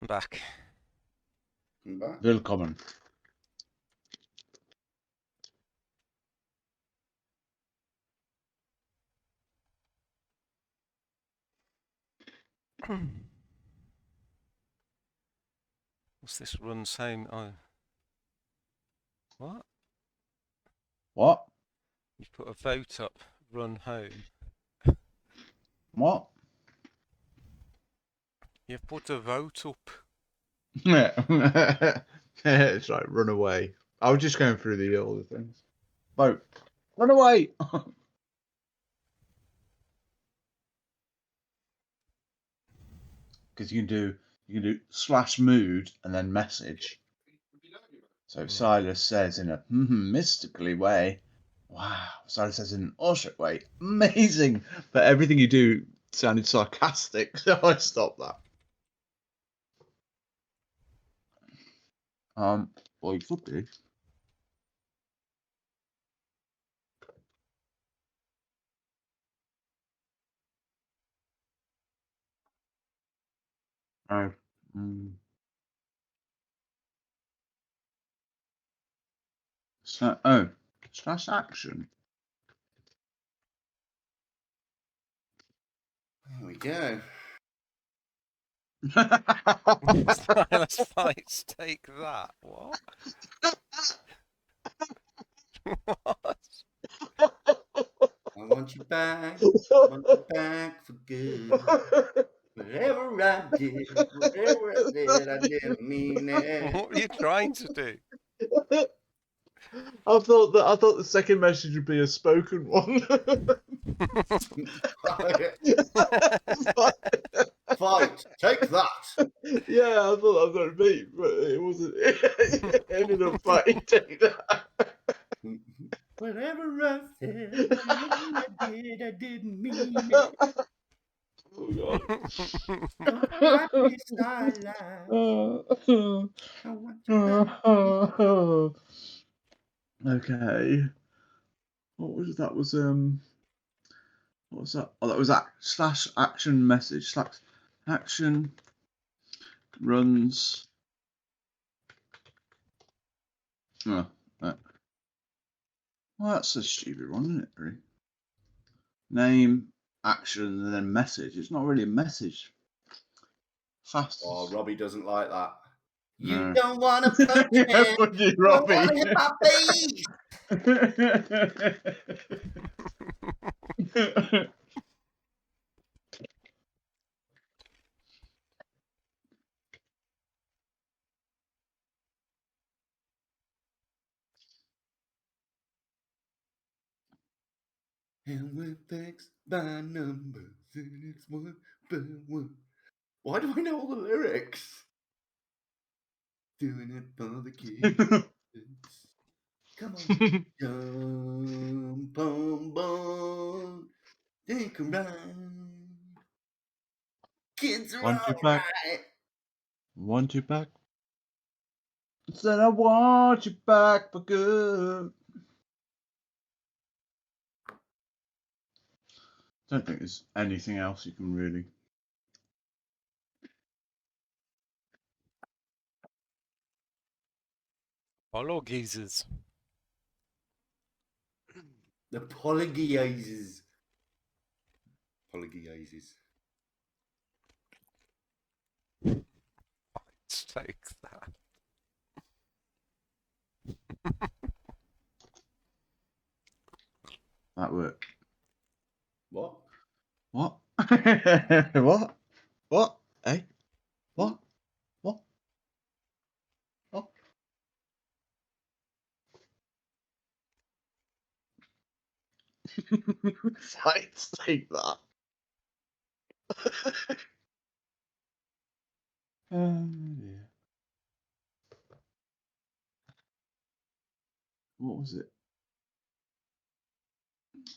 I'm back. Come back. Willkommen. What's this runs home? Oh. What? What? You've put a vote up, run home. What? You've put a vote up. It's like run away. I was just going through the other things. Vote. Run away. Because you can do slash mood and then message. So if Silas says in a mystically way, wow. Silas says in an Ushert way, amazing. But everything you do sounded sarcastic, so I stopped that. Well, you could do. Oh. Slash action. There we go. Silas fights, take that. What? What? I want you back. Want you back for good. Whatever I did, I didn't mean it. What were you trying to do? I thought the second message would be a spoken one. Fight, take that. Yeah, I thought that was what it'd be, but it wasn't. It ended up fighting take that. Whatever I said, whatever I didn't mean it. Oh god. Don't fight me, Starlight. I want you back. Okay. What was that? What was that? Oh, that was that slash action message. Slash action runs. Oh, right. Well, that's a stupid one, isn't it? Really? Name, action, and then message. It's not really a message. Fast. Oh, Robbie doesn't like that. You No. don't want to punch me. Yeah, fuck you, You don't Robbie. want to hit my face. And we're fixed by numbers, and it's one by one. Why do I know all the lyrics? Doing it for the kids. Come on. Jump on board. Think around. Kids are 1, 2 back. alright. 1, 2 back. Said I want you back for good. Don't think there's anything else you can really. Follow geezers. The polygiazes. Polygiazes. Let's take that. That worked. What? What? What? What? Eh? What? What? What? Sites take that. Yeah. What was it?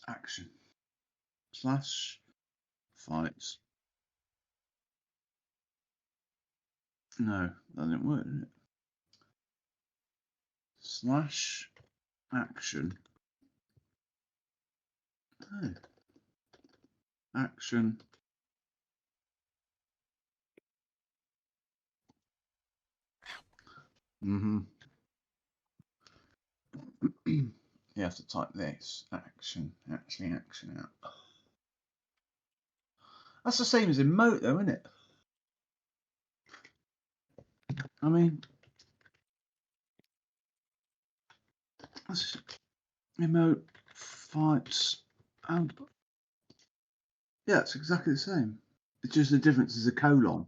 Action. Slash fights. No, that didn't work, did it? Slash action. Oh. Action. Mm-hmm. You have to type this. Action out. That's the same as emote, though, isn't it? I mean, that's emote, fights, and yeah, it's exactly the same. It's just the difference is a colon.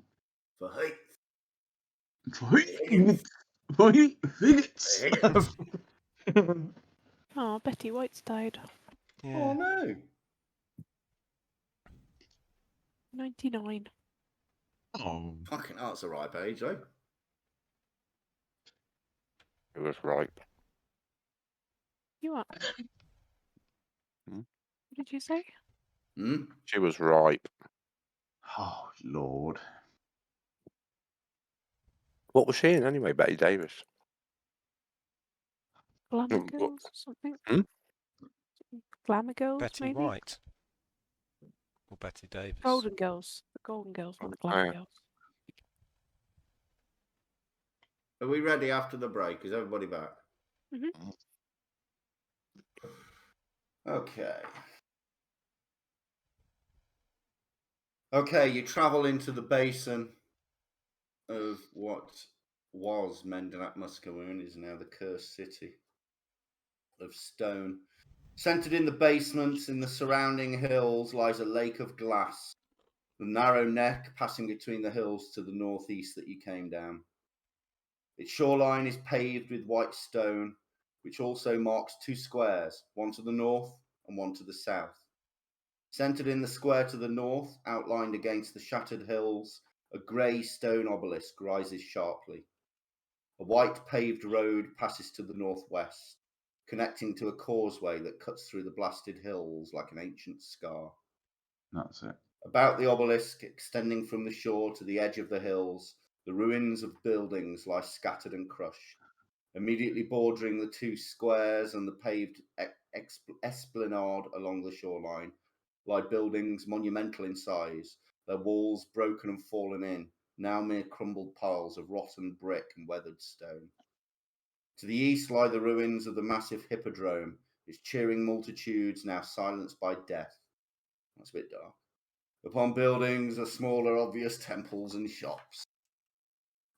For height. Figgits. Oh, Betty White's died. Yeah. Oh no. 99. Oh, Fucking hell, that's a ripe age, eh? It was ripe. You are. Hmm? What did you say? Hmm? She was ripe. oh Lord. What was she in anyway, Betty Davis? Glamour What- Girls or something? Hmm? Glamour Girls, Betty maybe? White. Or Betty Davis. Golden Girls. The Golden Girls, not the Oh, Glamour yeah. Girls. Are we ready after the break? Is everybody back? Mhm. Okay. Okay, you travel into the basin of what was Mendanak Muscawoon, is now the cursed city of stone. Centered in the basements in the surrounding hills lies a lake of glass, the narrow neck passing between the hills to the northeast that you came down. Its shoreline is paved with white stone, which also marks two squares, one to the north and one to the south. Centered in the square to the north, outlined against the shattered hills, a grey stone obelisk rises sharply. A white paved road passes to the northwest, connecting to a causeway that cuts through the blasted hills like an ancient scar. That's it. About the obelisk, extending from the shore to the edge of the hills, the ruins of buildings lie scattered and crushed. Immediately bordering the two squares and the paved esplanade along the shoreline lie buildings monumental in size, their walls broken and fallen in, now mere crumbled piles of rotten brick and weathered stone. To the east lie the ruins of the massive hippodrome, its cheering multitudes now silenced by death. That's a bit dark. Upon buildings are smaller obvious temples and shops.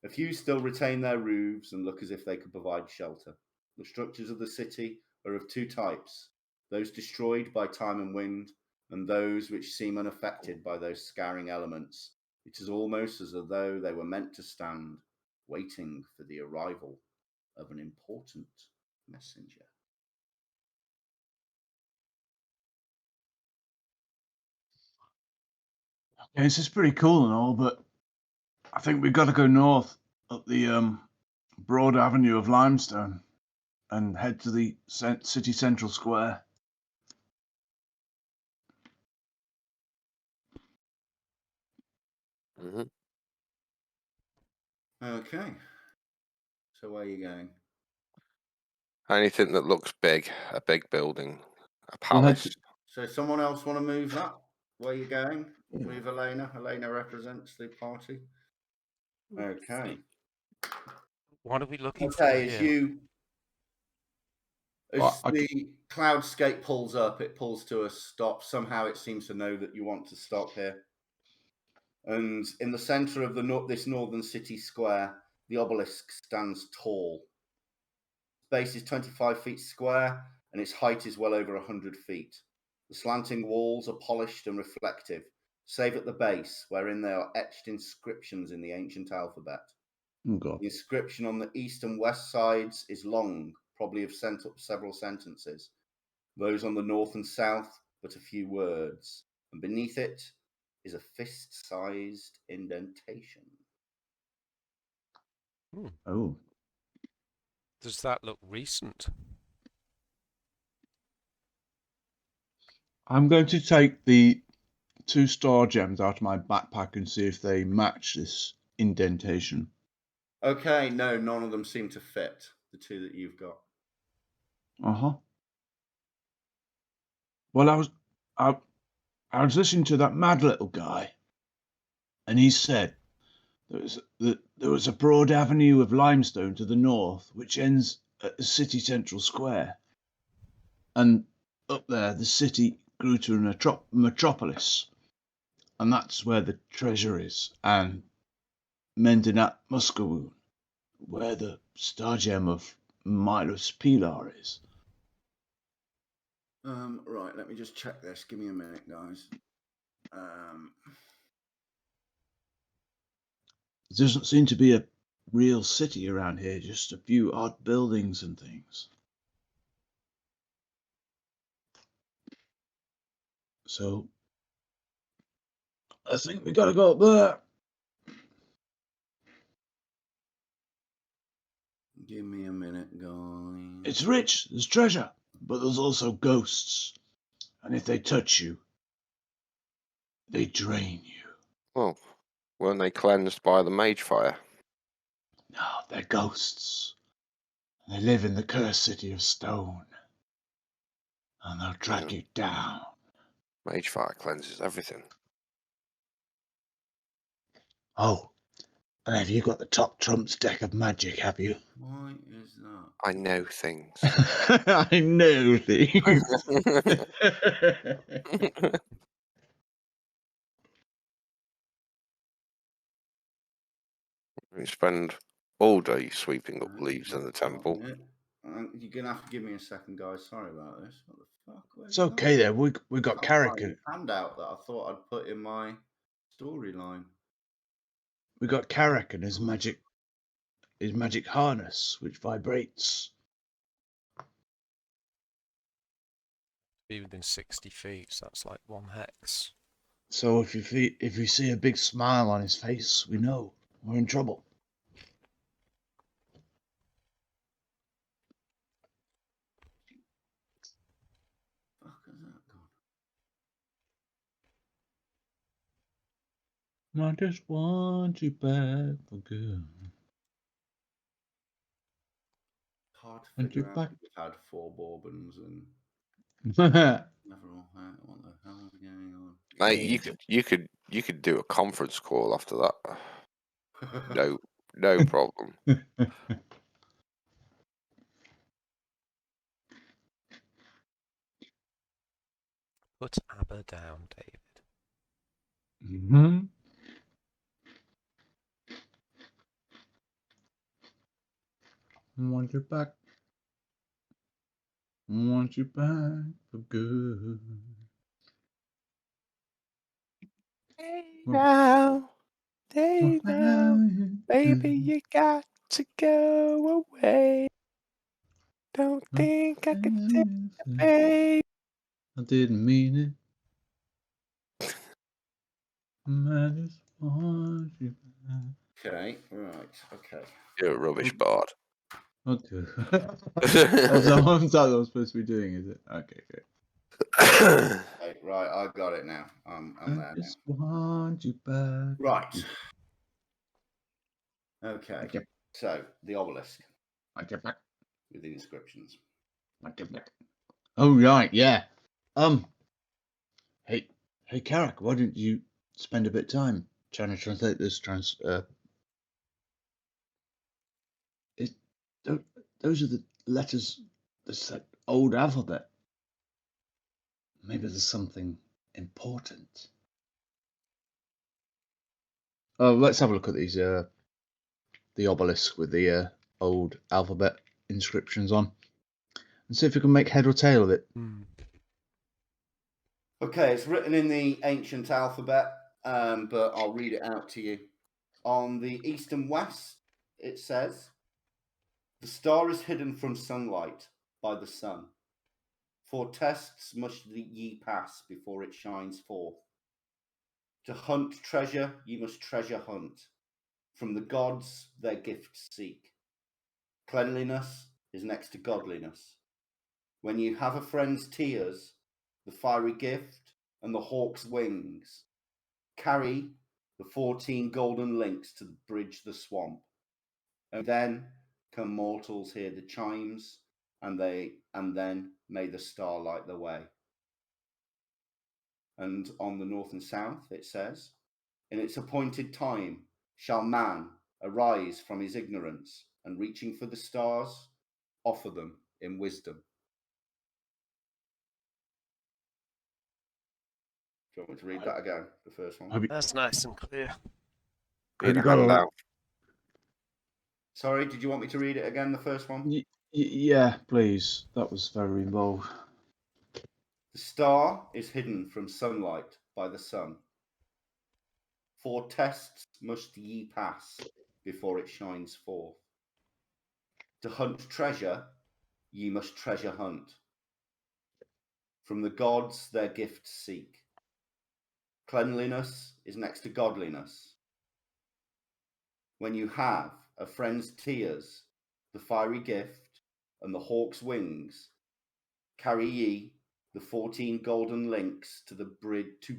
A few still retain their roofs and look as if they could provide shelter. The structures of the city are of two types, those destroyed by time and wind, and those which seem unaffected by those scouring elements. It is almost as though they were meant to stand, waiting for the arrival of an important messenger. Yeah, this is pretty cool and all, but I think we've got to go north up the broad avenue of limestone and head to the city central square. Mm-hmm. Okay. So where are you going? Anything that looks big, a big building, a We'll head palace. So someone else want to move that? Where are you going? Move Elena. Elena represents the party. Okay. What are we looking for Okay, as here? you Well, as the cloudscape pulls up, it pulls to a stop. Somehow it seems to know that you want to stop here. And in the center of this northern city square, the obelisk stands tall. Its base is 25 feet square, and its height is well over 100 feet. The slanting walls are polished and reflective, save at the base, wherein there are etched inscriptions in the ancient alphabet. oh God. The inscription on the east and west sides is long, probably have sent up several sentences. Those on the north and south, but a few words. And beneath it is a fist-sized indentation. Oh. Does that look recent? I'm going to take the 2 star gems out of my backpack and see if they match this indentation. Okay, no, none of them seem to fit, the two that you've got. Uh-huh. Well, I was listening to that mad little guy, and he said There was a broad avenue of limestone to the north, which ends at the city central square. And up there, the city grew to a metropolis. And that's where the treasure is. And Mendinat Muscawoon, where the star gem of Milos Pilar is. Right, let me just check this. Give me a minute, guys. There doesn't seem to be a real city around here, just a few odd buildings and things. So, I think we gotta go up there. Give me a minute, guys. It's rich, there's treasure, but there's also ghosts. And if they touch you, they drain you. Well, weren't they cleansed by the mage fire? No, they're ghosts. They live in the cursed city of stone. And they'll drag you down. Mage fire cleanses everything. Oh, and have you got the top trumps deck of magic, have you? Why is that? I know things. I know things. We spend all day sweeping up leaves in the temple. You're going to have to give me a second, guys. Sorry about this. What the fuck? It's okay there. We got Carrick. Handout that I thought I'd put in my storyline. We got Carrick and his magic harness, which vibrates. Be within 60 feet, so that's like 1 hex. So if you see a big smile on his face, we know we're in trouble. Fuck has that gone? I just want you back for good. Hard to Want you figure out. back. We've had 4 bourbons and Oh, never all had. What the hell is going on? Mate, you could do a conference call after that. No problem. Put Aber down, David. Mm-hmm. Want you back. Want you back for good. Now, baby, you got to go away. Don't think I could take it, babe. I didn't mean it. I just want you back. Okay, right, okay. You're a rubbish bard. Okay. That's what I'm supposed to be doing, is it? Okay, good. Okay, right, I got it now. I'm I there just now. want you back. Right. Okay. Okay. So the obelisk I get back. with the inscriptions. I get back. Oh right, yeah. Hey, Carrick, why don't you spend a bit of time trying to translate this those are the letters. That's that old alphabet. Maybe there's something important. Oh, let's have a look at these. The obelisk with the old alphabet inscriptions on, and see if we can make head or tail of it. Okay, it's written in the ancient alphabet, but I'll read it out to you. On the east and west, it says, "The star is hidden from sunlight by the sun. 4 tests must ye pass before it shines forth. To hunt treasure, ye must treasure hunt. From the gods their gifts seek. Cleanliness is next to godliness. When you have a friend's tears, the fiery gift, and the hawk's wings, carry the 14 golden links to bridge the swamp. And then can mortals hear the chimes, and then may the star light the way." And on the north and south, it says, "In its appointed time, shall man arise from his ignorance and, reaching for the stars, offer them in wisdom. Do you want me to read that again, the first one? That's nice and clear. Have you got a handout. Sorry, did you want me to read it again, the first one? Yeah, please. That was very involved. The star is hidden from sunlight by the sun. 4 tests must ye pass before it shines forth. To hunt treasure, ye must treasure hunt. From the gods their gifts seek. Cleanliness is next to godliness. When you have a friend's tears, the fiery gift, and the hawk's wings, carry ye the 14 golden links to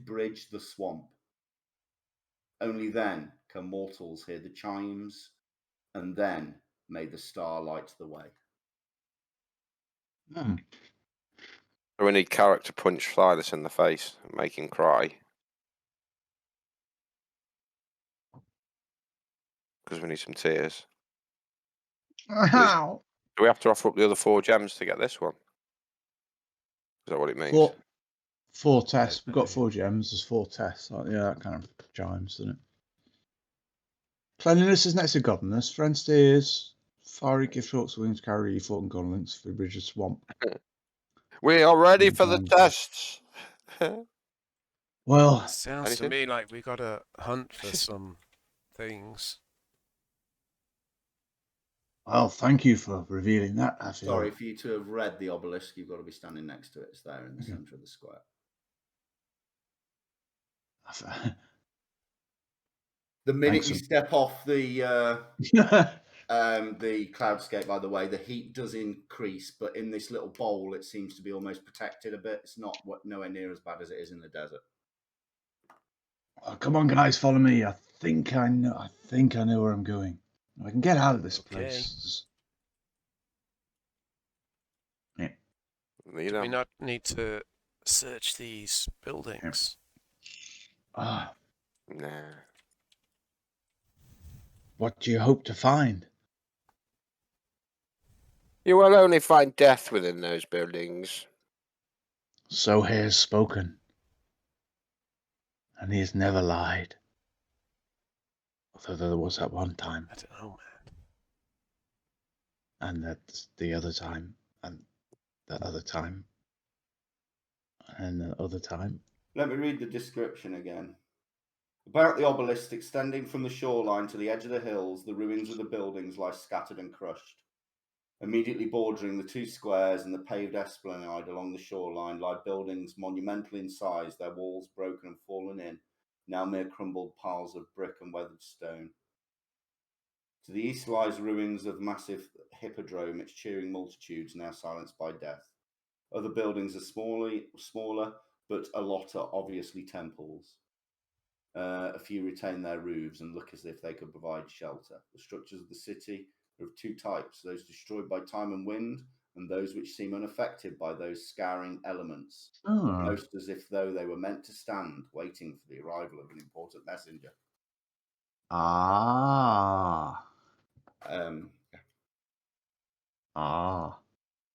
bridge the swamp. Only then can mortals hear the chimes, and then may the star light the way. Hmm. So we need character punch Silas in the face and make him cry. Because we need some tears. Ow. Do we have to offer up the other 4 gems to get this one? Is that what it means? Four tests. We've got maybe. 4 gems. There's 4 tests. Yeah, that kind of chimes, doesn't it? Cleanliness is next to godliness. Friend steers. Fiery gift hawks wings carry fought and godliness for bridge of swamp. We are ready for the tests. Well, Sounds Anything? to me like we got to hunt for some things. thank you for revealing that. I feel. Sorry, for you to have read the obelisk, you've got to be standing next to it. It's there in the Okay. centre of the square. The minute you step off the cloudscape, by the way, the heat does increase, but in this little bowl, it seems to be almost protected a bit. It's not nowhere near as bad as it is in the desert. Oh, come on, guys, follow me. I think I know where I'm going. I can get out of this place. Yeah. Do we not need to search these buildings? Ah, Nah. what do you hope to find? You will only find death within those buildings. So he has spoken, and he has never lied. Although there was that one time, I don't know, man. and that's the other time, and that other time, and the other time. Let me read the description again. About the obelisk extending from the shoreline to the edge of the hills, the ruins of the buildings lie scattered and crushed. Immediately bordering the 2 squares and the paved esplanade along the shoreline lie buildings monumental in size, their walls broken and fallen in, now mere crumbled piles of brick and weathered stone. To the east lies ruins of massive hippodrome, its cheering multitudes now silenced by death. Other buildings are smaller, but a lot are obviously temples. A few retain their roofs and look as if they could provide shelter. The structures of the city are of 2 types, those destroyed by time and wind, and those which seem unaffected by those scouring elements, almost as if though they were meant to stand, waiting for the arrival of an important messenger.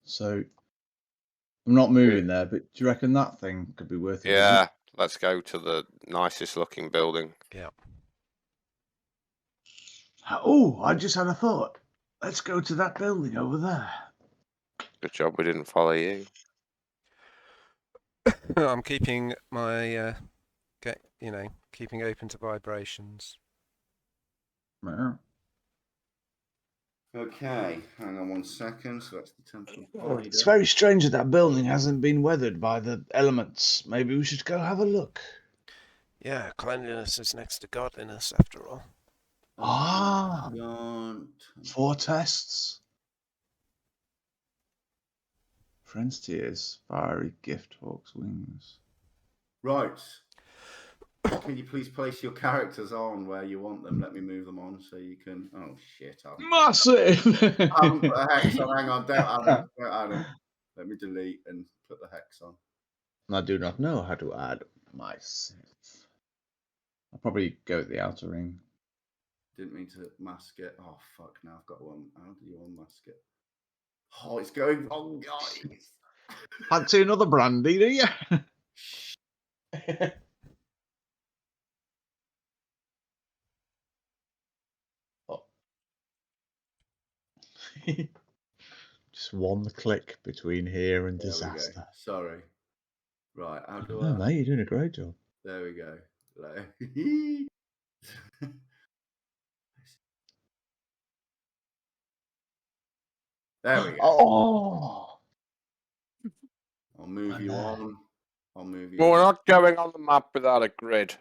So I'm not moving there, but do you reckon that thing could be worth a Yeah, visit? let's go to the nicest looking building. Yeah. Oh, I just had a thought. Let's go to that building over there. Good job we didn't follow you. I'm keeping my, keeping open to vibrations. Yeah. Okay, hang on 1 second. So that's the temple of Oh, it's Ida. very strange that that building hasn't been weathered by the elements. Maybe we should go have a look. Yeah, cleanliness is next to godliness, after all. Ah. Gone. 4 tests. Friend's tears, fiery gift, hawk's wings. Right. Can you please place your characters on where you want them? Let me move them on so you can. Oh shit! Massive. I haven't put a hex on. Hang on, don't add them. Let me delete and put the hex on. I do not know how to add myself. I'll probably go with the outer ring. Didn't mean to mask it. Oh, fuck, now I've got one. How do you unmask it? Oh, it's going wrong, guys. Fancy another brandy, do you? Oh. Just one click between here and There we go. disaster. Sorry. Right, how do No, I... mate, you're doing a great job. There we go. There we go. Oh! I'll move you Wonder. on. I'll move you Well, we're on. not going on the map without a grid.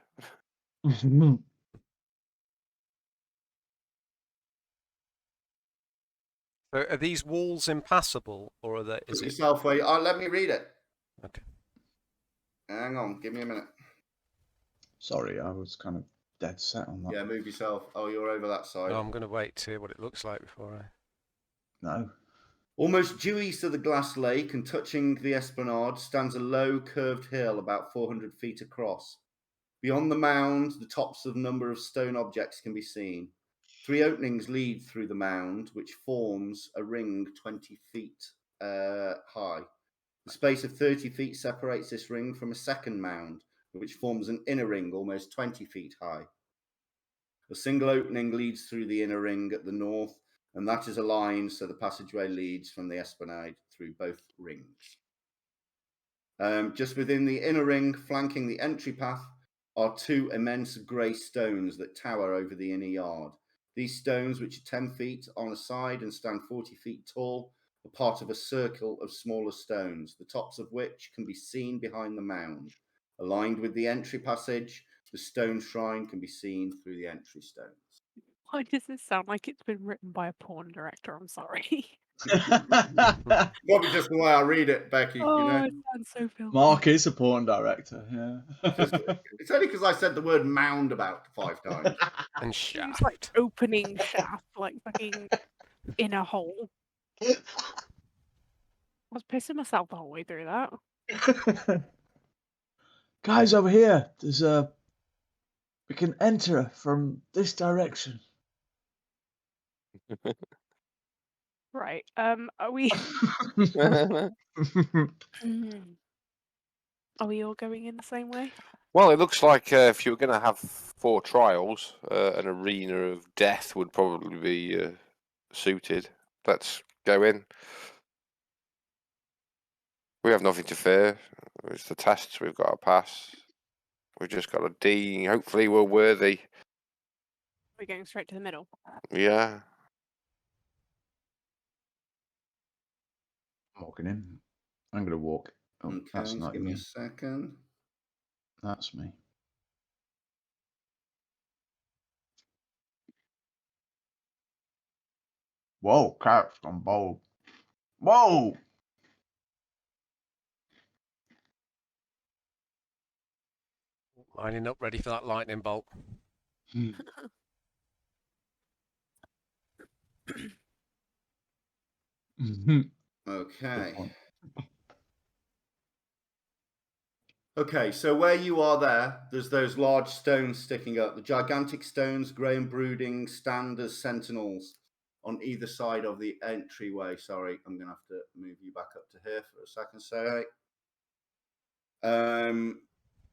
So are these walls impassable, or are they? Is Put it yourself where... Oh, let me read it. okay? Hang on. Give me a minute. Sorry, I was kind of dead set on that. Yeah, move yourself. Oh, you're over that side. No, I'm going to wait to hear what it looks like before I. No. Almost due east of the Glass Lake and touching the esplanade stands a low, curved hill about 400 feet across. Beyond the mound, the tops of a number of stone objects can be seen. 3 openings lead through the mound, which forms a ring 20 feet high. The space of 30 feet separates this ring from a second mound, which forms an inner ring almost 20 feet high. A single opening leads through the inner ring at the north, and that is aligned so the passageway leads from the esplanade through both rings. Just within the inner ring, flanking the entry path, are 2 immense grey stones that tower over the inner yard. These stones, which are 10 feet on a side and stand 40 feet tall, are part of a circle of smaller stones, the tops of which can be seen behind the mound. Aligned with the entry passage, the stone shrine can be seen through the entry stones. Why does this sound like it's been written by a porn director? I'm sorry. Probably just the way I read it, Becky. Oh, You know, it sounds so filthy. Mark is a porn director, yeah. it's only because I said the word mound about 5 times. And She was like shaft. opening shaft, like fucking in a hole. I was pissing myself the whole way through that. Guys, over here, there's a. We can enter from this direction. Right. Are we are we all going in the same way? Well, it looks like if you were going to have 4 trials, an arena of death would probably be suited. Let's go in. We have nothing to fear. It's the tests we've got to pass. We've just got a D. Hopefully we're worthy. We're going straight to the middle. Yeah. I'm walking in. I'm going to walk. Oh, Okay, that's just not give me me. a second. That's me. Whoa, cat's gone bold. Whoa! Lining up, ready for that lightning bolt. Okay. Okay, so where you are there's those large stones sticking up. The gigantic stones, grey and brooding, stand as sentinels on either side of the entryway. Sorry, I'm going to have to move you back up to here for a second, sorry.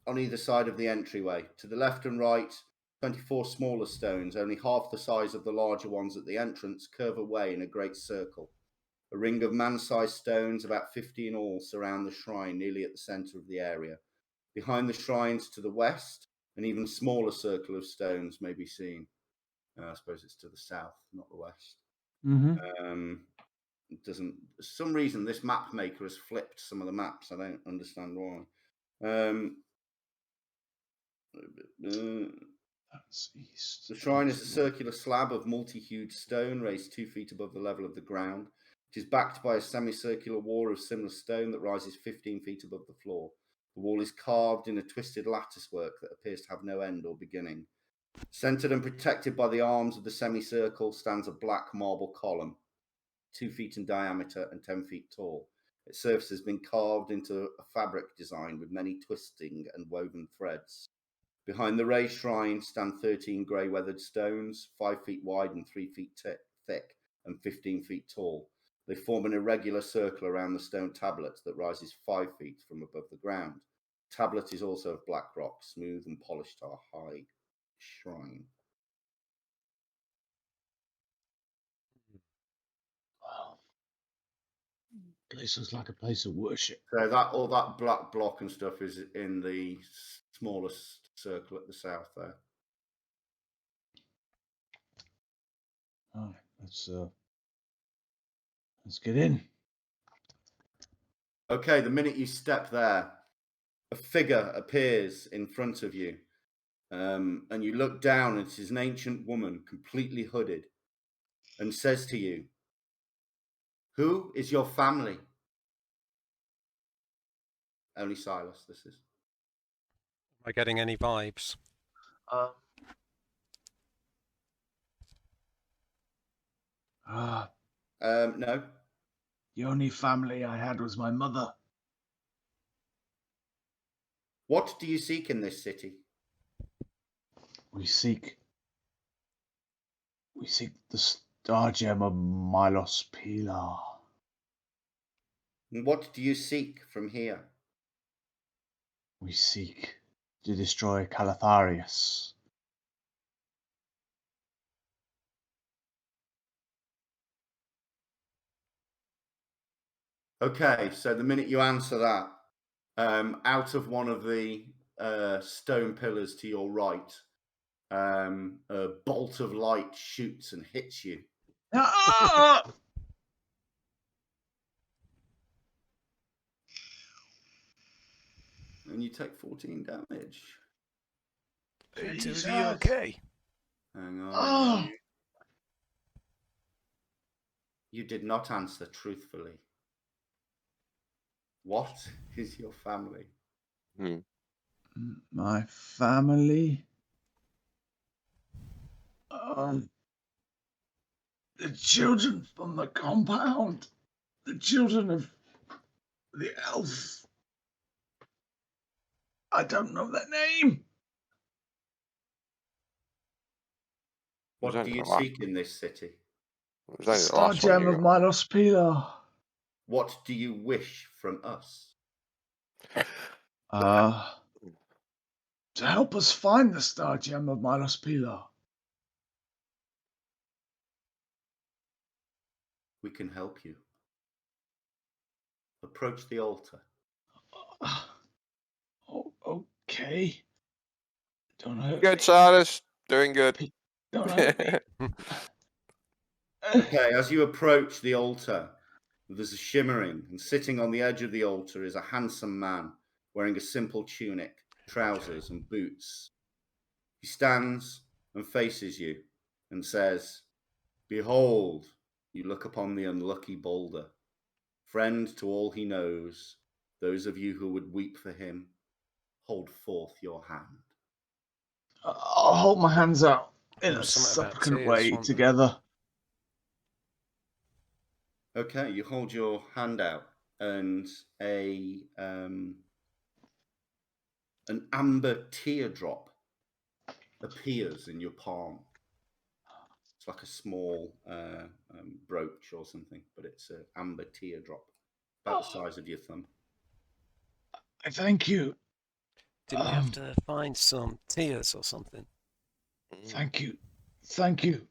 On either side of the entryway. To the left and right, 24 smaller stones, only half the size of the larger ones at the entrance, curve away in a great circle. A ring of man-sized stones, about 50 in all, surround the shrine nearly at the centre of the area. Behind the shrines to the west, an even smaller circle of stones may be seen. I suppose it's to the south, not the west. It doesn't. For some reason, this map maker has flipped some of the maps. I don't understand why. That's east. The shrine is a circular slab of multi-hued stone raised 2 feet above the level of the ground. It is backed by a semicircular wall of similar stone that rises 15 feet above the floor. The wall is carved in a twisted lattice work that appears to have no end or beginning. Centered and protected by the arms of the semicircle stands a black marble column, 2 feet in diameter and 10 feet tall. Its surface has been carved into a fabric design with many twisting and woven threads. Behind the raised shrine stand 13 grey weathered stones, 5 feet wide and 3 feet thick and 15 feet tall. They form an irregular circle around the stone tablet that rises 5 feet from above the ground. The tablet is also of black rock, smooth and polished to a high shrine. Wow. Place looks like a place of worship. So that all that black block and stuff is in the smallest circle at the south there. All right, let's get in. Okay, the minute you step there, a figure appears in front of you, and you look down, and it is an ancient woman, completely hooded, and says to you, "Who is your family?" Only Silas, this is. Am I getting any vibes? No. The only family I had was my mother. What do you seek in this city? We seek the star gem of Milos Pilar. And what do you seek from here? We seek to destroy Calatharius. Okay, so the minute you answer that, out of one of the stone pillars to your right, a bolt of light shoots and hits you. And you take 14 damage. Is he okay? Hang on. Oh. You did not answer truthfully. What is your family? My family? The children from the compound. The children of the elf. I don't know their name. What do you seek in this city? The star gem of Milos Pilar. What do you wish from us? To help us find the star gem of Milos Pilar. We can help you. Approach the altar. Okay. Don't hurt Good, me. Silas. Doing good. Don't hurt me. Okay, as you approach the altar, there's a shimmering, and sitting on the edge of the altar is a handsome man wearing a simple tunic, trousers, and boots. He stands and faces you and says, "Behold, you look upon the unlucky boulder. Friend to all he knows, those of you who would weep for him, hold forth your hand." I'll hold my hands out in There a was something about supplicant tears, way wasn't there? together. Okay, you hold your hand out, and an amber teardrop appears in your palm. It's like a small brooch or something, but it's an amber teardrop, about the size of your thumb. I thank you. Didn't we have to find some tears or something? Thank you. Thank you.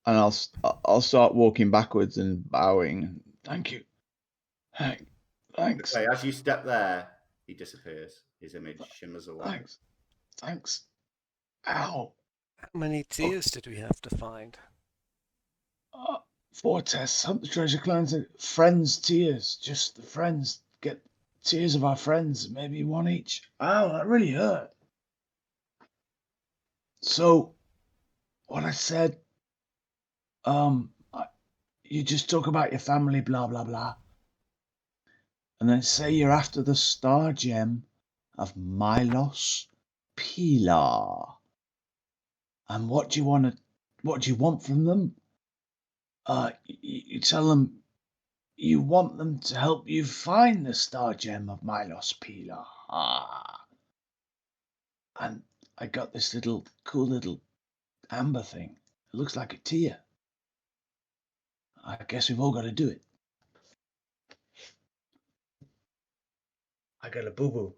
And I'll start walking backwards and bowing. Thank you. Thanks. Okay, as you step there, he disappears. His image shimmers away. Thanks. Ow. How many tears did we have to find? 4 tests. Hunt the treasure clans. Friends' tears. Just the friends. Get tears of our friends. Maybe 1 each. Ow, that really hurt. So, what I said, you just talk about your family, blah, blah, blah. And then say you're after the star gem of Milos Pilar. And what do you want from them? You tell them you want them to help you find the star gem of Milos Pilar. And I got this cool little amber thing. It looks like a tear. I guess we've all got to do it. I got a boo-boo.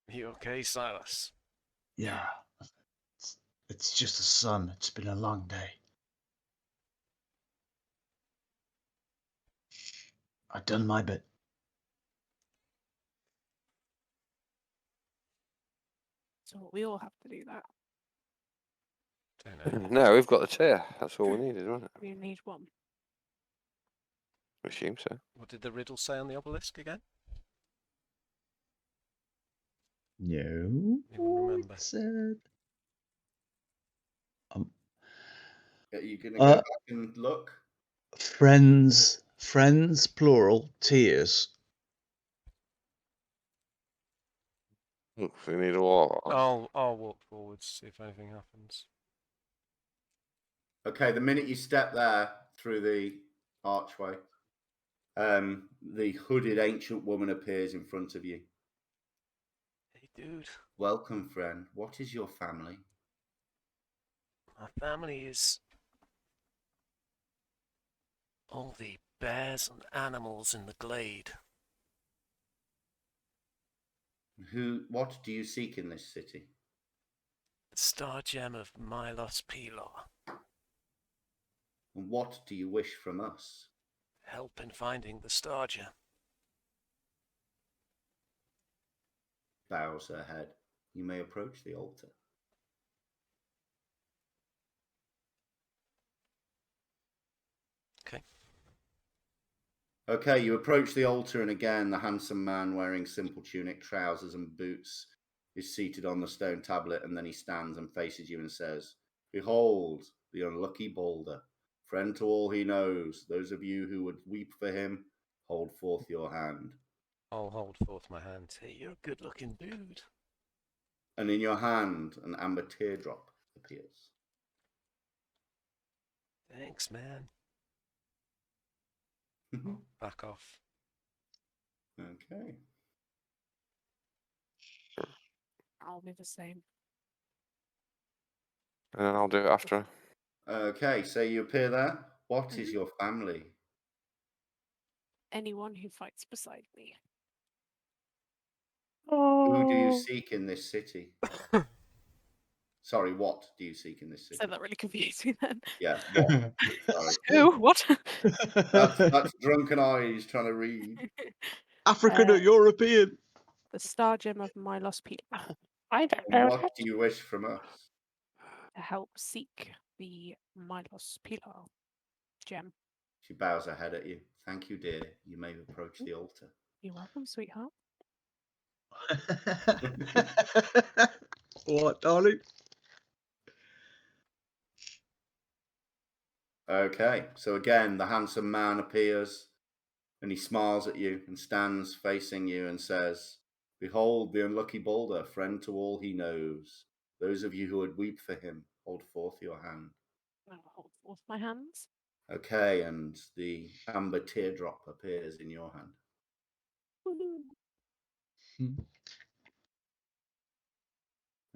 You okay, Silas? Yeah. It's just the sun. It's been a long day. I've done my bit. So we all have to do that. Don't know. No, we've got the tear. That's all we needed, wasn't it? We need one. I assume so. What did the riddle say on the obelisk again? No. Anyone remember? It said. Are you going to go back and look? Friends, plural, tears. So we need a wall. I'll walk forwards, see if anything happens. Okay, the minute you step there through the archway, the hooded ancient woman appears in front of you. Hey, dude. Welcome, friend. What is your family? My family is all the bears and animals in the glade. What do you seek in this city? The star gem of Milos Pilar. And what do you wish from us? Help in finding the star gem. Bows her head. You may approach the altar. Okay. Okay, you approach the altar, and again, the handsome man wearing simple tunic, trousers, and boots is seated on the stone tablet, and then he stands and faces you and says, "Behold, the unlucky Balder, friend to all he knows. Those of you who would weep for him, hold forth your hand." I'll hold forth my hand. Hey, you're a good-looking dude. And in your hand, an amber teardrop appears. Thanks, man. Back off. Okay. I'll be the same. And then I'll do it after. Okay, so you appear there. What is your family? Anyone who fights beside me. Who do you seek in this city? Sorry, what do you seek in this city? So that really confused me then. Yeah, what? Sorry. Who? What? That's drunken eyes trying to read. African or European? The star gem of Milos Pilar. I don't And know what that. do you wish from us? To help seek the Milos Pilar gem. She bows her head at you. Thank you, dear. You may approach the altar. You're welcome, sweetheart. What, darling? Okay, so again, the handsome man appears and he smiles at you and stands facing you and says, "Behold, the unlucky Balder, friend to all he knows. Those of you who would weep for him, hold forth your hand." I'll hold forth my hands. Okay, and the amber teardrop appears in your hand.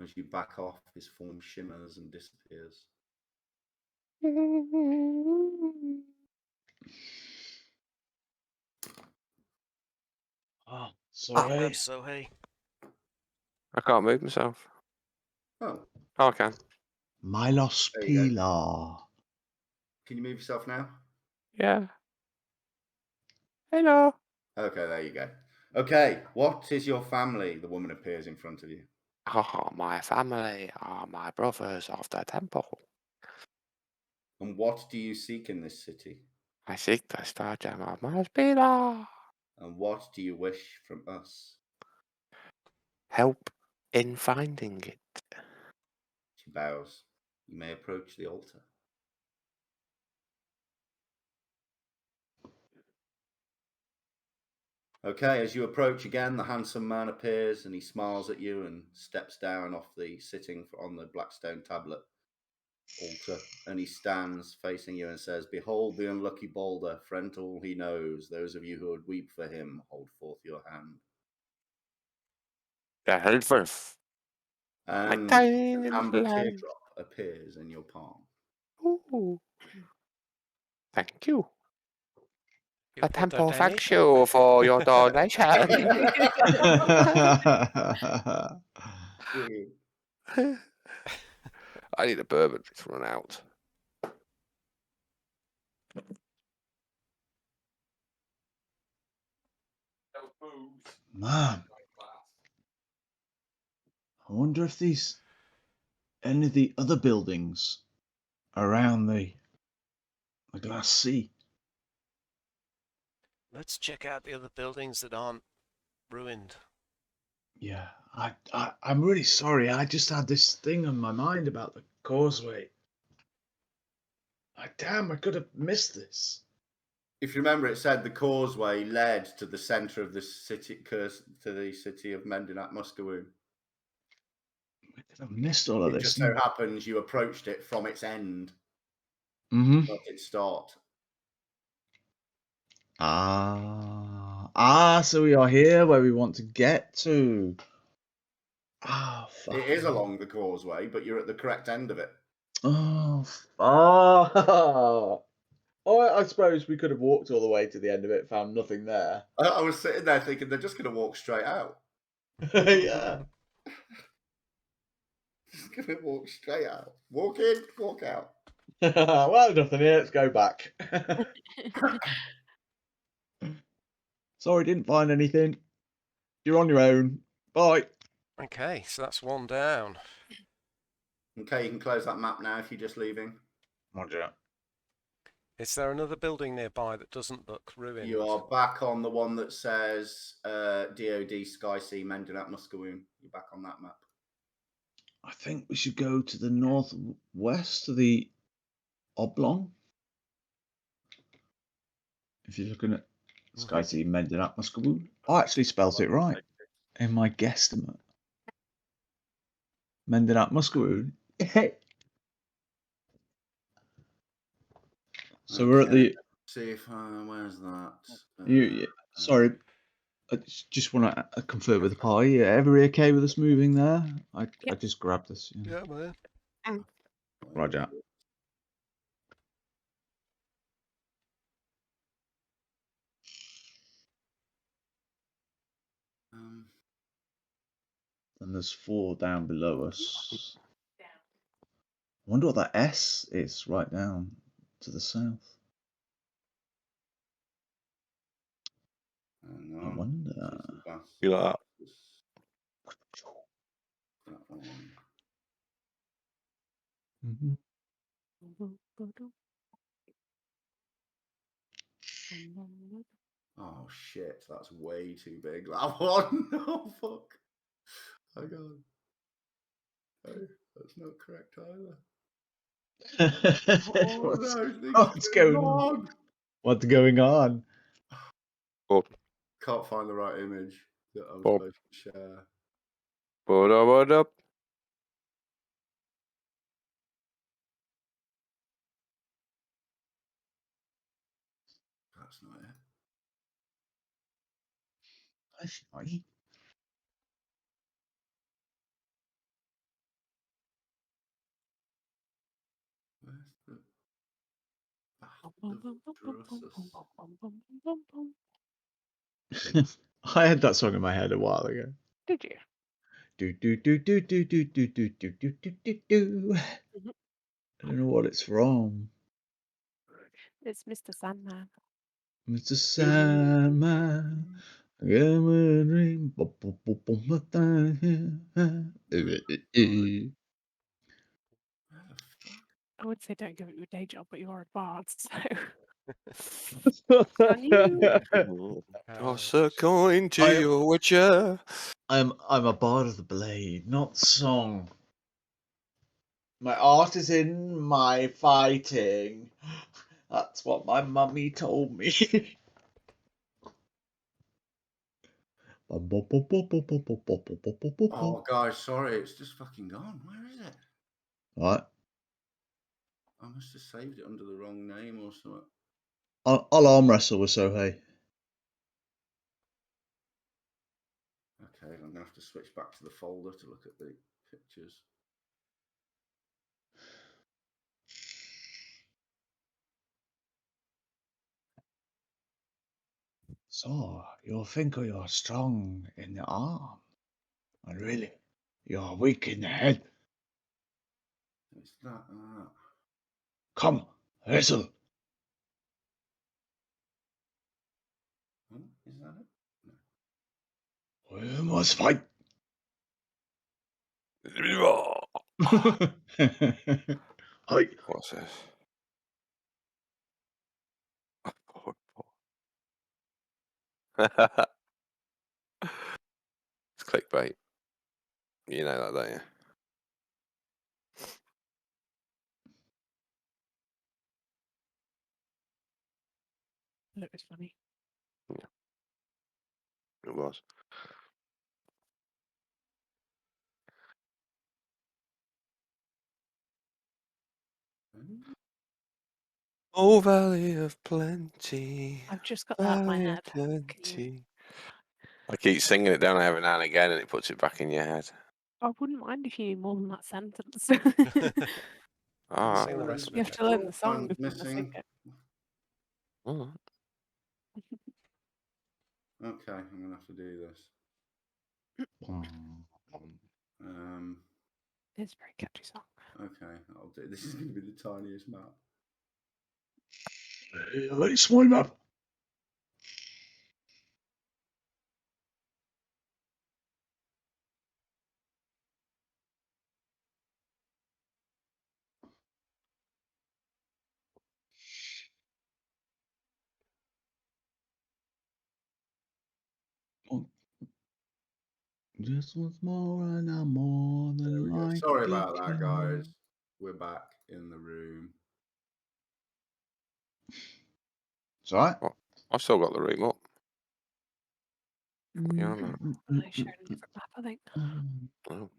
As you back off, his form shimmers and disappears. Oh, sorry. I'm so hey. I can't move myself. Oh, Oh, I can. Milos There you go. Pilar. Can you move yourself now? Yeah. Hello. Okay, there you go. Okay, what is your family? The woman appears in front of you. Oh, my family are my brothers of the temple. And what do you seek in this city? I seek the star gem of my Pilar. And what do you wish from us? Help in finding it. She bows. You may approach the altar. Okay, as you approach again, the handsome man appears and he smiles at you and steps down off the sitting on the black stone tablet altar, and he stands facing you and says, "Behold the unlucky Balder, friend to all he knows. Those of you who would weep for him, hold forth your hand." The Helverf. My An tiny amber little hand. teardrop appears in your palm. Ooh. Thank you. You A for temple thank donation. you for your donation. Brilliant. I need a bourbon. It's run out. Man, I wonder if these any of the other buildings around the glass sea. Let's check out the other buildings that aren't ruined. Yeah, I'm really sorry. I just had this thing on my mind about the causeway. Damn, I could have missed this. If you remember, it said the causeway led to the centre of the city, to the city of Mendenat Muscawoon. I could have missed all of It this. just so happens you approached it from its end, Mm-hmm. not its start. So we are here where we want to get to. Fuck. It is along the causeway, but you're at the correct end of it. I suppose we could have walked all the way to the end of it, found nothing there. I was sitting there thinking they're just going to walk straight out. Yeah. Just going to walk straight out. Walk in, walk out. Well, nothing here. Let's go back. Sorry, didn't find anything. You're on your own. Bye. Okay, so that's one down. Okay, you can close that map now if you're just leaving. Roger. Is there another building nearby that doesn't look ruined? You are back on the one that says DOD Sky Sea Mendenat Muscawoon. You're back on that map. I think we should go to the northwest to the oblong. If you're looking at Sky Sea Mendenat Muscawoon, I actually spelt it right in my guesstimate. Mendenat Muscawoon. So we're at the. See if where's that? Sorry, I just want to confirm with the party. Yeah, everybody okay with us moving there? I just grabbed this. Yeah, man. Roger. And there's 4 down below us. I wonder what that S is right down to the south. I wonder. You like that? That one. Oh shit, that's way too big. That one. Oh fuck. Hang on. Oh, that's not correct either. Oh, What's going on? What's going on? Can't find the right image that I was supposed to share. What up? That's not it. That's funny. Where's the Bastard of I had that song in my head a while ago. Did you? Do do do do do do do do do do do do. I don't know what it's from. It's Mr. Sandman. Mr. Sandman, give me a dream. I would say don't give it your day job, but you are advanced, so. On you. Toss a coin to your witcher. I'm a bard of the blade, not song. My art is in my fighting. That's what my mummy told me. Oh, guys, sorry, it's just fucking gone. Where is it? What? I must have saved it under the wrong name or something. I'll arm wrestle with Sohei. Okay, I'm gonna have to switch back to the folder to look at the pictures. So, you think you're strong in the arm, and really, you're weak in the head. It's that. Come, wrestle. Oh, is that it? No. We must fight. Hi. What's this? It's clickbait. You know that, don't you? It was funny. It was. Oh, Valley of Plenty. I've just got that in my Valley head. of Can you- Plenty. I keep singing it down every now and again, and it puts it back in your head. I wouldn't mind if you knew more than that sentence. Ah, Sing the rest of You it. have to learn the song I'm if you want to sing missing. it. all Okay, I'm gonna have to do this. It's a very catchy song. Okay, I'll do. This is gonna be the tiniest map. Very small map. Just once more, and I'm more There than we go. like Sorry it about that, can. guys. We're back in the room. It's alright. I've still got the room up. What are you on about? I shared a different map, I think. Oh.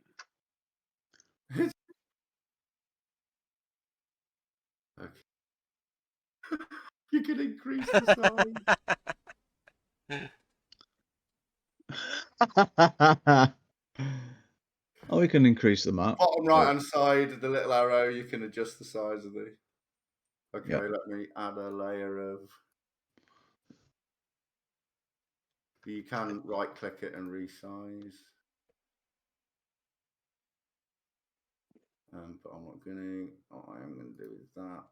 Okay. You can increase the size. Oh, we can increase the map. Bottom right hand side, the little arrow, you can adjust the size of the. Okay, Yep. let me add a layer of. You can right click it and resize. But I'm not going to. What I am going to do is that.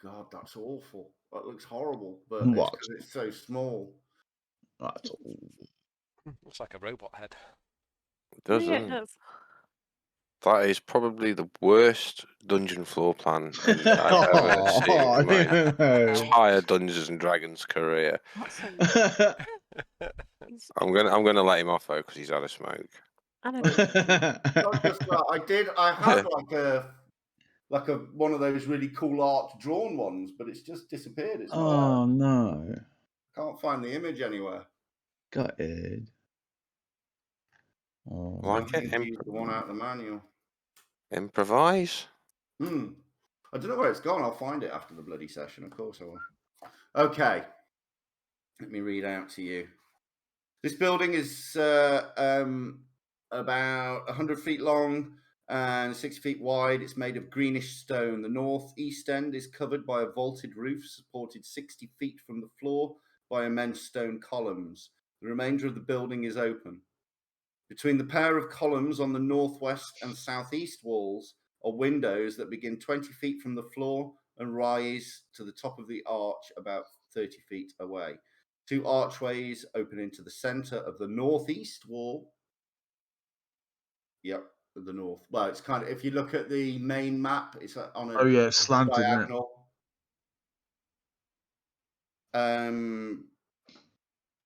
God, that's awful. That looks horrible, but it's What? because it's so small. That's all. Looks like a robot head. It does, Yeah, it doesn't it? does. That is probably the worst dungeon floor plan I've ever seen Oh, in my no. entire Dungeons and Dragons career. That's he's I'm gonna let him off though because he's had a smoke. and a Not just that. I had like a one of those really cool art drawn ones, but it's just disappeared. It's not there. Oh, no. Can't find the image anywhere. Gutted. Oh. Like I it? need to use the one out of the manual. Improvise? I don't know where it's gone. I'll find it after the bloody session. Of course I will. Okay. Let me read out to you. This building is about 100 feet long and 60 feet wide. It's made of greenish stone. The northeast end is covered by a vaulted roof supported 60 feet from the floor by immense stone columns. The remainder of the building is open. Between the pair of columns on the northwest and southeast walls are windows that begin 20 feet from the floor and rise to the top of the arch about 30 feet away. Two archways open into the center of the northeast wall. Yep, the north. Well, it's kind of, if you look at the main map, it's on a It's slanted, isn't it? diagonal.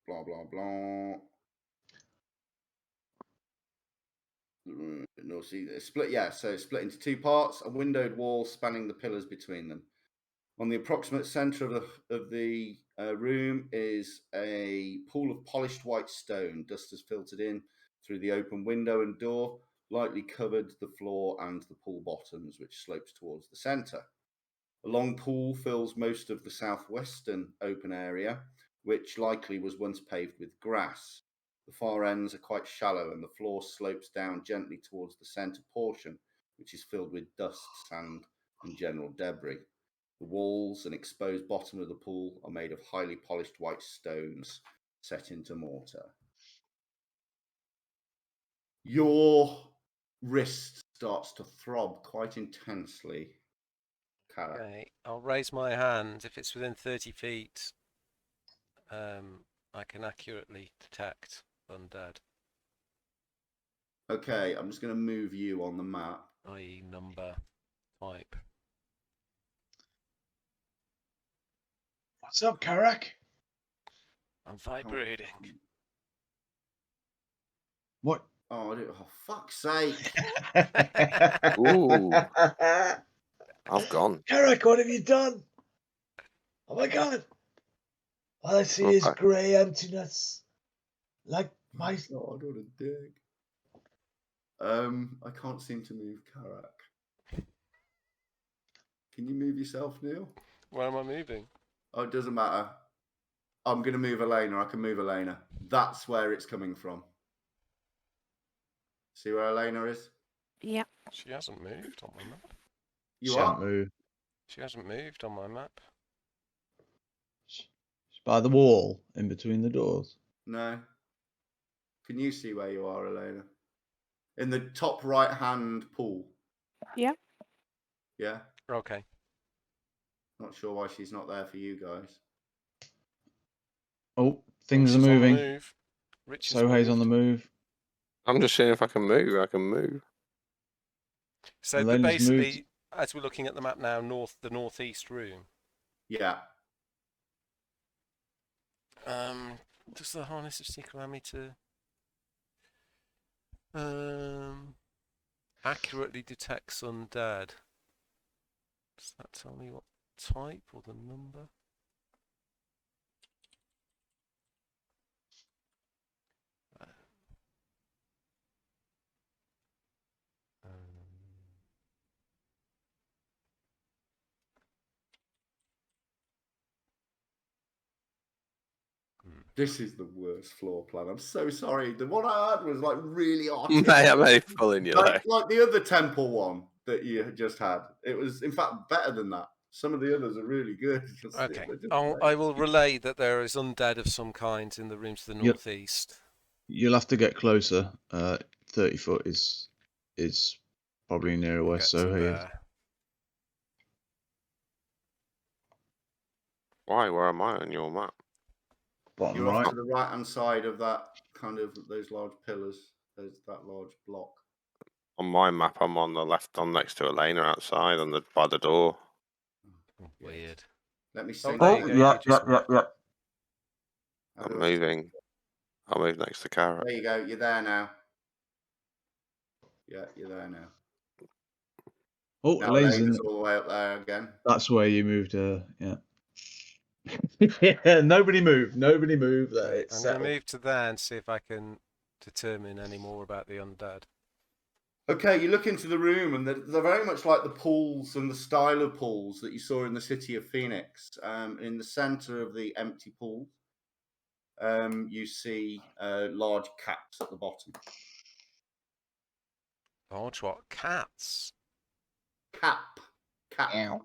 Blah, blah, blah. No, see, it's split. Yeah, so it's split into two parts. A windowed wall spanning the pillars between them. On the approximate center of the room is a pool of polished white stone. Dust has filtered in through the open window and door. lightly covered the floor and the pool bottoms, which slopes towards the centre. A long pool fills most of the southwestern open area, which likely was once paved with grass. The far ends are quite shallow and the floor slopes down gently towards the centre portion, which is filled with dust, sand, and general debris. The walls and exposed bottom of the pool are made of highly polished white stones set into mortar. Your wrist starts to throb quite intensely, Kara. Okay, I'll raise my hand. If it's within 30 feet, I can accurately detect undead, Okay, I'm just going to move you on the map. i.e. number, type. What's up, Karak? I'm vibrating. What? Oh, fuck's sake. Ooh. I've gone. Karak, what have you done? Oh my god! All I see is Okay. grey emptiness. Like my. God, what a dick. I can't seem to move Karak. Can you move yourself, Neil? Where am I moving? Oh, it doesn't matter. I'm going to move Elena. I can move Elena. That's where it's coming from. See where Elena is? Yeah. She hasn't moved on my map. You Shan't are? move. She hasn't moved on my map. She's by the wall in between the doors. No. Can you see where you are, Elena? In the top right-hand pool. Yeah. Yeah? Okay. Not sure why she's not there for you guys. Oh, things are She's on the moving. move. Rich is Sohei's on the moved. move. I'm just seeing if I can move. I can move. So Elena's basically, moved. as we're looking at the map now, the northeast room. Yeah. Does the harness of seek allow me to accurately detects undead? Does that tell me what type or the number? This is the worst floor plan. I'm so sorry. The one I had was like really artistic. Mate, I'm only pulling you leg. like the other temple one that you had just had. It was, in fact, better than that. Some of the others are really good. Okay, They're just I will relay that there is undead of some kind in the room to the Yep. northeast. You'll have to get closer. 30 foot is probably nearer We'll where get to Sohei is. there. Why? Where am I on your map? Bottom You're off right. to the right-hand side of that kind of those large pillars. There's that large block. On my map, I'm on the left. I'm next to Elena outside by the door. Weird. Let me Oh, sync. there Oh, you go. yeah, You just moved. yeah. How I'm do I- moving. I'll move next to Kara. There you go. You're there now. Yeah, you're there now. Oh, Now Elena's Elena's in. all the way up there again. That's where you moved her. Yeah. Yeah. Nobody move. Nobody move. There. Okay, It's I'm going settled. to move to there and see if I can determine any more about the undead. Okay, you look into the room, and they're very much like the pools and the style of pools that you saw in the city of Phoenix. In the center of the empty pool, you see large caps at the bottom. Large what? Cats? Cap. Ow.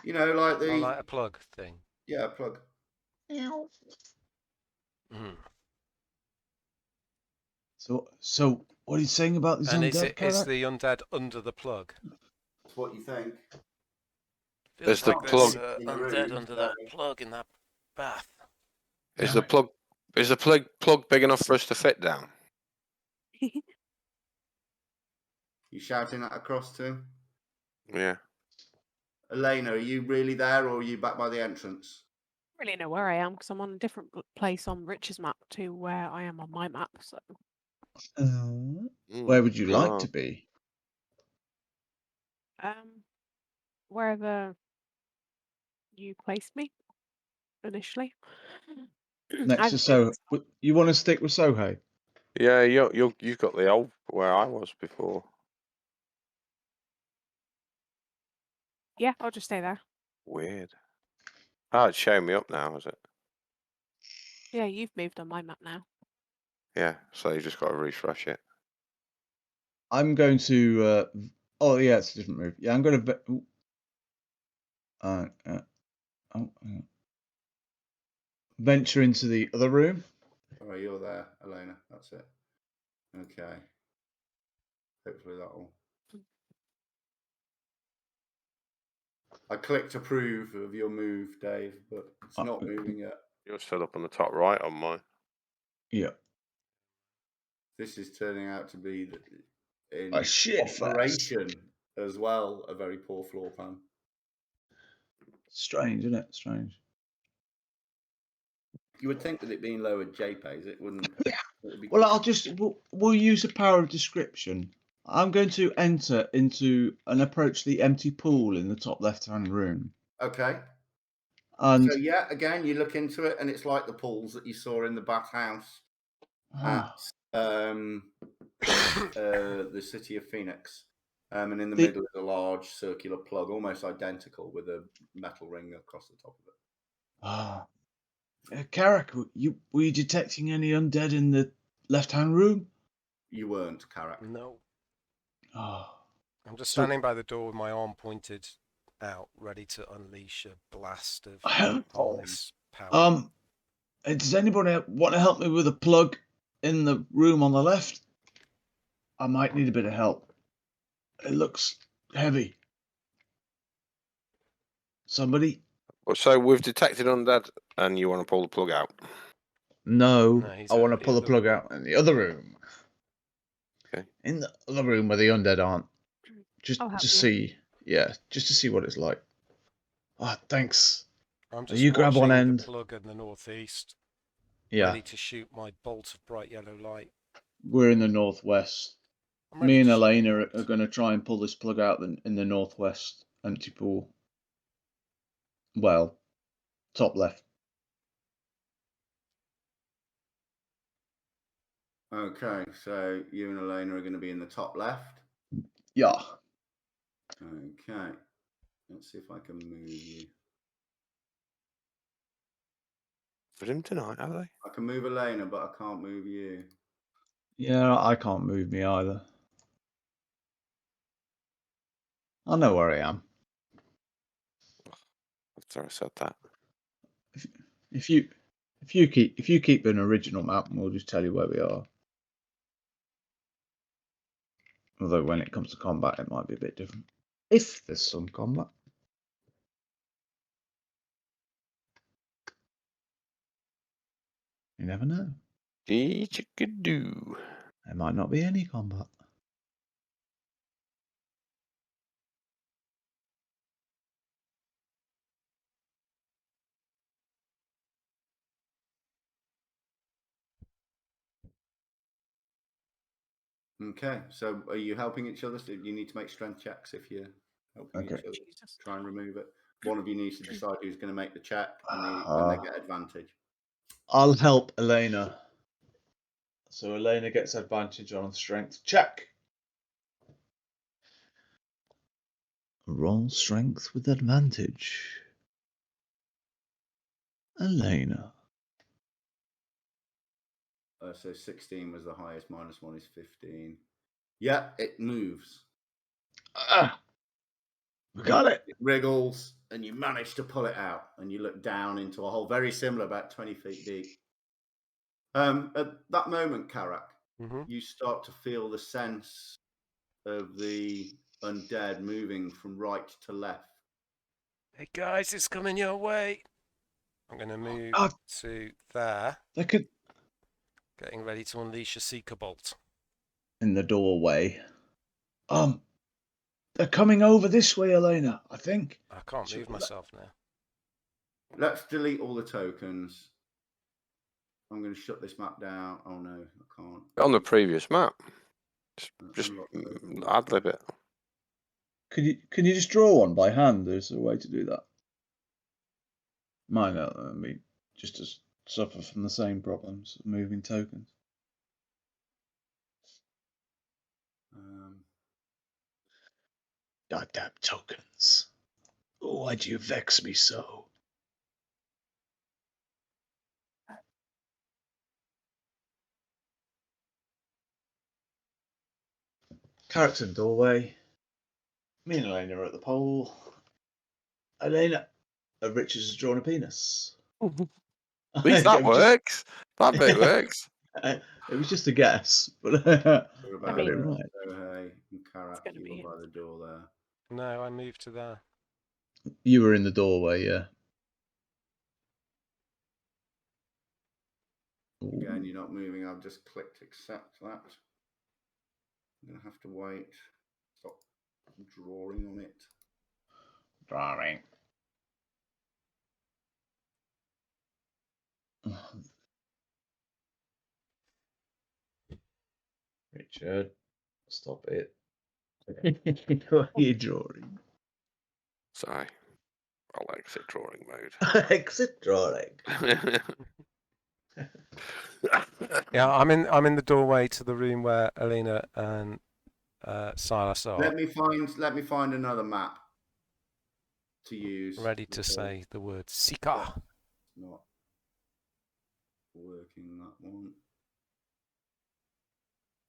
You know, like the Oh, like a plug thing. yeah plug. Mm. So what are you saying about these And undead, is Karak? the undead under the plug? That's what you think. There's Feels the like there's plug. In the undead room, under so- that plug in that bath. Is the plug? Is the plug big enough for us to fit down? You shouting that across to him? Yeah. Elena, are you really there, or are you back by the entrance? Really know where I am because I'm on a different place on Rich's map to where I am on my map. So Where would you like Oh. to be? wherever you placed me initially. Next to Sohei. You want to stick with Sohei? Yeah, you've got the old where I was before. Yeah, I'll just stay there. Weird. Oh, it's showing me up now, is it? Yeah, you've moved on my map now. Yeah, so you just got to refresh it. I'm going to. Oh yeah, it's a different move. Yeah, I'm going to. Venture into the other room. Oh, you're there, Elena. That's it. Okay. Hopefully that'll. I clicked approve of your move, Dave, but it's not moving yet. You're still up on the top right on mine. Yeah. This is turning out to be in A shit operation as well, a very poor floor plan. Strange, isn't it? Strange. You would think that it being lowered JPEGs, it wouldn't. It would be Well, quicker. I'll just. We'll use the power of description. I'm going to enter into and approach the empty pool in the top left-hand room. Okay. And So yeah, again, you look into it, and it's like the pools that you saw in the bathhouse at the city of Phoenix. And in the middle is a large circular plug, almost identical, with a metal ring across the top of it. Carrick, were you detecting any undead in the left-hand room? You weren't, Carrick. No. Oh. I'm just standing by the door with my arm pointed out, ready to unleash a blast of Harley's power. Does anybody want to help me with a plug in the room on the left? I might need a bit of help. It looks heavy. Somebody? So we've detected undead, and you want to pull the plug out? No, he's I want to at pull the the plug other out in the other room. Okay. In the other room where the undead aren't. Just I'll help to you. see. Yeah, just to see what it's like. Oh, thanks. I'm just You grab one watching end. the plug in the northeast, Yeah, ready to shoot my bolt of bright yellow light. we're in the northwest. I'm ready Me and to shoot my Elena bolt. are going to try and pull this plug out in the northwest empty pool. Well, top left. Okay, so you and Elena are going to be in the top left. Yeah. Okay. Let's see if I can move you. For him tonight, are they? I can move Elena, but I can't move you. Yeah, I can't move me either. I know where I am. After I said that. If you keep an original map, we'll just tell you where we are. Although when it comes to combat, it might be a bit different. If there's some combat. You never know. Chicka-doo. There might not be any combat. Okay, so are you helping each other? So you need to make strength checks if you're helping each other. Jesus. Try and remove it. One of you needs to decide who's going to make the check, and they get advantage. I'll help Elena. So Elena gets advantage on a strength check. Roll strength with advantage. Elena. So 16 was the highest, -1 is 15. Yeah, it moves. We got it. It wriggles, and you manage to pull it out, and you look down into a hole very similar, about 20 feet deep. At that moment, Karak, you start to feel the sense of the undead moving from right to left. Hey guys, it's coming your way. I'm going to move to there. They could. Getting ready to unleash a Seeker Bolt. In the doorway. They're coming over this way, Elena, I think. I can't move myself now. Let's delete all the tokens. I'm going to shut this map down. Oh no, I can't. On the previous map. Just Unlock ad-lib it. Can you just draw one by hand? There's a way to do that. Might not me just to suffer from the same problems of moving tokens. Goddamn tokens. Why'd you vex me so? Character in doorway. Me and Elena are at the pole. Elena, Richard has drawn a penis. At least that works. That bit works. It was just a guess, but We're I about got it mean, right. Sohei and Karak, gonna you be- were by the door there. No, I moved to there. You were in the doorway, yeah. Again, you're not moving. I've just clicked accept that. I'm going to have to wait. Stop drawing on it. Drawing. Richard, stop it. What are you drawing? Sorry. I'll exit drawing mode. Exit drawing. Yeah, I'm in the doorway to the room where Elena and Silas are. Let me find another map to use. Ready to because say the word Seeker. it's not working, that one.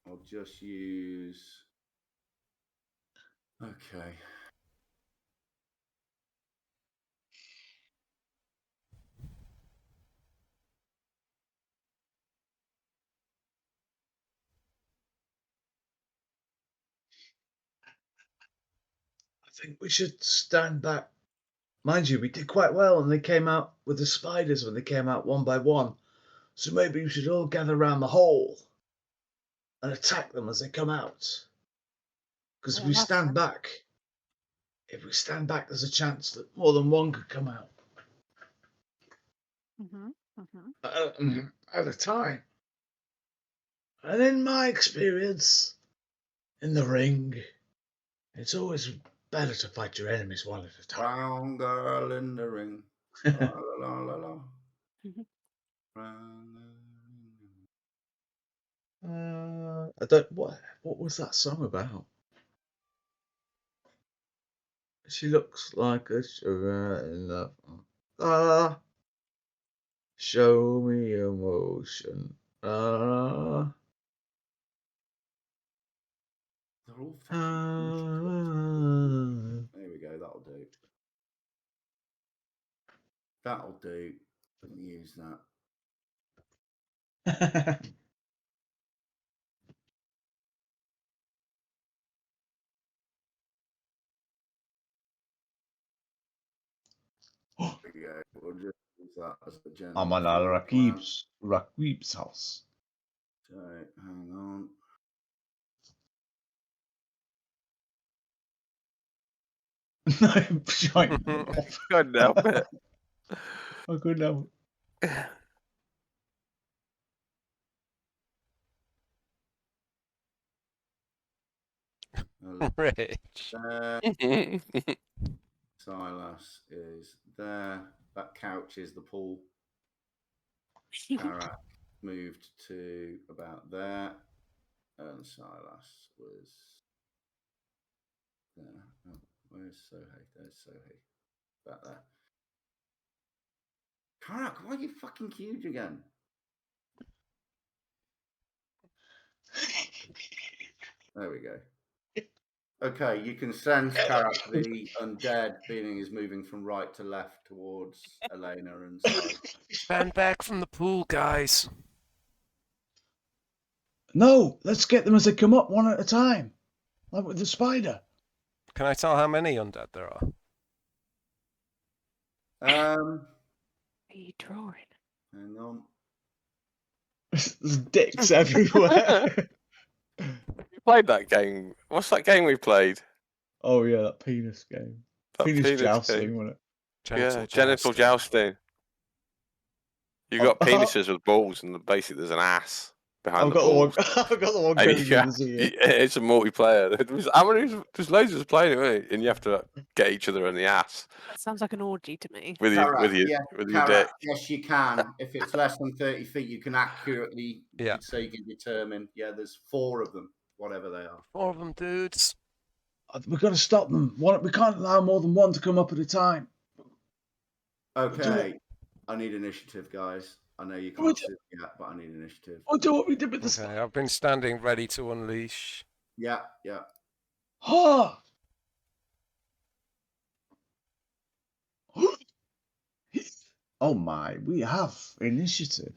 I'll just use. Okay. I think we should stand back. Mind you, we did quite well, and they came out with the spiders when they came out one by one. So maybe we should all gather around the hole and attack them as they come out. Because if we stand back, there's a chance that more than one could come out at a time. And in my experience, in the ring, it's always better to fight your enemies one at a time. Brown girl in the ring. La, la, la, la. I don't. What was that song about? She looks like a sugar in the. Show me emotion. They're all fucking There we go, that'll do. That'll do. Let me use that. There we go. We'll just use that as a general. I'm on Rakib's house. So, hang on. I'm showing off. Couldn't help it. I couldn't help it. Rich. Silas is there. That couch is the pool. Karak moved to about there. And Silas was there. Oh, where's Sohei? There's Sohei. About there. Karak, why are you fucking huge again? There we go. Okay, you can sense Karak, the undead being is moving from right to left towards Elena and Silas. Stand back from the pool, guys. No, let's get them as they come up one at a time, like with the spider. Can I tell how many undead there are? Are you drawing? Hang on. There's dicks everywhere. We played that game. What's that game we played? Oh yeah, that penis game. That Penis jousting, game. wasn't it? Genital jousting. You got penises with balls, and basically there's an ass behind I've the balls. I've got the one And going you in have- the ear. it's a multiplayer. There's loads of us playing it, right? And you have to get each other in the ass That sounds like an orgy to me. with Karak, your Karak, dick. yes, you can. If it's less than 30 feet, you can accurately, Yeah. so you can determine, there's 4 of them, whatever they are. 4 of them, dudes. We've got to stop them. We can't allow more than one to come up at a time. Okay. I need initiative, guys. I know you can't see it yet, but I need initiative. I'll do what we did with the Okay, I've been standing ready to unleash. Yeah. Ha! Oh my, we have initiative.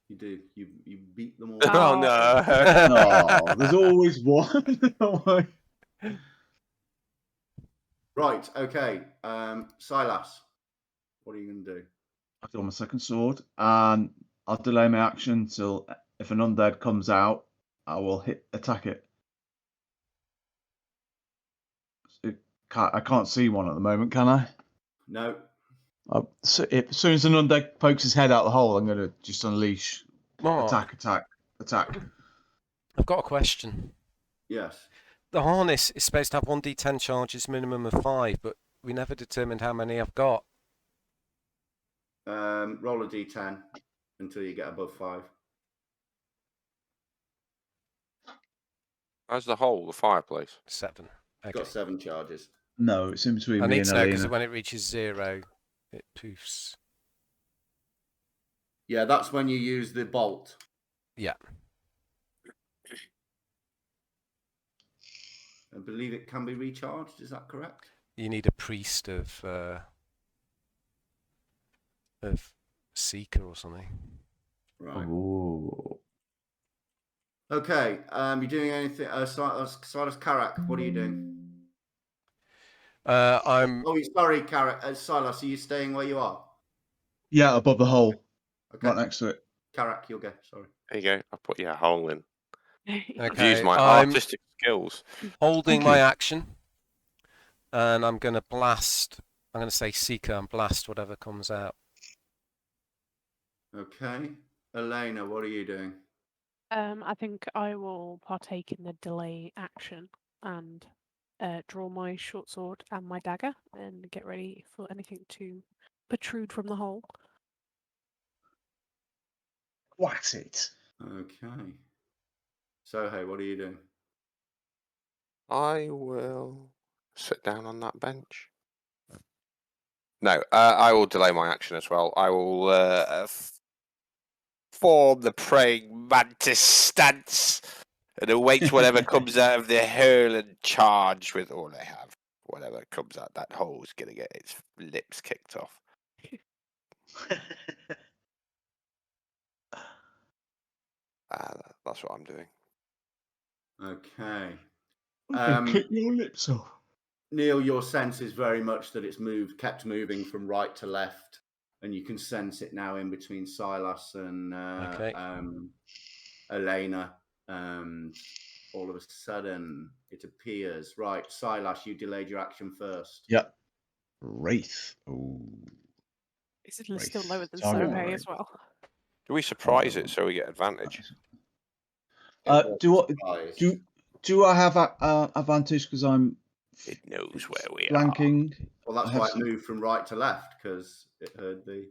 You do. You beat them all. Oh, no. No, there's always one. Right. Okay. Silas, what are you going to do? I've got my second sword, and I'll delay my action until if an undead comes out, I will attack it. I can't see one at the moment, can I? No. So as soon as an undead pokes his head out the hole, I'm going to just unleash. Mark, Attack. I've got a question. Yes. The harness is supposed to have 1d10 charges, minimum of 5, but we never determined how many I've got. Roll a d10 until you get above 5. How's the hole, the fireplace? 7. You've Okay. got 7 charges. No, it's in between I me need and to know because Alina. when it reaches 0, it poofs. Yeah, that's when you use the bolt. Yeah. I believe it can be recharged. Is that correct? You need a priest of Seeker or something. Right. Ooh. Okay. You doing anything? Silas Karak, what are you doing? I'm Oh, sorry, Karak. Silas, are you staying where you are? Yeah, above the hole, Okay. right next to it. Karak, you'll go. Sorry. There you go. I'll put your hole in. I've okay. used my I'm artistic skills. holding Thank my you. action, and I'm going to blast. I'm going to say Seeker and blast whatever comes out. Okay. Elena, what are you doing? I think I will partake in the delay action and draw my short sword and my dagger and get ready for anything to protrude from the hole. Whack it. Okay. Sohei, what are you doing? I will sit down on that bench. No, I will delay my action as well. I will form the praying mantis stance and await whatever comes out of the hurl and charge with all I have. Whatever comes out that hole is going to get its lips kicked off. That's what I'm doing. Okay. Kick your lips off. Neil, your sense is very much that it's kept moving from right to left, and you can sense it now in between Silas and Okay. Elena. All of a sudden, it appears. Right, Silas, you delayed your action first. Yep. Wraith. Ooh. Is it still lower than Target Sohei right. as well? Do we surprise it so we get advantage? Do I have advantage because I'm It knows where we are. flanking? Well, that's why it moved from right to left, because it heard the.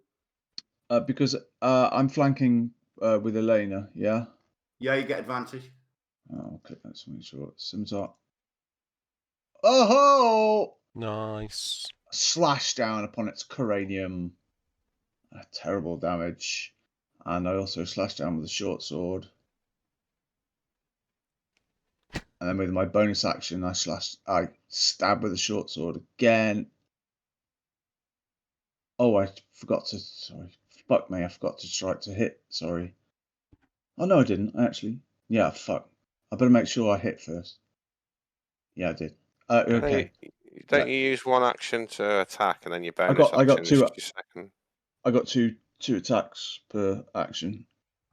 Because I'm flanking with Elena. Yeah. Yeah, you get advantage. Oh, okay. Let's make sure. Scimitar. Oh! Nice. Slash down upon its cranium. Terrible damage. And I also slash down with a short sword. And then with my bonus action, I stab with a short sword again. Oh, I forgot to. Sorry, fuck me. I forgot to strike to hit. Sorry. Oh no, I didn't actually. Yeah, fuck. I better make sure I hit first. Yeah, I did. Okay. Don't you use one action to attack and then your bonus I got action is two. your second? I got two attacks per action.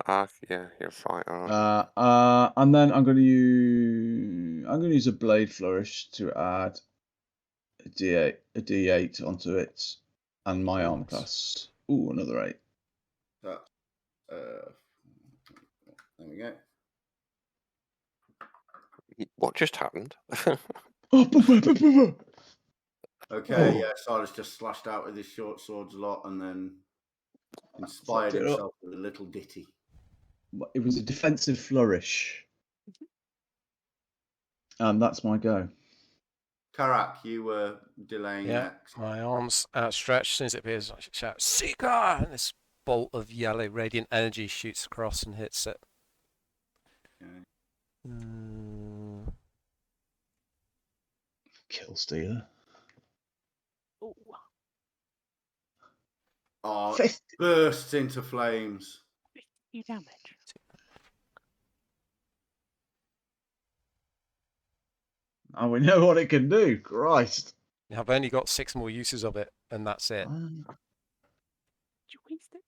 Yeah, you're fine. All right. And then I'm going to use a blade flourish to add a D8 onto it, and my armor class. Ooh, another 8. There we go. What just happened? Okay, yeah, Silas just slashed out with his short swords a lot and then inspired himself with a little ditty. It was a defensive flourish. That's my go. Karak, you were delaying Yeah, next. my arms outstretched. As soon as it appears, I shout, Seeker! And this bolt of yellow radiant energy shoots across and hits it. Okay. Kill stealer. Ooh. Oh, 50. bursts into flames. 50 damage. Oh, we know what it can do. Christ. I've only got 6 more uses of it, and that's it. Did you waste it?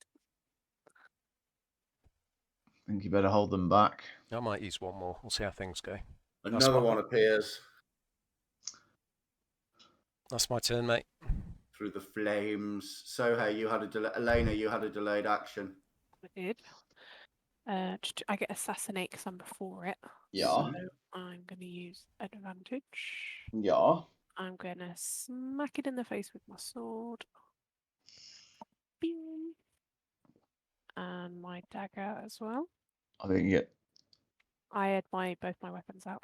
I think you better hold them back. I might use 1 more. We'll see how things go. Another my- one appears That's my turn, mate. through the flames. Sohei, you had a delay. Elena, you had a delayed action. I did. I get assassinate because I'm before it. Yeah. So I'm going to use advantage. Yeah. I'm going to smack it in the face with my sword. Bing. And my dagger as well. I think I had both my weapons out.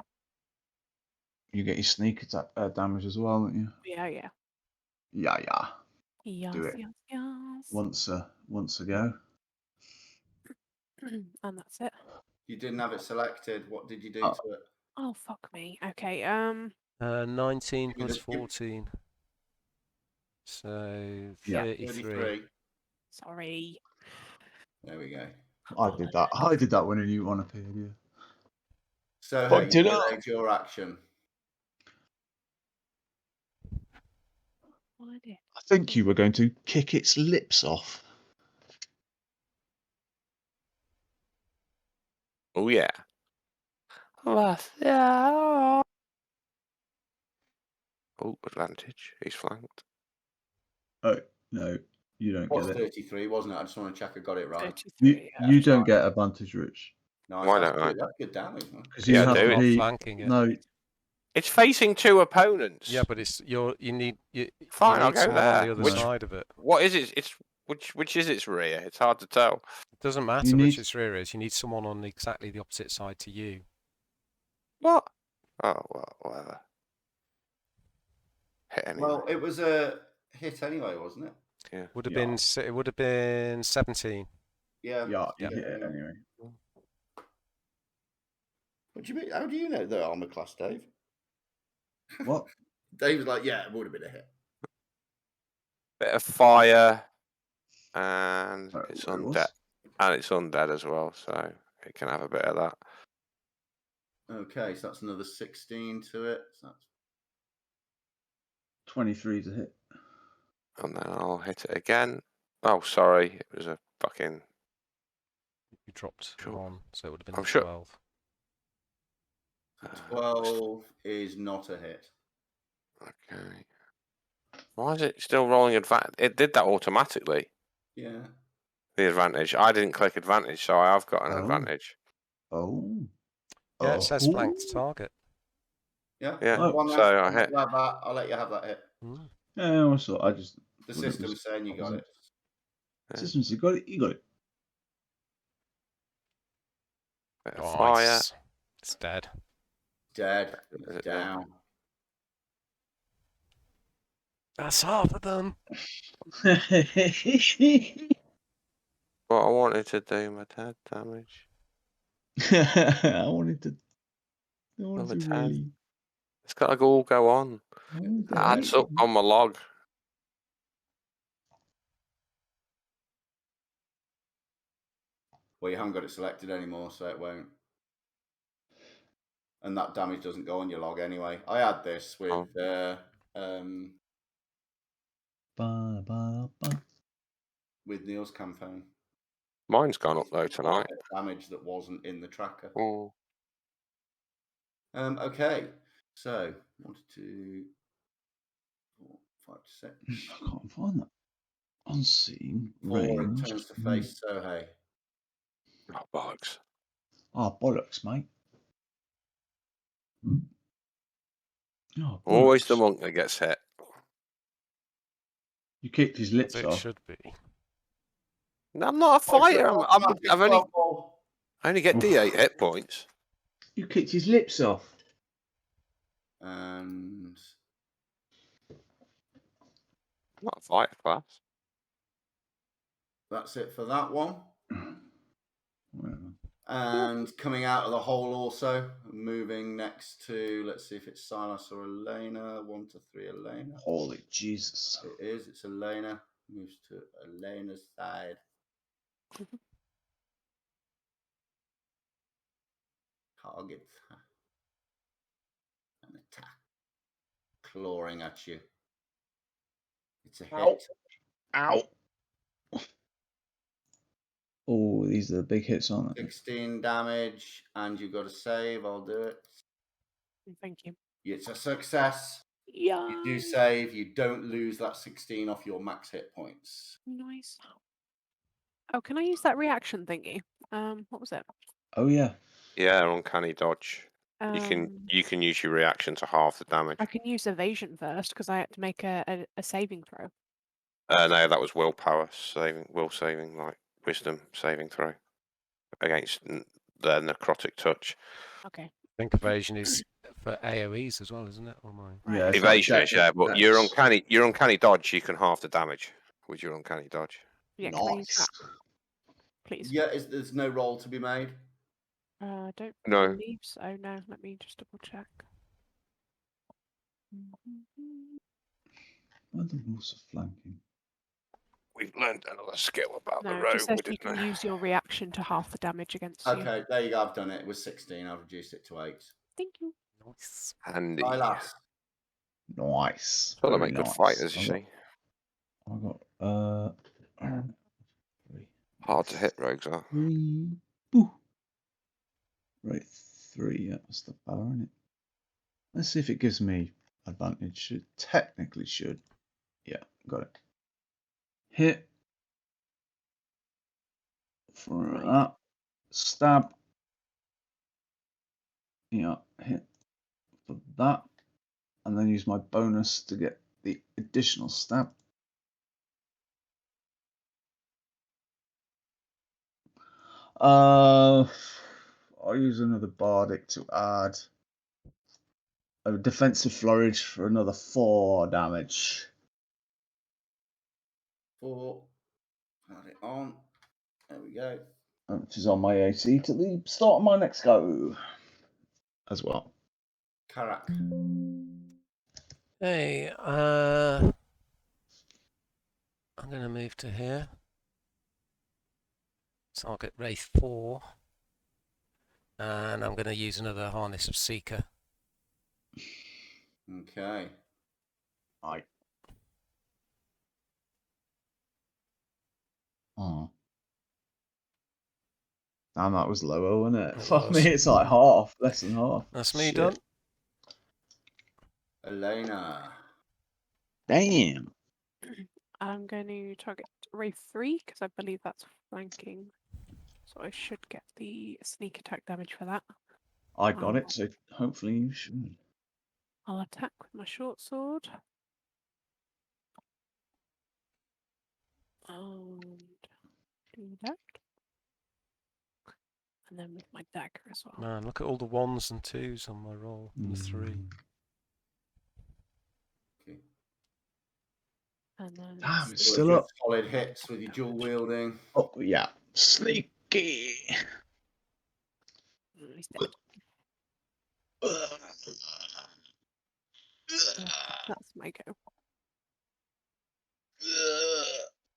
you get your sneak attack damage as well, don't you? Yeah. Yeah. Yes, Do it. yes. Once a go. And that's it. You didn't have it selected. What did you do Oh. to it? Oh, fuck me. Okay, 19 Give me plus the- 14. So Yeah. 33. sorry. There we go. I did that. I did that when a new one appeared, yeah. Sohei, Fucked you it up. delayed your action. What I did. I think you were going to kick its lips off. Oh yeah. Yeah. Oh, advantage. He's flanked. Oh, no. You don't What's get it. 33, wasn't it? I just want to check I got it right. 33. You don't get advantage, Rich. Nice. Why That's don't I? good. That's good damage, man. Because Yeah, you have do to it. Not be... flanking it. No, It's facing 2 opponents. Yeah, but it's you need Fine, you I'll need go someone on the there. other Which- side of it. What is it? It's which is its rear? It's hard to tell. It doesn't matter You which need- its rear is. You need someone on exactly the opposite side to you. What? Oh well, whatever. Hit anyway. Well, it was a hit anyway, wasn't it? Yeah. Would have Yeah. been it would have been 17. Yeah. yeah, you Yeah. get it anyway. What do you mean? How do you know the armor class, Dave? What? Dave was like, yeah, it would have been a hit. Bit of fire, and it's What it was? undead, and it's undead as well, so it can have a bit of that. Okay, so that's another 16 to it. So that's 23 to hit. And then I'll hit it again. Oh, sorry, it was a fucking. You dropped Sure. 1, so it would have been I'm a sure. 12. 12 is not a hit. Okay. Why is it still rolling advantage? It did that automatically. Yeah. The advantage. I didn't click advantage, so I have got an Oh. advantage. Oh. Yeah, it says Oh. flanked target. Yeah. Yeah, Go on, so then. I I'll let hit. you have that. I'll let you have that hit. Mm. Yeah, I saw. I just. The Well, it system's was- saying you got it. Yeah. Systems, you got it. You got it. Bit of fire. Nice. It's dead. Dead. Is It's it not? down. That's half of them. What I wanted to do, my dead damage. I wanted to. I wanted Another to 10. really. It's got to all go on. I wanted to Yeah. Adds up on my log. Well, you haven't got it selected anymore, so it won't. And that damage doesn't go on your log anyway. I had this with Ba, ba, ba. with Neil's campaign. Mine's gone up though tonight. Damage that wasn't in the tracker. Oh, Okay, so 1, 2, 4, 5, 6. I can't find that. Unseen 4, it range. turns to face Sohei. oh bollocks. Oh, bollocks, mate. Oh, Always the bollocks. monk that gets hit. You kicked his As lips it off. should be. No, I'm not a fighter. I've only get D8 hit points. You kicked his lips off. And Not a fighter class. that's it for that one. Whatever. And coming out of the hole also, moving next to, let's see if it's Silas or Elena. 1 to 3, Elena. Holy Jesus. It is, it's Elena. Moves to Elena's side. Target. An attack. Clawing at you. It's a Ow. hit. Ow. Oh, these are the big hits, aren't they? 16 damage, and you've got to save. I'll do it. Thank you. It's a success. Yeah. You do save. You don't lose that 16 off your max hit points. Nice. Oh, can I use that reaction thingy? What was it? Oh, yeah. Yeah, uncanny dodge. You can use your reaction to half the damage. I can use evasion first because I had to make a saving throw. No, that was willpower saving, will saving, like wisdom saving throw against the necrotic touch. Okay. I think evasion is for AoEs as well, isn't it? Or mine? Yeah, it's Evasion like is, yeah, but dex. your uncanny dodge, you can half the damage with your uncanny dodge. Yeah, can I use Nice. that, please? Yeah, there's no roll to be made. Don't No. believe so. No, let me just double check. Why the wolves are flanking? We've learned another skill about the No, it rogue, just says you didn't can we? use your reaction to half the damage against you. Okay, there you go. I've done it. It was 16. I've reduced it to 8. Thank you. Nice. Handy. Silas. Nice. Well, they Very make good nice. fighters, you see. I got 3. Hard to hit rogues are. 3. Boo. Right, 3. Yeah, that's the power in it. Let's see if it gives me advantage. It technically should. Yeah, got it. Hit. For Nice. that. Stab. Yeah, hit for that. And then use my bonus to get the additional stab. I'll use another bardic to add a defensive flourish for another 4 damage. 4. Add it on. There we go. Which is on my AC to the start of my next go as well. Karak. Hey, I'm going to move to here. Target Wraith 4. And I'm going to use another Harness of Seeker. Okay. Right. Oh. Damn, that was lower, wasn't it? It Fuck was. me, it's like half, less than half. That's me Shit. done. Elena. Damn. I'm going to target Wraith 3 because I believe that's flanking. So I should get the sneak attack damage for that. I got it, so hopefully you should. I'll attack with my short sword. And do that. And then with my dagger as well. Man, look at all the 1s and 2s on my roll. And the 3. Okay. And then Damn, it's All still good up. solid hits with your dual wielding. Oh, yeah. Sneaky. he's dead. That's my go.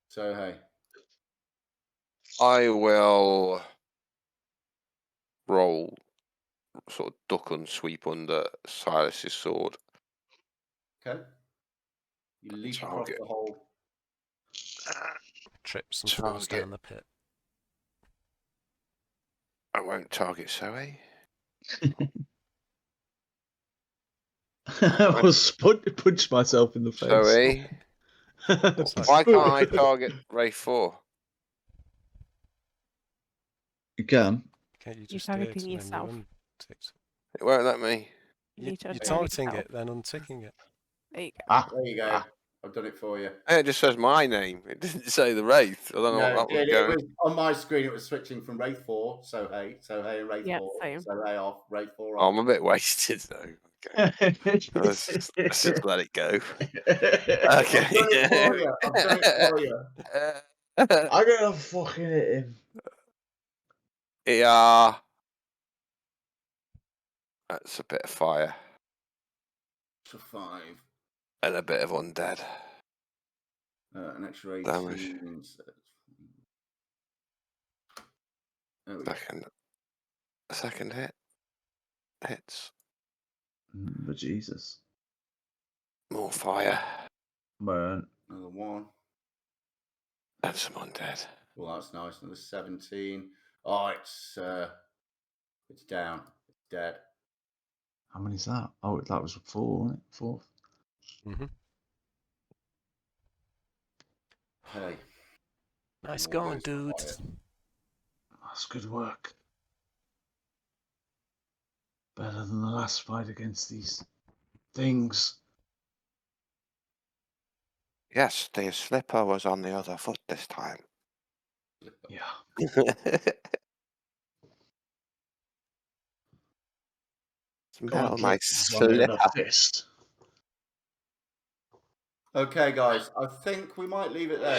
So hey. I will roll, sort of duck and sweep under Silas's sword. Okay. You leap across Target. the hole. Trips and falls Target. down the pit. I won't target Zoe. I was punched myself in the face. Zoe. Why can't I target Wraith 4? You can. Can't you You're just do it targeting and then yourself. you untick? It won't let me. You need to You're target targeting yourself. it, then unticking it. There you go. Ah, There you go. ah. I've done it for you. It just says my name. It didn't say the Wraith. I don't know No, what that was it going. was on my screen. It was switching from Wraith 4, so hey, and Wraith Yeah, 4, same. so hey off, Wraith 4 Oh, off. I'm a bit wasted though. Let's just let it go. I've done it for you. I've done it for you. I'm gonna fucking hit him. Yeah. That's a bit of fire So 5. and a bit of undead. An extra 18. Damage. There we go. Second hit. Hits. But Jesus. More fire. Man. Another 1. And some undead. Well, that's nice. Another 17. Oh, it's down. It's dead. How many's that? Oh, that was 4, wasn't it? 4th. Mm-hmm. Hey. Nice More going, goes the dudes. fire. That's good work. Better than the last fight against these things. Yes, the slipper was on the other foot this time. Yeah. Smell my It's on the other slipper. fist. Okay, guys. I think we might leave it there.